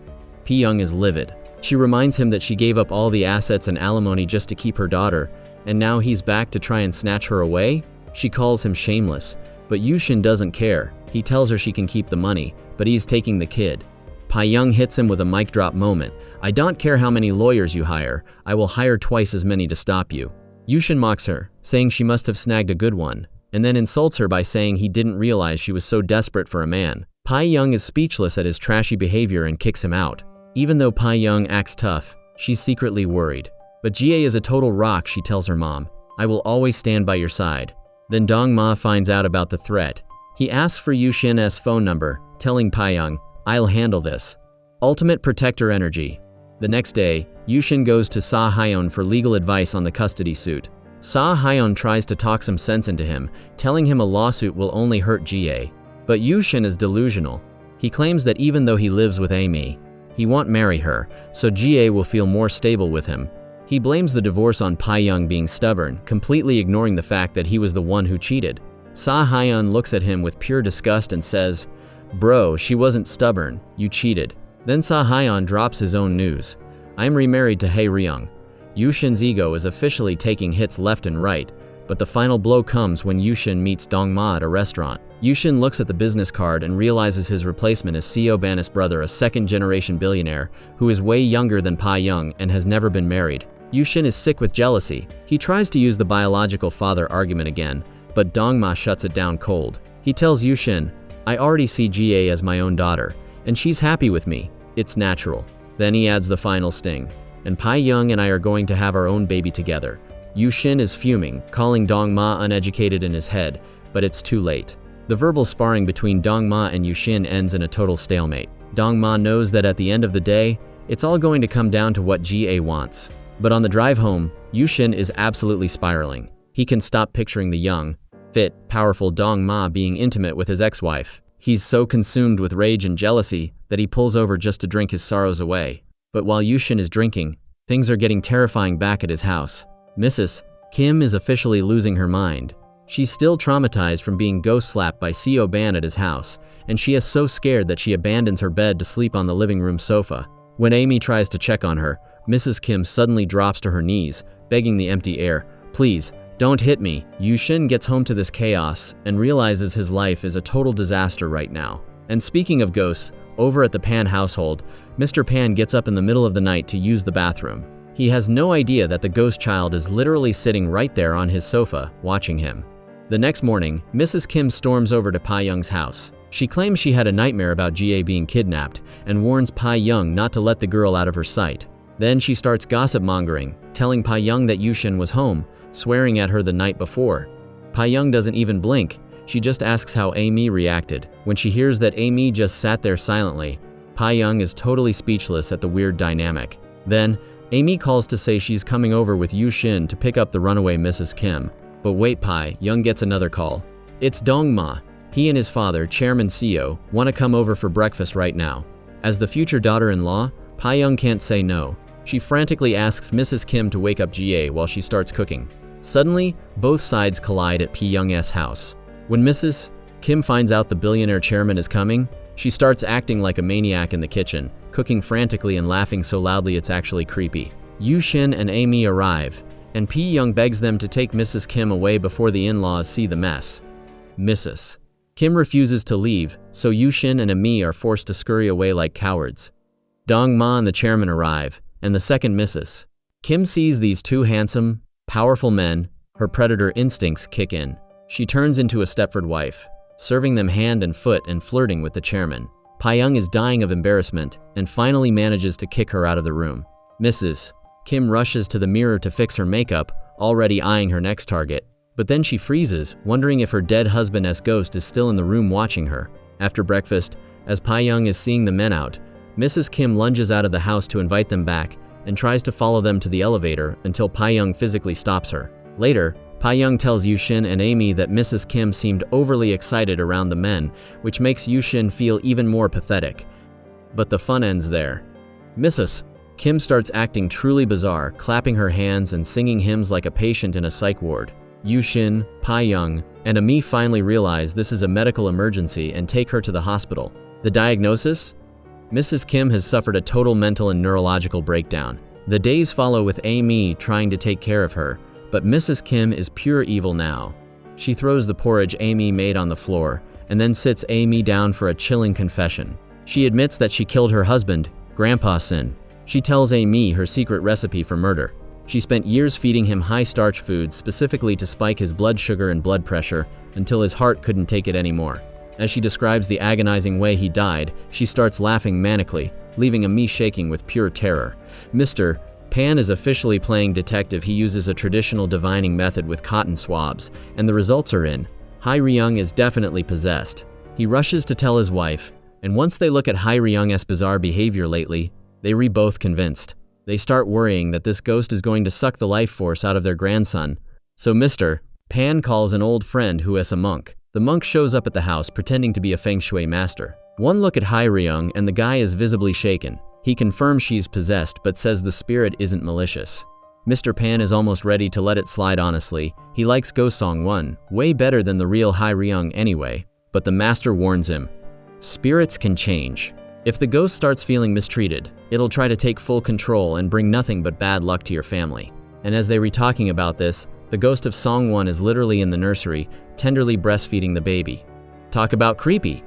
Young is livid. She reminds him that she gave up all the assets and alimony just to keep her daughter, and now he's back to try and snatch her away? She calls him shameless, but Yushin doesn't care. He tells her she can keep the money, but he's taking the kid. Young hits him with a mic drop moment. I don't care how many lawyers you hire, I will hire twice as many to stop you. Yushin mocks her, saying she must have snagged a good one, and then insults her by saying he didn't realize she was so desperate for a man. Young is speechless at his trashy behavior and kicks him out. Even though Young acts tough, she's secretly worried. But GA is a total rock, she tells her mom. I will always stand by your side. Then Dong-ma finds out about the threat. He asks for Yushin's phone number, telling Young, I'll handle this. Ultimate protector energy. The next day, Yushin goes to Sa Hyun for legal advice on the custody suit. Sa Hyun tries to talk some sense into him, telling him a lawsuit will only hurt GA. But Yushin is delusional. He claims that even though he lives with Amy, he won't marry her, so GA will feel more stable with him. He blames the divorce on Young being stubborn, completely ignoring the fact that he was the one who cheated. Sa Hyun looks at him with pure disgust and says, Bro, she wasn't stubborn, you cheated. Then Sa Hyun drops his own news. I'm remarried to Hae Ryung. Yushin's ego is officially taking hits left and right, but the final blow comes when Yushin meets Dong-ma at a restaurant. Yushin looks at the business card and realizes his replacement is Seo Ban's brother, a second-generation billionaire, who is way younger than Young and has never been married. Yushin is sick with jealousy. He tries to use the biological father argument again, but Dong-ma shuts it down cold. He tells Yushin, I already see GA as my own daughter, and she's happy with me. It's natural. Then he adds the final sting. And Young and I are going to have our own baby together. Yushin is fuming, calling Dong-ma uneducated in his head, but it's too late. The verbal sparring between Dong-ma and Yushin ends in a total stalemate. Dong-ma knows that at the end of the day, it's all going to come down to what GA wants. But on the drive home, Yushin is absolutely spiraling. He can stop picturing the young, fit, powerful Dong-ma being intimate with his ex-wife. He's so consumed with rage and jealousy that he pulls over just to drink his sorrows away. But while Yushin is drinking, things are getting terrifying back at his house. Mrs. Kim is officially losing her mind. She's still traumatized from being ghost-slapped by Seo Ban at his house, and she is so scared that she abandons her bed to sleep on the living room sofa. When Amy tries to check on her, Mrs. Kim suddenly drops to her knees, begging the empty air, please, don't hit me. Yushin gets home to this chaos and realizes his life is a total disaster right now. And speaking of ghosts, over at the Pan household, Mr. Pan gets up in the middle of the night to use the bathroom. He has no idea that the ghost child is literally sitting right there on his sofa, watching him. The next morning, Mrs. Kim storms over to Young's house. She claims she had a nightmare about GA being kidnapped and warns Young not to let the girl out of her sight. Then she starts gossip-mongering, telling Young that Yushin was home, swearing at her the night before. Young doesn't even blink. She just asks how Amy reacted. When she hears that Amy just sat there silently, Young is totally speechless at the weird dynamic. Then, Amy calls to say she's coming over with Yushin to pick up the runaway Mrs. Kim. But wait, Young gets another call. It's Dong-ma. He and his father, Chairman Seo, want to come over for breakfast right now. As the future daughter-in-law, Young can't say no. She frantically asks Mrs. Kim to wake up GA while she starts cooking. Suddenly, both sides collide at Young's house. When Mrs. Kim finds out the billionaire chairman is coming, she starts acting like a maniac in the kitchen, cooking frantically and laughing so loudly it's actually creepy. Yushin and Amy arrive, and Young begs them to take Mrs. Kim away before the in-laws see the mess. Mrs. Kim refuses to leave, so Yushin and Amy are forced to scurry away like cowards. Dong-ma and the chairman arrive, and the second Mrs. Kim sees these two handsome, powerful men. Her predator instincts kick in. She turns into a Stepford wife, serving them hand and foot and flirting with the chairman. Young is dying of embarrassment and finally manages to kick her out of the room. Mrs. Kim rushes to the mirror to fix her makeup, already eyeing her next target. But then she freezes, wondering if her dead husband's ghost is still in the room watching her. After breakfast, as Pai-young is seeing the men out, Mrs. Kim lunges out of the house to invite them back and tries to follow them to the elevator until Pai-young physically stops her. Later, Pai-young tells Yushin and Amy that Mrs. Kim seemed overly excited around the men, which makes Yushin feel even more pathetic. But the fun ends there. Mrs. Kim starts acting truly bizarre, clapping her hands and singing hymns like a patient in a psych ward. Yushin, Pai-young, and Ami finally realize this is a medical emergency and take her to the hospital. The diagnosis? Mrs. Kim has suffered a total mental and neurological breakdown. The days follow with Amy trying to take care of her, but Mrs. Kim is pure evil now. She throws the porridge Amy made on the floor, and then sits Amy down for a chilling confession. She admits that she killed her husband, Grandpa Sin. She tells Amy her secret recipe for murder. She spent years feeding him high-starch foods specifically to spike his blood sugar and blood pressure until his heart couldn't take it anymore. As she describes the agonizing way he died, she starts laughing manically, leaving Ami shaking with pure terror. Mr. Pan is officially playing detective. He uses a traditional divining method with cotton swabs, and the results are in. Hai-ryung is definitely possessed. He rushes to tell his wife, and once they look at Hai-ryung's bizarre behavior lately, they are both convinced. They start worrying that this ghost is going to suck the life force out of their grandson. So Mr. Pan calls an old friend who is a monk. The monk shows up at the house pretending to be a feng shui master. One look at Hai-ryung and the guy is visibly shaken. He confirms she's possessed but says the spirit isn't malicious. Mr. Pan is almost ready to let it slide honestly. He likes Ghost Song 1 way better than the real Hai-ryung anyway, but the master warns him. Spirits can change. If the ghost starts feeling mistreated, it'll try to take full control and bring nothing but bad luck to your family. And as they were talking about this, the ghost of Song 1 is literally in the nursery, tenderly breastfeeding the baby. Talk about creepy!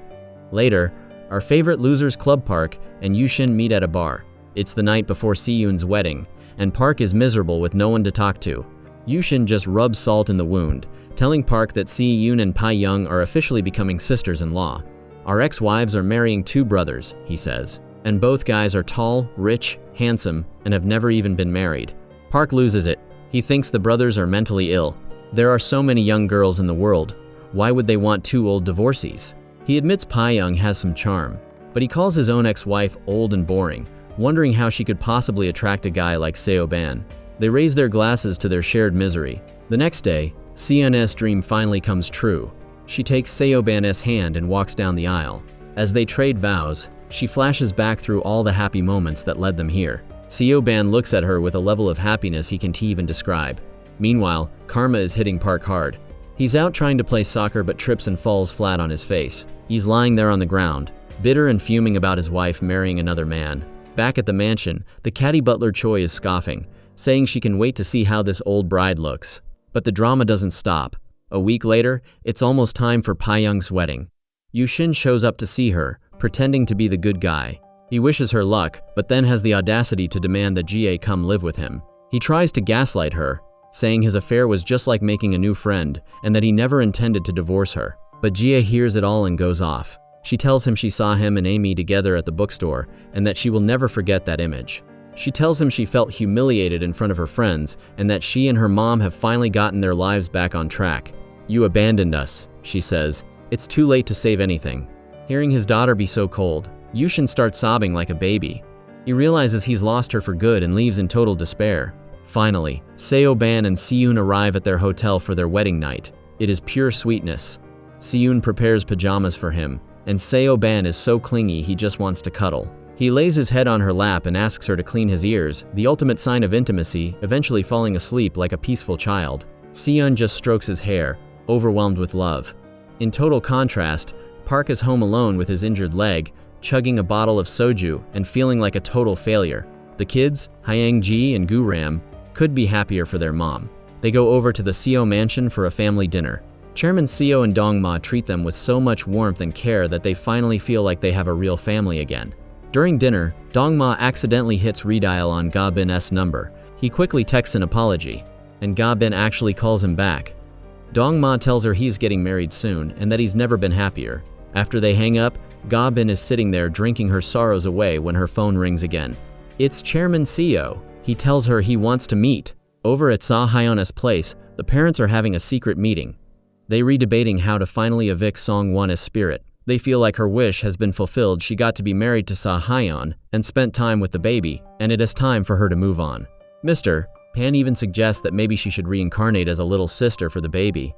Later, our favorite losers Club Park and Yushin meet at a bar. It's the night before Si-yoon's wedding, and Park is miserable with no one to talk to. Yushin just rubs salt in the wound, telling Park that Si-yoon and Pai-young are officially becoming sisters-in-law. Our ex-wives are marrying two brothers, he says, and both guys are tall, rich, handsome, and have never even been married. Park loses it. He thinks the brothers are mentally ill. There are so many young girls in the world. Why would they want two old divorcees? He admits Pai-young has some charm, but he calls his own ex-wife old and boring, wondering how she could possibly attract a guy like Seo-ban. They raise their glasses to their shared misery. The next day, Sion's dream finally comes true. She takes Seo-ban's hand and walks down the aisle. As they trade vows, she flashes back through all the happy moments that led them here. Seo-ban looks at her with a level of happiness he can't even describe. Meanwhile, Karma is hitting Park hard. He's out trying to play soccer but trips and falls flat on his face. He's lying there on the ground, bitter and fuming about his wife marrying another man. Back at the mansion, the catty butler Choi is scoffing, saying she can wait to see how this old bride looks. But the drama doesn't stop. A week later, it's almost time for Pai-young's wedding. Yushin shows up to see her, pretending to be the good guy. He wishes her luck, but then has the audacity to demand that Jie come live with him. He tries to gaslight her, saying his affair was just like making a new friend, and that he never intended to divorce her. But Jie hears it all and goes off. She tells him she saw him and Amy together at the bookstore, and that she will never forget that image. She tells him she felt humiliated in front of her friends, and that she and her mom have finally gotten their lives back on track. You abandoned us, she says. It's too late to save anything. Hearing his daughter be so cold, Yushin starts sobbing like a baby. He realizes he's lost her for good and leaves in total despair. Finally, Seo-ban and Si-yoon arrive at their hotel for their wedding night. It is pure sweetness. Si-yoon prepares pajamas for him, and Seo-ban is so clingy he just wants to cuddle. He lays his head on her lap and asks her to clean his ears, the ultimate sign of intimacy, eventually falling asleep like a peaceful child. Si-yoon just strokes his hair, overwhelmed with love. In total contrast, Park is home alone with his injured leg, chugging a bottle of soju and feeling like a total failure. The kids, Hyang-ji and Gu-ram, could be happier for their mom. They go over to the Seo mansion for a family dinner. Chairman Seo and Dong-ma treat them with so much warmth and care that they finally feel like they have a real family again. During dinner, Dong-ma accidentally hits redial on Ga-bin's number. He quickly texts an apology, and Ga-bin actually calls him back. Dong-ma tells her he's getting married soon and that he's never been happier. After they hang up, Ga-bin is sitting there drinking her sorrows away when her phone rings again. It's Chairman Seo. He tells her he wants to meet. Over at Seo Hyun's place, The parents are having a secret meeting. They re-debating how to finally evict Song-won's spirit. They feel like her wish has been fulfilled. She got to be married to Seo-hyun and spent time with the baby, and it is time for her to move on. Mr. Pan even suggests that maybe she should reincarnate as a little sister for the baby.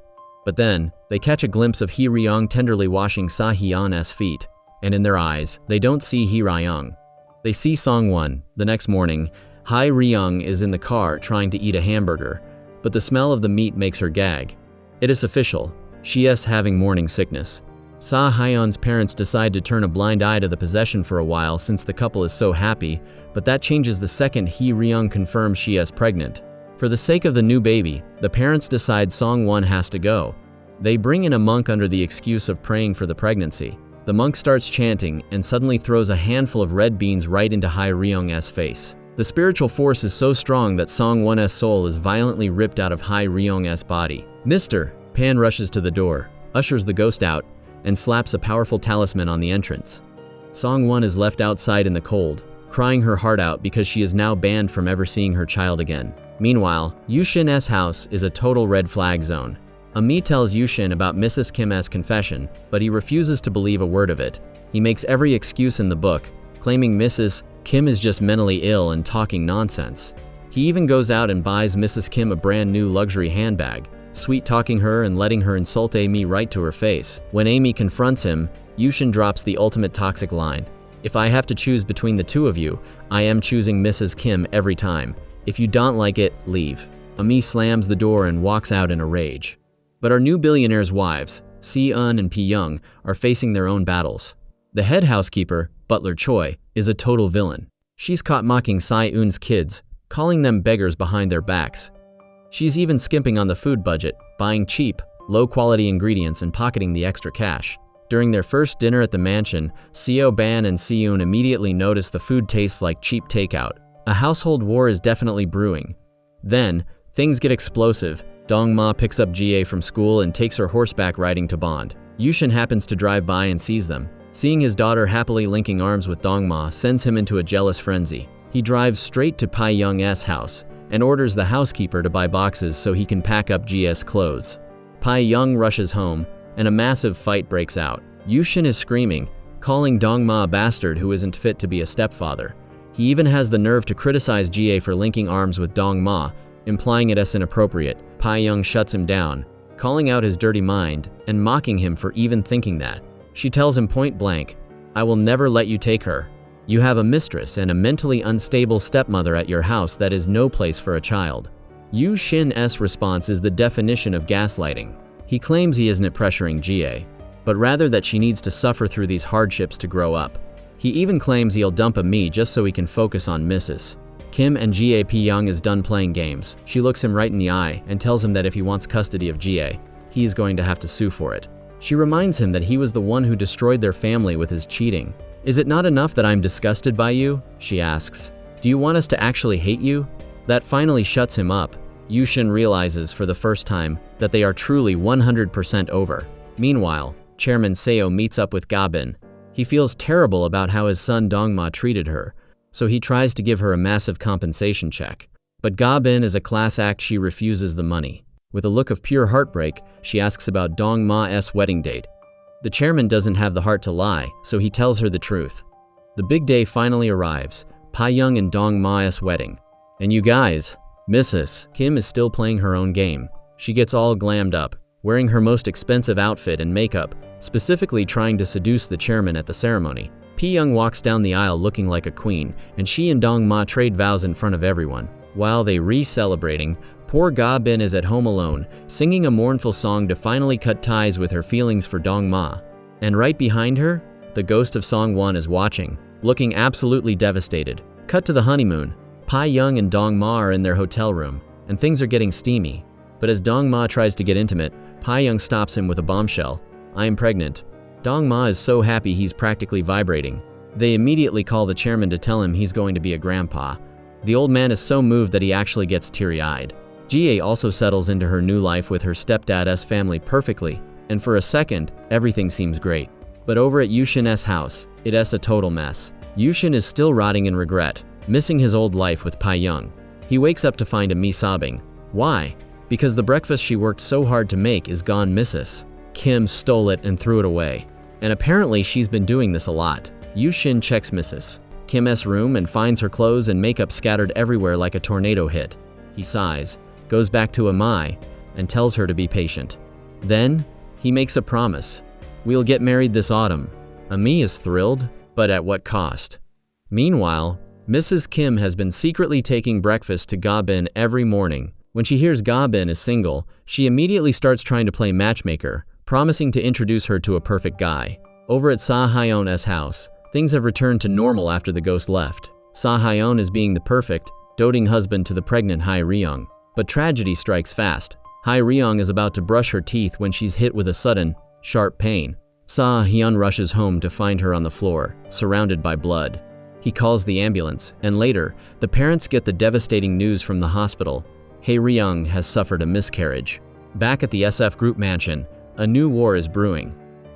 But then, they catch a glimpse of Hee-ryung tenderly washing Seo-hyun's feet, and in their eyes, they don't see Hee-ryung. They see Song-won. The next morning, Hee-ryung is in the car trying to eat a hamburger, but the smell of the meat makes her gag. It is official. She is having morning sickness. Seo-hyun's parents decide to turn a blind eye to the possession for a while since the couple is so happy, but that changes the second Hee-ryung confirms she is pregnant. For the sake of the new baby, the parents decide Song-won has to go. They bring in a monk under the excuse of praying for the pregnancy. The monk starts chanting and suddenly throws a handful of red beans right into Hee-ryung's face. The spiritual force is so strong that Song-won's soul is violently ripped out of Hee-ryung's body. Mr. Pan rushes to the door, ushers the ghost out, and slaps a powerful talisman on the entrance. Song-won is left outside in the cold, crying her heart out because she is now banned from ever seeing her child again. Meanwhile, Yushin's house is a total red flag zone. Ami tells Yushin about Mrs. Kim's confession, but he refuses to believe a word of it. He makes every excuse in the book, claiming Mrs. Kim is just mentally ill and talking nonsense. He even goes out and buys Mrs. Kim a brand new luxury handbag, sweet-talking her and letting her insult Amy right to her face. When Amy confronts him, Yushin drops the ultimate toxic line. If I have to choose between the two of you, I am choosing Mrs. Kim every time. If you don't like it, leave. Ami slams the door and walks out in a rage. But our new billionaire's wives, Si-eun and Pi-young, are facing their own battles. The head housekeeper, Butler Choi, is a total villain. She's caught mocking Si-eun's kids, calling them beggars behind their backs. She's even skimping on the food budget, buying cheap, low-quality ingredients and pocketing the extra cash. During their first dinner at the mansion, Seo-ban and Si-eun immediately notice the food tastes like cheap takeout. A household war is definitely brewing. Then, things get explosive. Dong-ma picks up Jie from school and takes her horseback riding to Bond. Yushin happens to drive by and sees them. Seeing his daughter happily linking arms with Dong-ma sends him into a jealous frenzy. He drives straight to Pi-young's house and orders the housekeeper to buy boxes so he can pack up Jie's clothes. Pi-young rushes home, and a massive fight breaks out. Yushin is screaming, calling Dong-ma a bastard who isn't fit to be a stepfather. He even has the nerve to criticize Jie for linking arms with Dong-ma, implying it as inappropriate. Pi-young shuts him down, calling out his dirty mind and mocking him for even thinking that. She tells him point blank, I will never let you take her. You have a mistress and a mentally unstable stepmother at your house that is no place for a child. Yushin's response is the definition of gaslighting. He claims he isn't pressuring Jie, but rather that she needs to suffer through these hardships to grow up. He even claims he'll dump Ami just so he can focus on Mrs. Kim and Jie. Pi-young is done playing games. She looks him right in the eye and tells him that if he wants custody of Jie, he is going to have to sue for it. She reminds him that he was the one who destroyed their family with his cheating. Is it not enough that I'm disgusted by you? She asks. Do you want us to actually hate you? That finally shuts him up. Yushin realizes for the first time that they are truly 100% over. Meanwhile, Chairman Seo meets up with Ga-bin. He feels terrible about how his son Dong-ma treated her, so he tries to give her a massive compensation check. But Ga-bin is a class act. She refuses the money. With a look of pure heartbreak, she asks about Dong-ma's wedding date. The chairman doesn't have the heart to lie, so he tells her the truth. The big day finally arrives, Pi-young and Dong-ma's wedding. And you guys, Mrs. Kim is still playing her own game. She gets all glammed up, wearing her most expensive outfit and makeup, specifically trying to seduce the chairman at the ceremony. Pi-young walks down the aisle looking like a queen, and she and Dong-ma trade vows in front of everyone. While they re-celebrating, poor Ga-bin is at home alone, singing a mournful song to finally cut ties with her feelings for Dong-ma. And right behind her, the ghost of Song-won is watching, looking absolutely devastated. Cut to the honeymoon. Pi-young and Dong-ma are in their hotel room, and things are getting steamy. But as Dong-ma tries to get intimate, Pi-young stops him with a bombshell. I am pregnant. Dong-ma is so happy he's practically vibrating. They immediately call the chairman to tell him he's going to be a grandpa. The old man is so moved that he actually gets teary-eyed. Jie also settles into her new life with her stepdad's family perfectly, and for a second, everything seems great. But over at Yushin's house, it's a total mess. Yushin is still rotting in regret, missing his old life with Pi-young. He wakes up to find Ami sobbing. Why? because the breakfast she worked so hard to make is gone. Mrs. Kim stole it and threw it away. And apparently she's been doing this a lot. Yushin checks Mrs. Kim's room and finds her clothes and makeup scattered everywhere like a tornado hit. He sighs, goes back to Amai, and tells her to be patient. Then, he makes a promise. We'll get married this autumn. Ami is thrilled, but at what cost? Meanwhile, Mrs. Kim has been secretly taking breakfast to Ga-bin every morning. When she hears Ga-bin is single, she immediately starts trying to play matchmaker, promising to introduce her to a perfect guy. Over at Sa-hyun's house, things have returned to normal after the ghost left. Sa-hyun is being the perfect, doting husband to the pregnant Hae-ryung. But tragedy strikes fast. Hae-ryung is about to brush her teeth when she's hit with a sudden, sharp pain. Sa-hyun rushes home to find her on the floor, surrounded by blood. He calls the ambulance, and later, the parents get the devastating news from the hospital. Hae-ryung has suffered a miscarriage. Back at the SF Group mansion, a new war is brewing.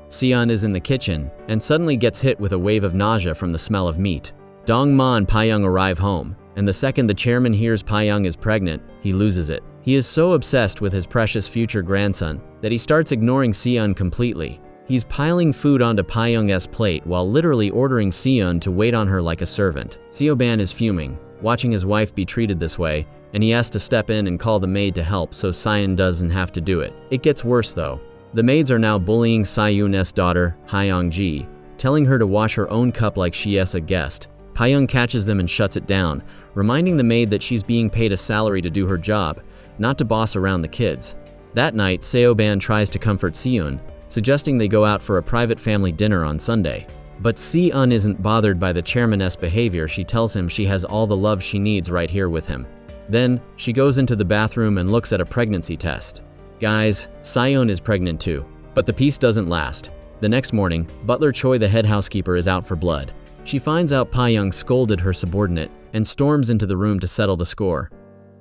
Seon is in the kitchen, and suddenly gets hit with a wave of nausea from the smell of meat. Dong-ma and Pae-young arrive home, and the second the chairman hears Pae-young is pregnant, he loses it. He is so obsessed with his precious future grandson that he starts ignoring Seon completely. He's piling food onto Pae-young's plate while literally ordering Seon to wait on her like a servant. Seo-ban is fuming, watching his wife be treated this way, and he has to step in and call the maid to help so Seon doesn't have to do it. It gets worse though. The maids are now bullying Seon's daughter, Hae-young-ji, telling her to wash her own cup like she's a guest. Pae-young catches them and shuts it down, reminding the maid that she's being paid a salary to do her job, not to boss around the kids. That night, Seo-ban tries to comfort Seon, suggesting they go out for a private family dinner on Sunday. But Seon isn't bothered by the chairman's behavior. She tells him she has all the love she needs right here with him. Then, she goes into the bathroom and looks at a pregnancy test. Guys, Seon is pregnant too. But the peace doesn't last. The next morning, Butler Choi, the head housekeeper, is out for blood. She finds out Pae-young scolded her subordinate and storms into the room to settle the score.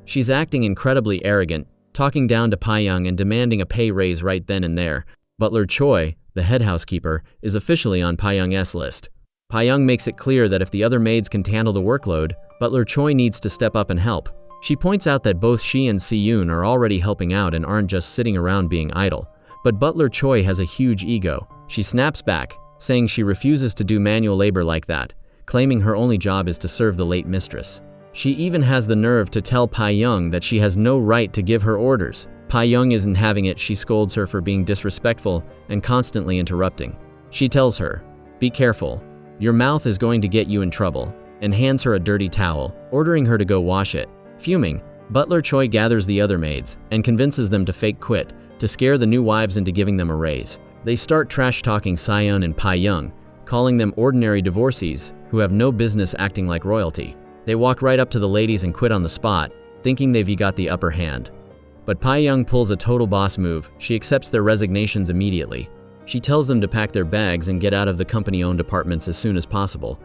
She's acting incredibly arrogant, talking down to Pae-young and demanding a pay raise right then and there. Butler Choi, the head housekeeper, is officially on Pae-young's list. Pae-young makes it clear that if the other maids can handle the workload, Butler Choi needs to step up and help. She points out that both she and Si-yoon are already helping out and aren't just sitting around being idle. But Butler Choi has a huge ego. She snaps back, saying she refuses to do manual labor like that, claiming her only job is to serve the late mistress. She even has the nerve to tell Pae-young that she has no right to give her orders. Pae-young isn't having it. She scolds her for being disrespectful and constantly interrupting. She tells her, "Be careful. Your mouth is going to get you in trouble," and hands her a dirty towel, ordering her to go wash it. Fuming, Butler Choi gathers the other maids and convinces them to fake quit, to scare the new wives into giving them a raise. They start trash-talking Seon and Pae-young, calling them ordinary divorcees who have no business acting like royalty. They walk right up to the ladies and quit on the spot, thinking they've got the upper hand. But Pae-young pulls a total boss move. She accepts their resignations immediately. She tells them to pack their bags and get out of the company-owned apartments as soon as possible.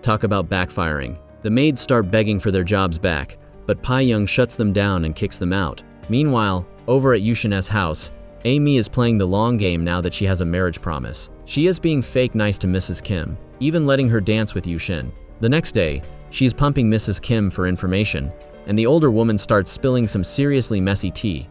Talk about backfiring. The maids start begging for their jobs back, but Pae-young shuts them down and kicks them out. Meanwhile, over at Yushin's house, Amy is playing the long game now that she has a marriage promise. She is being fake nice to Mrs. Kim, even letting her dance with Yushin. The next day, she is pumping Mrs. Kim for information, and the older woman starts spilling some seriously messy tea.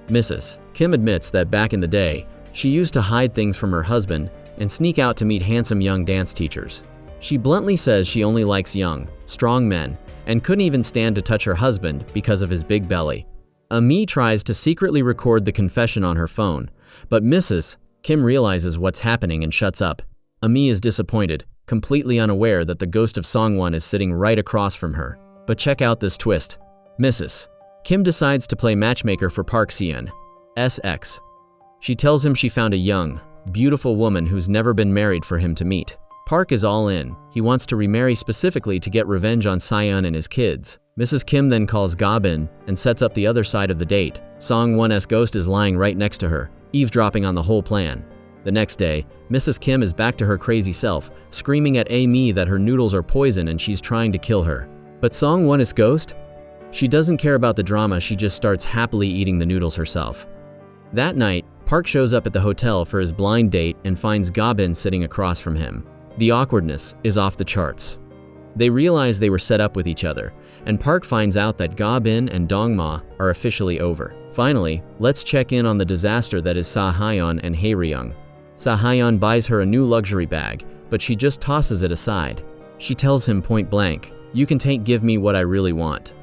Mrs. Kim admits that back in the day, she used to hide things from her husband and sneak out to meet handsome young dance teachers. She bluntly says she only likes young, strong men, and couldn't even stand to touch her husband because of his big belly. Ami tries to secretly record the confession on her phone, but Mrs. Kim realizes what's happening and shuts up. Ami is disappointed, completely unaware that the ghost of Songwon is sitting right across from her. But check out this twist. Mrs. Kim decides to play matchmaker for Park Seon-'s ex. She tells him she found a young, beautiful woman who's never been married for him to meet. Park is all in. He wants to remarry specifically to get revenge on Seon and his kids. Mrs. Kim then calls Ga-bin and sets up the other side of the date. Songwon's ghost is lying right next to her, eavesdropping on the whole plan. The next day, Mrs. Kim is back to her crazy self, screaming at Amy that her noodles are poison and she's trying to kill her. But Songwon's ghost? She doesn't care about the drama. She just starts happily eating the noodles herself. That night, Park shows up at the hotel for his blind date and finds Ga-bin sitting across from him. The awkwardness is off the charts. They realize they were set up with each other, and Park finds out that Ga-bin and Dong-ma are officially over. Finally, let's check in on the disaster that is Seo-hyun and Hae-ryung. Seo-hyun buys her a new luxury bag, but she just tosses it aside. She tells him point blank, "You can give me what I really want."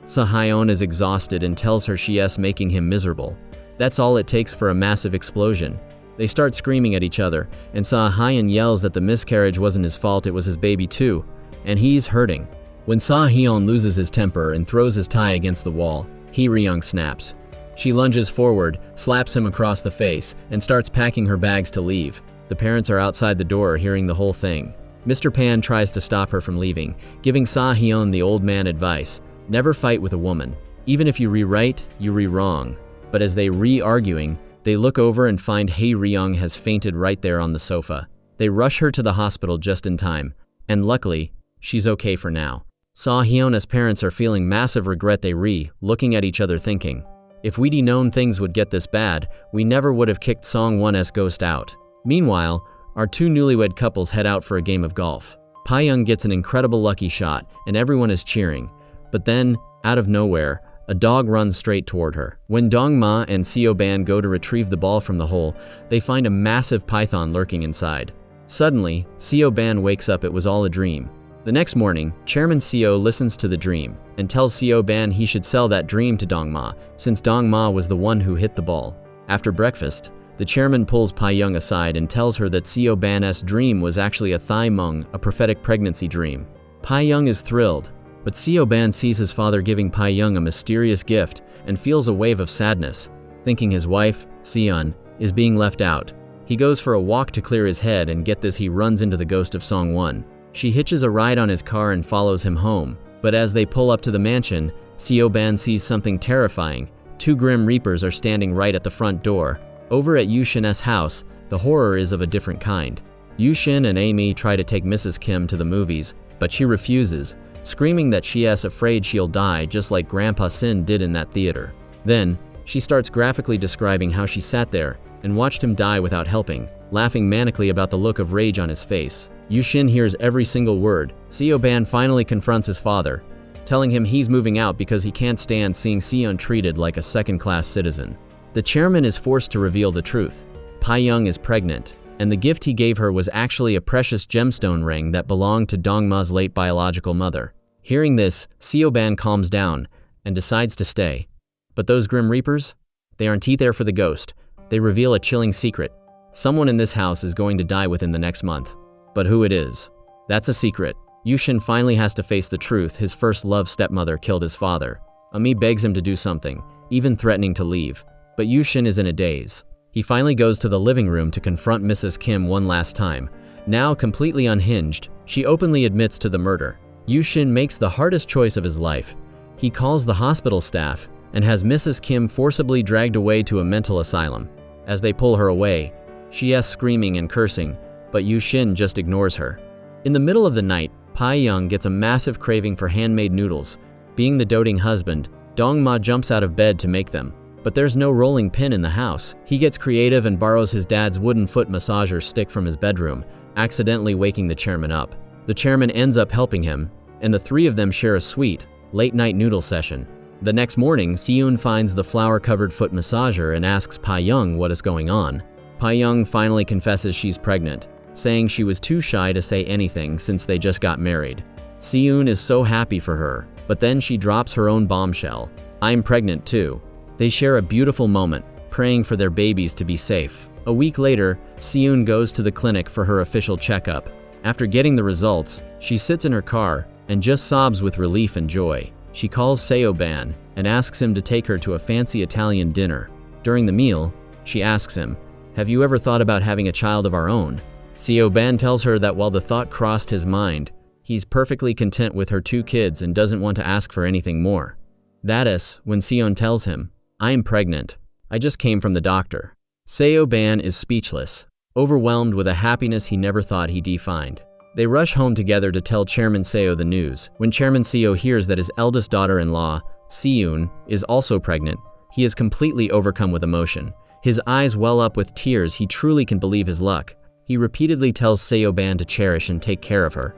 Seo-hyun is exhausted and tells her she's making him miserable. That's all it takes for a massive explosion. They start screaming at each other, and Seo-hyun yells that the miscarriage wasn't his fault, it was his baby too, and he's hurting. When Seo-hyun loses his temper and throws his tie against the wall, Hae-ryung snaps. She lunges forward, slaps him across the face, and starts packing her bags to leave. The parents are outside the door hearing the whole thing. Mr. Pan tries to stop her from leaving, giving Seo-hyun the old man advice, never fight with a woman. Even if you re-right, you re-wrong. But as they re-arguing, they look over and find Hae-ryung has fainted right there on the sofa. They rush her to the hospital just in time, and luckily, she's okay for now. Seo-hyun's parents are feeling massive regret. They looking at each other thinking, if we'd known things would get this bad, we never would have kicked Song-won's ghost out. Meanwhile, our two newlywed couples head out for a game of golf. Pae-young gets an incredible lucky shot, and everyone is cheering. But then, out of nowhere, a dog runs straight toward her. When Dong-ma and Seo-ban go to retrieve the ball from the hole, they find a massive python lurking inside. Suddenly, Seo-ban wakes up. It was all a dream. The next morning, Chairman Seo listens to the dream and tells Seo-ban he should sell that dream to Dong-ma, since Dong-ma was the one who hit the ball. After breakfast, the chairman pulls Pae-young aside and tells her that Seo-ban's dream was actually a thai-mung, a prophetic pregnancy dream. Pae-young is thrilled, but Seo-ban sees his father giving Pae-young a mysterious gift and feels a wave of sadness, thinking his wife, Seon, is being left out. He goes for a walk to clear his head, and get this, he runs into the ghost of Song-won. She hitches a ride on his car and follows him home, but as they pull up to the mansion, Seo-ban sees something terrifying. Two Grim Reapers are standing right at the front door. Over at Yu-shin's house, the horror is of a different kind. Yu-shin and Amy try to take Mrs. Kim to the movies, but she refuses, screaming that she's afraid she'll die just like Grandpa Sin did in that theater. Then, she starts graphically describing how she sat there and watched him die without helping, laughing manically about the look of rage on his face. Yu-shin hears every single word. Seo-ban finally confronts his father, telling him he's moving out because he can't stand seeing Seon treated like a second-class citizen. The chairman is forced to reveal the truth. Pae-young is pregnant, and the gift he gave her was actually a precious gemstone ring that belonged to Dong-ma's late biological mother. Hearing this, Seo-ban calms down and decides to stay. But those Grim Reapers? They aren't there for the ghost. They reveal a chilling secret. Someone in this house is going to die within the next month. But who it is? That's a secret. Yu-shin finally has to face the truth. His first love stepmother killed his father. Ami begs him to do something, even threatening to leave. But Yu-shin is in a daze. He finally goes to the living room to confront Mrs. Kim one last time. Now completely unhinged, she openly admits to the murder. Yu-shin makes the hardest choice of his life. He calls the hospital staff and has Mrs. Kim forcibly dragged away to a mental asylum. As they pull her away, she is screaming and cursing, but Yu-shin just ignores her. In the middle of the night, Pae-young gets a massive craving for handmade noodles. Being the doting husband, Dong-ma jumps out of bed to make them. But there's no rolling pin in the house. He gets creative and borrows his dad's wooden foot massager stick from his bedroom, accidentally waking the chairman up. The chairman ends up helping him, and the three of them share a sweet, late-night noodle session. The next morning, Seon finds the flower-covered foot massager and asks Pae-young what is going on. Pae-young finally confesses she's pregnant, saying she was too shy to say anything since they just got married. Seon is so happy for her, but then she drops her own bombshell. I'm pregnant too. They share a beautiful moment, praying for their babies to be safe. A week later, Seon goes to the clinic for her official checkup. After getting the results, she sits in her car and just sobs with relief and joy. She calls Seo-ban and asks him to take her to a fancy Italian dinner. During the meal, she asks him, "Have you ever thought about having a child of our own?" Seo-ban tells her that while the thought crossed his mind, he's perfectly content with her 2 kids and doesn't want to ask for anything more. That is, when Seon tells him, "I'm pregnant. I just came from the doctor." Seo-ban is speechless, overwhelmed with a happiness he never thought he'd find. They rush home together to tell Chairman Seo the news. When Chairman Seo hears that his eldest daughter-in-law, Seon, is also pregnant, he is completely overcome with emotion. His eyes well up with tears. He truly can believe his luck. He repeatedly tells Seo-ban to cherish and take care of her.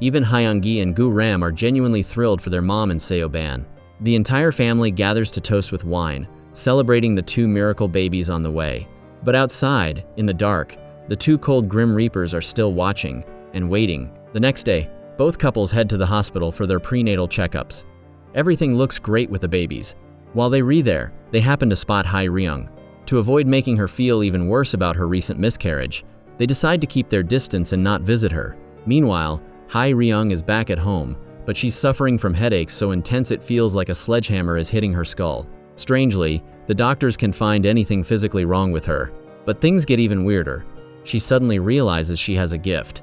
Even Hyungi and Gu Ram are genuinely thrilled for their mom and Seo-ban. The entire family gathers to toast with wine, celebrating the two miracle babies on the way. But outside, in the dark, the two cold Grim Reapers are still watching and waiting. The next day, both couples head to the hospital for their prenatal checkups. Everything looks great with the babies. While they there, they happen to spot Hai Ryung. To avoid making her feel even worse about her recent miscarriage, they decide to keep their distance and not visit her. Meanwhile, Hai Ryung is back at home, but she's suffering from headaches so intense it feels like a sledgehammer is hitting her skull. Strangely, the doctors can find anything physically wrong with her. But things get even weirder. She suddenly realizes she has a gift.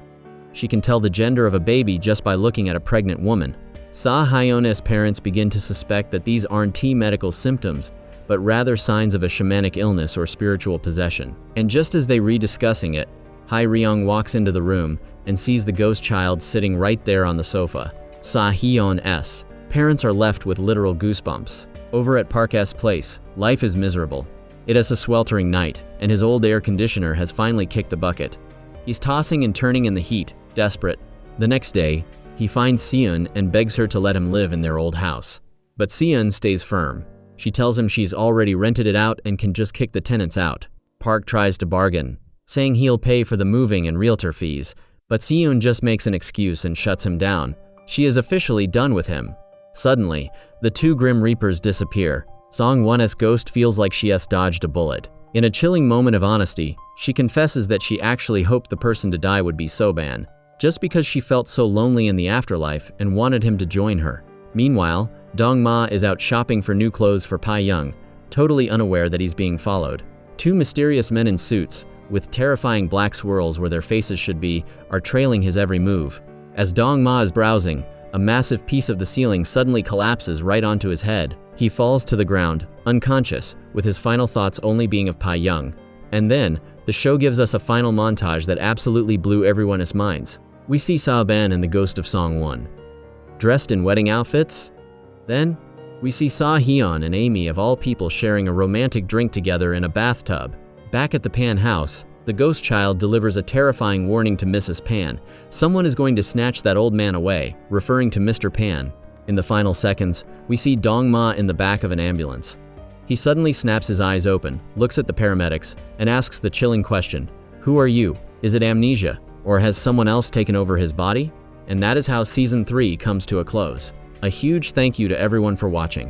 She can tell the gender of a baby just by looking at a pregnant woman. Sa Hyun's parents begin to suspect that these aren't medical symptoms, but rather signs of a shamanic illness or spiritual possession. And just as they rediscussing it, Hai walks into the room and sees the ghost child sitting right there on the sofa. Sa Hyun's parents are left with literal goosebumps. Over at Park S place, life is miserable. It is a sweltering night, and his old air conditioner has finally kicked the bucket. He's tossing and turning in the heat, desperate. The next day, he finds Seon and begs her to let him live in their old house. But Seon stays firm. She tells him she's already rented it out and can just kick the tenants out. Park tries to bargain, saying he'll pay for the moving and realtor fees, but Seon just makes an excuse and shuts him down. She is officially done with him. Suddenly, the two Grim Reapers disappear. Song-won's ghost feels like she has dodged a bullet. In a chilling moment of honesty, she confesses that she actually hoped the person to die would be Seo-ban, just because she felt so lonely in the afterlife and wanted him to join her. Meanwhile, Dong-ma is out shopping for new clothes for Pai-young, totally unaware that he's being followed. Two mysterious men in suits, with terrifying black swirls where their faces should be, are trailing his every move. As Dong-ma is browsing, a massive piece of the ceiling suddenly collapses right onto his head. He falls to the ground, unconscious, with his final thoughts only being of Pai-young. And then, the show gives us a final montage that absolutely blew everyone's minds. We see Seo-ban and the ghost of Song-won, dressed in wedding outfits. Then, we see Seo-hyun and Amy of all people sharing a romantic drink together in a bathtub. Back at the Pan house, the ghost child delivers a terrifying warning to Mrs. Pan. Someone is going to snatch that old man away, referring to Mr. Pan. In the final seconds, we see Dong-ma in the back of an ambulance. He suddenly snaps his eyes open, looks at the paramedics, and asks the chilling question, "Who are you? Is it amnesia? Or has someone else taken over his body?" And that is how Season 3 comes to a close. A huge thank you to everyone for watching.